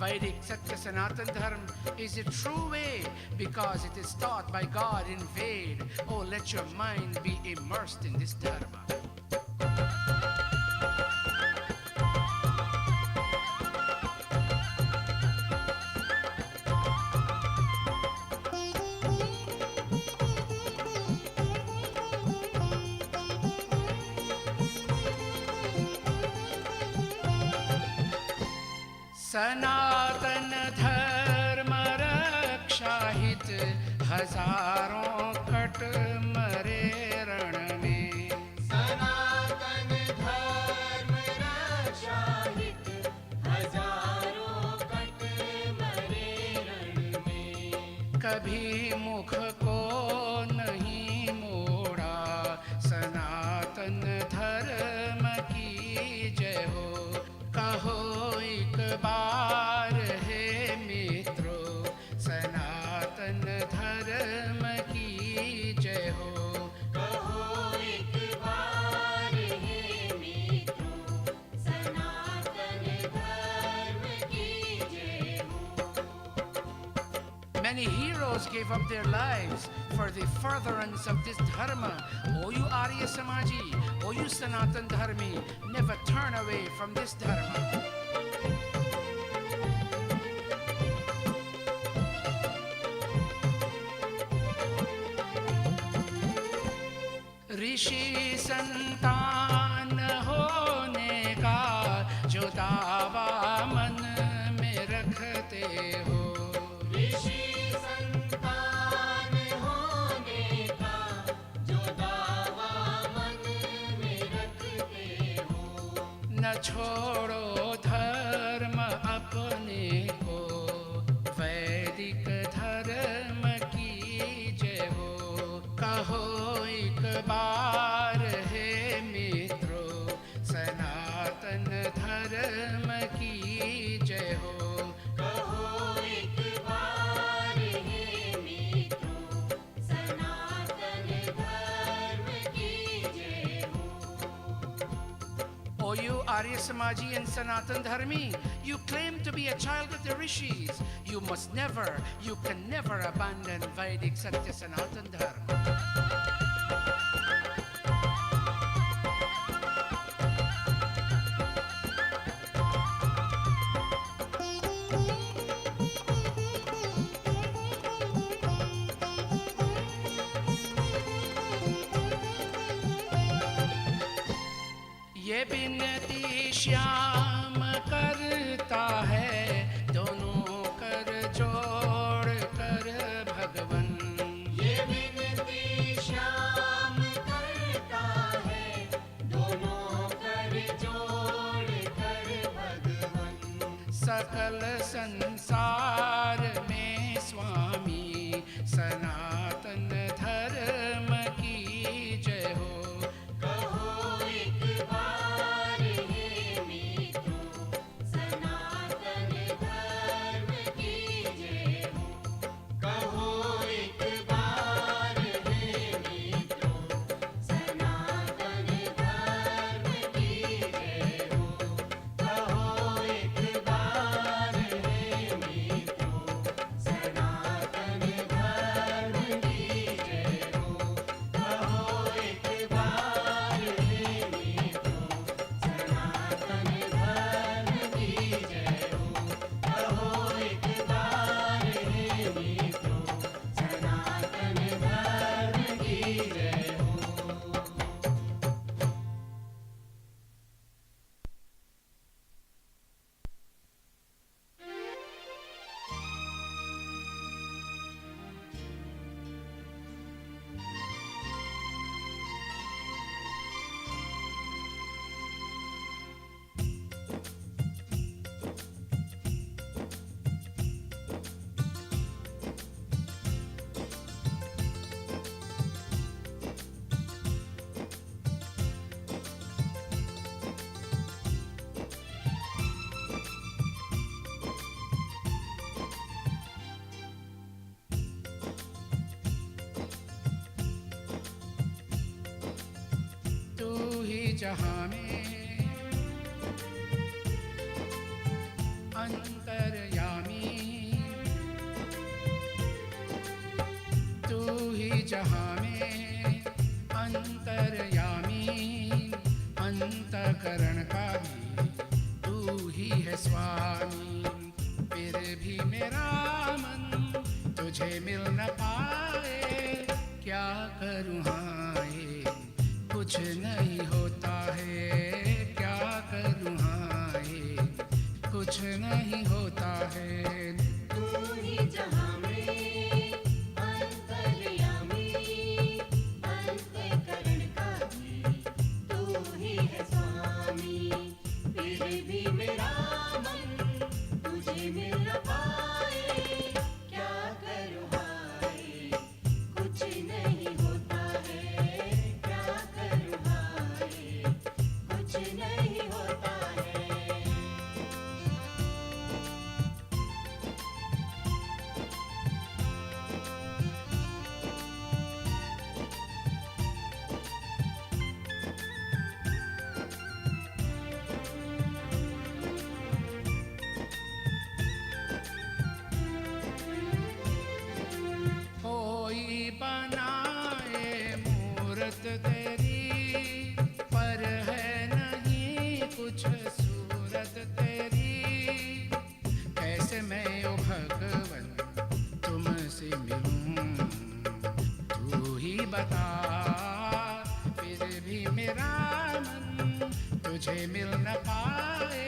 Vedic Satya Sanatan Dharma is a true way because it is taught by God in Ved. Oh, let your mind be immersed in this dharma. सनातन धर्म रक्षा हित हजारों कट मरे रण में सनातन धर्म रक्षा हित हजारों कट मरे रण में कभी मुख को नहीं मोड़ा सनातन धर्म की जय हो कहो एक बार हे मित्रों सनातन धर्म की जय हो कहो एक बार हे मित्रों सनातन धर्म की जय हो Many heroes gave up their lives for the furtherance of this dharma. O you Arya Samaji, O you Sanatan Dharmi, never turn away from this dharma. ऋषि संतान होने का जो दावा मन में रखते हो ऋषि संतान होने का जो दावा मन में रखते हो न छोड़ो धर्म अपने को वैदिक धर्म की जय हो कहो एक बार हे मित्रों सनातन धर्म की जय हो कहो एक बार हे मित्रों सनातन धर्म की जय हो O you Arya Samaji and Sanatan Dharmi, you claim to be a child of the rishis. You must never, you can never abandon Vedic Satya Sanatan Dharma. ये बिनती श्याम करता है दोनों कर जोड़ कर भगवन ये विनती श्याम करता है दोनों कर जोड़ कर भगवन सकल संसार में स्वामी सनातन धर्म की जय हो कहो एक बार हे मित्रों जहां में अंतर्यामी, तू ही जहां में अंतर्यामी, अंतकरण का भी तू ही है स्वामी। फिर भी मेरा मन तुझे मिल न पाए, क्या करूँ हाय कुछ नहीं होता है, क्या करूँ हाय कुछ नहीं होता है। तू ही जहां में अंतर्यामी, अंतःकरण का भी तू ही है स्वामी। फिर भी मेरा मन तुझे मिल न पाए, क्या करूँ हाय कुछ नहीं होता है, क्या करूँ हाय कुछ नहीं होता है। कोई बनाए मूरत तेरी, पर है नहीं कुछ सूरत तेरी। कैसे मैं ओ भगवन तुमसे मिलूं, तू ही बता। फिर भी मेरा मन तुझे मिल न पाए,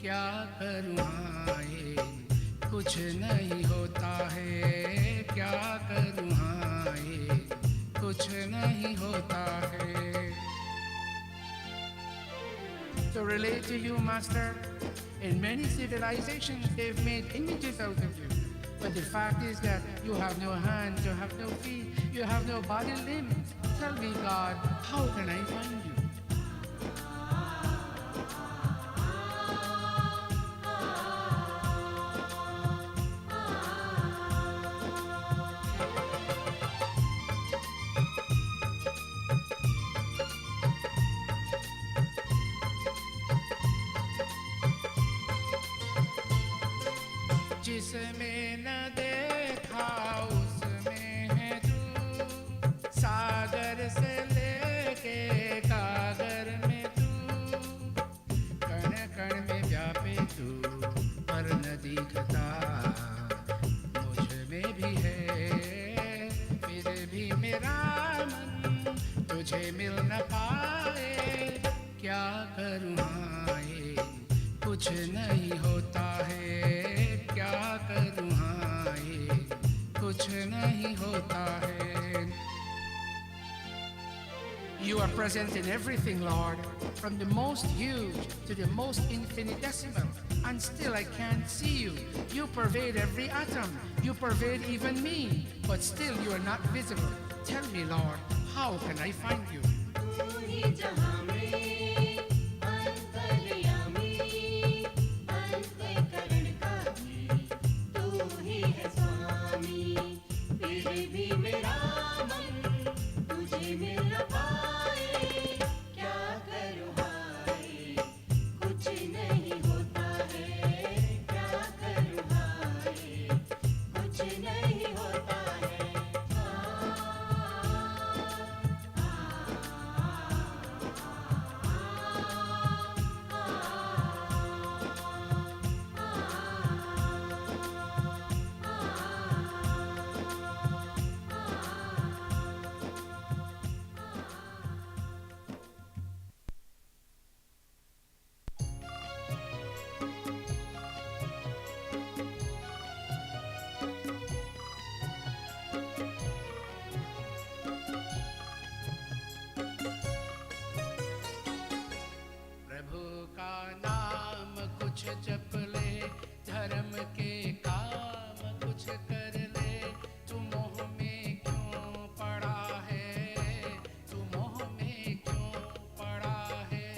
क्या करूँ हाय कुछ नहीं होता है, क्या करूँ हाय कुछ नहीं होता है। To relate to you, Master, in many civilizations they've made images out of you. But the fact is that you have no hands, you have no feet, you have no body limbs. Tell me, God, how can I find you? जिसमें न देखा उसमें है तू, सागर से लेके कागर में तू, कण कण में व्यापे तू पर न दिखता मुझ में भी है। फिर भी मेरा मन तुझे मिल न पाए, क्या करूँ हाय कुछ नहीं होता है, क्या करूँ हाय कुछ नहीं होता है। You are present in everything, Lord, from the most huge to the most infinitesimal, and still I can't see you. You pervade every atom, you pervade even me, but still you are not visible. Tell me, Lord, how can I find you? तू ही जहां में अंतर्यामी, अंतःकरण का भी तू ही है स्वामी। फिर भी मेरा मन तुझे मिल न पाए, क्या करूँ हाय कुछ नहीं होता है, क्या करूँ हाय कुछ नहीं होता है। प्रभु का नाम कुछ जप ले, धर्म के काम कुछ कर ले। तू मोह में क्यों पड़ा है, तू मोह में क्यों पड़ा है।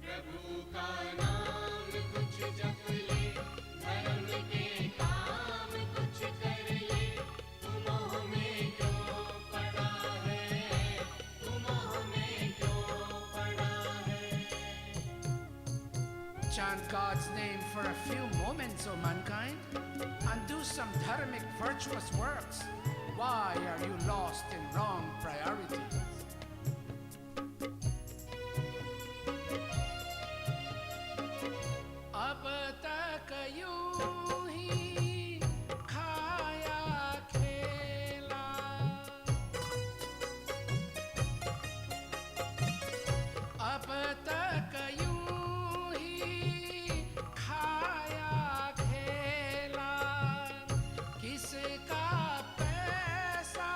प्रभु का नाम कुछ जप ले, धर्म के काम कुछ कर ले। तू मोह में क्यों पड़ा है, तू मोह में क्यों पड़ा Chant God's name for a few moments, O mankind, and do some dharmic virtuous works. Why are you lost in wrong priorities? अब तक यूं ही खाया खेला, अब तक यूं ही खाया खेला, किसका पैसा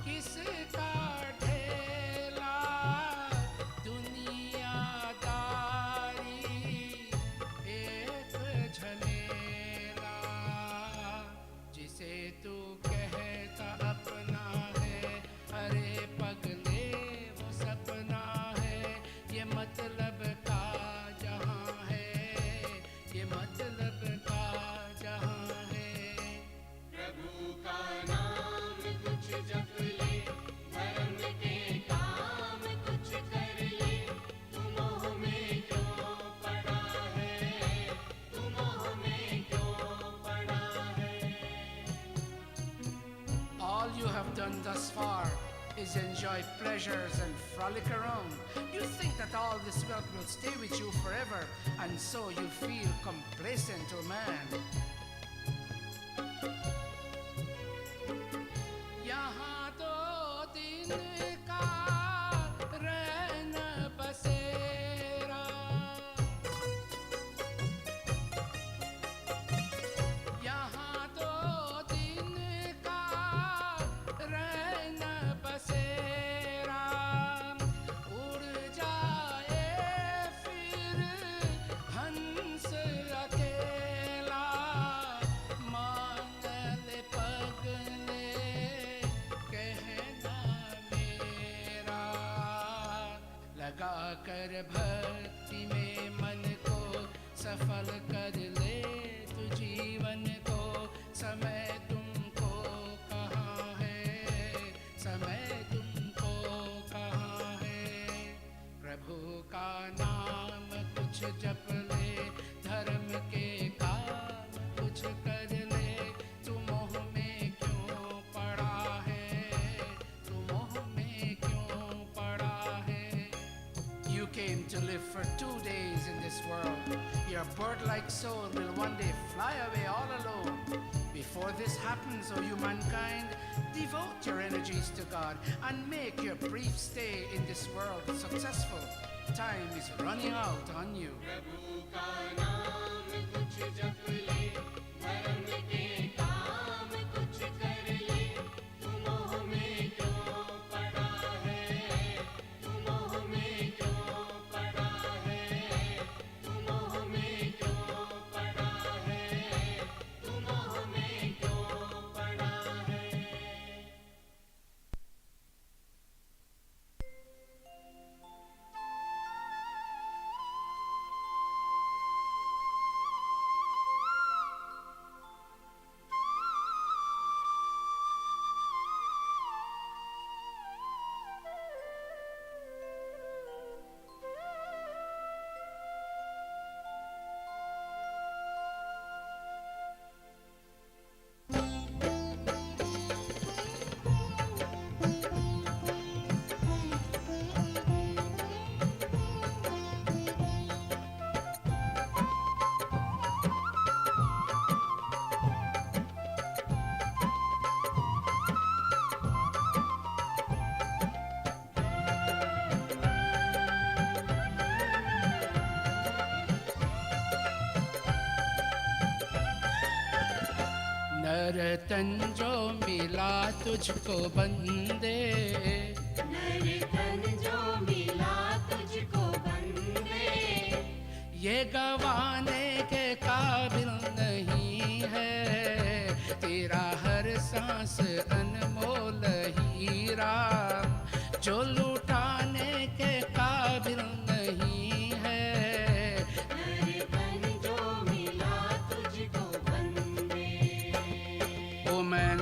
किसका ढेला, दुनियादारी एक झमेला, जिसे तू कहता अपना है, अरे पगले वो सपना है, ये मतलब का जहां है, ये मतलब का जहां है। प्रभु का नाम कुछ जप ले, धर्म के काम कुछ कर ले, तू मोह में क्यों पड़ा है, तू मोह में क्यों पड़ा है। All you have done thus far is enjoy pleasures and frolic around. You think that all this wealth will stay with you forever, and so you feel complacent, O man. यहाँ 2 दिन का रैन बसेरा, यहाँ 2 दिन का रैन बसेरा, उड़ जाए फिर हंस अकेला, मान ले पगले कहना मेरा, लगा कर भक्ति में मन को सफल कर ले तू जीवन को, समय तुमको कहाँ है, समय तुमको कहाँ है। प्रभु का नाम कुछ जप ले, धर्म के काम कुछ कर ले, तू मोह में क्यों पड़ा है, तू मोह में क्यों पड़ा है। You came to live for 2 days in this world. Your bird-like soul will one day fly away all alone. Before this happens, O you mankind, devote your energies to God and make your brief stay in this world successful. Time is running out on you. प्रभु का नाम कुछ जप ले, धर्म के काम कुछ कर ले, तू मोह में क्यों पड़ा है, तू मोह में क्यों पड़ा है, तू मोह में क्यों पड़ा है, तू मोह में क्यों पड़ा है। नरतन जो मिला तुझको बंदे, नर्तन जो मिला तुझको बंदे, ये गवाने के काबिल नहीं है, तेरा हर सांस अनमोल हीरा, जो लुटाने के काबिल नहीं है। नर्तन जो मिला तुझको बंदे। Oh man,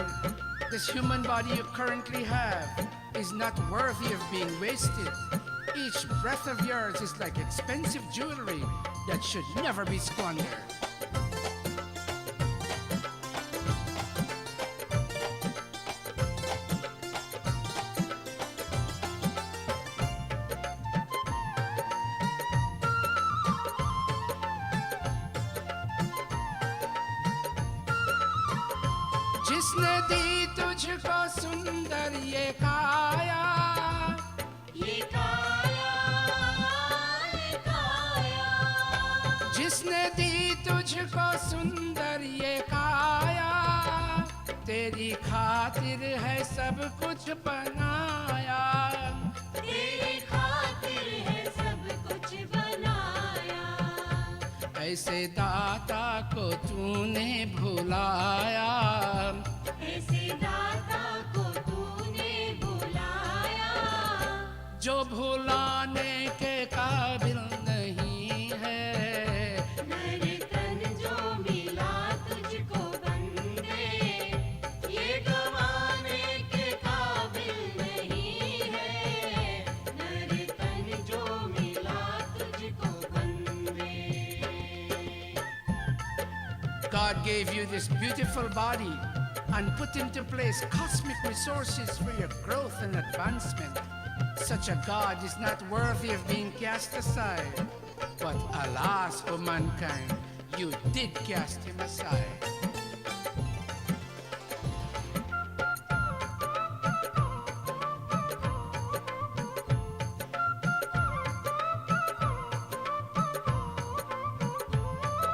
this human body you currently have is not worthy of being wasted. Each breath of yours is like expensive jewelry. that should never be squandered. जिसने दी तुझको सुंदर ये काया, ये काया, ये काया, जिसने दी तुझको सुंदर ये काया, तेरी खातिर है सब कुछ बनाया, तेरी खातिर है सब कुछ बनाया। ऐसे दाता को तूने भुलाया, ऐसे दाता को तूने बुलाया, जो भुलाने के काबिल नहीं है। नर तन जो मिला तुझको बंदे, ये गवाने के काबिल नहीं है। नर तन जो मिला तुझको बंदे। God gave you this beautiful body and put into place cosmic resources for your growth and advancement. Such a God is not worthy of being cast aside. But alas, O mankind, you did cast him aside.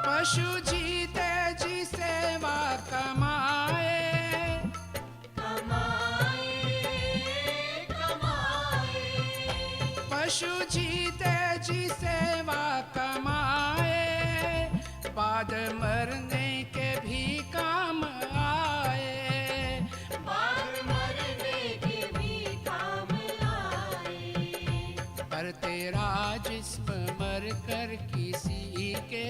पशु जीते जी सेवा कमाए, कमाए, कमाए, पशु जीते जी सेवा कमाए, बाद मरने के भी काम आए, बाद मरने के भी काम आए। पर तेरा जिस्म मर कर किसी के,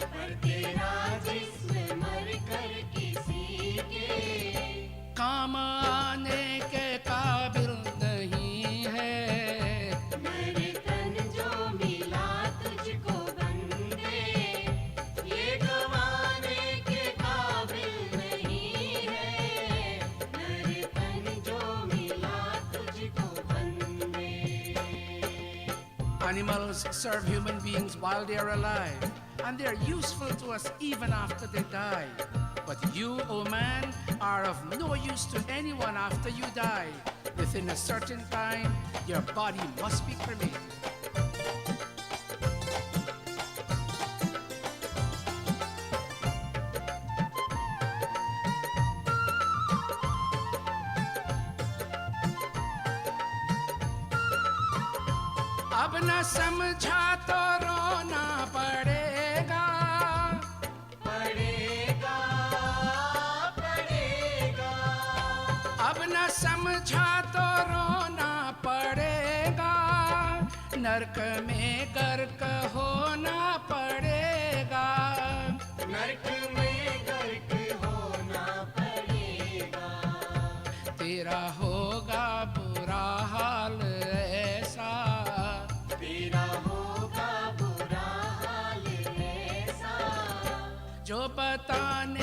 पर तेरा जिस्म मर कर किसी के काम आने के काबिल नहीं है। नर तन जो मिला तुझको बंदे, ये गवाने के काबिल नहीं है। नर तन जो मिला तुझको बंदे। Animals serve human beings while they are alive, and they are useful to us even after they die. But you, O man, are of no use to anyone after you die. Within a certain time, your body must be cremated. अब न समझा तो रोना पड़ेगा, पड़ेगा, पड़ेगा, अब न समझा तो रोना पड़ेगा, नरक में गर्क होना पड़ेगा, नरक में गर्क होना पड़ेगा। तेरा होगा बुरा हाल ऐसा, तेरा होगा बुरा हाल ऐसा, जो बताने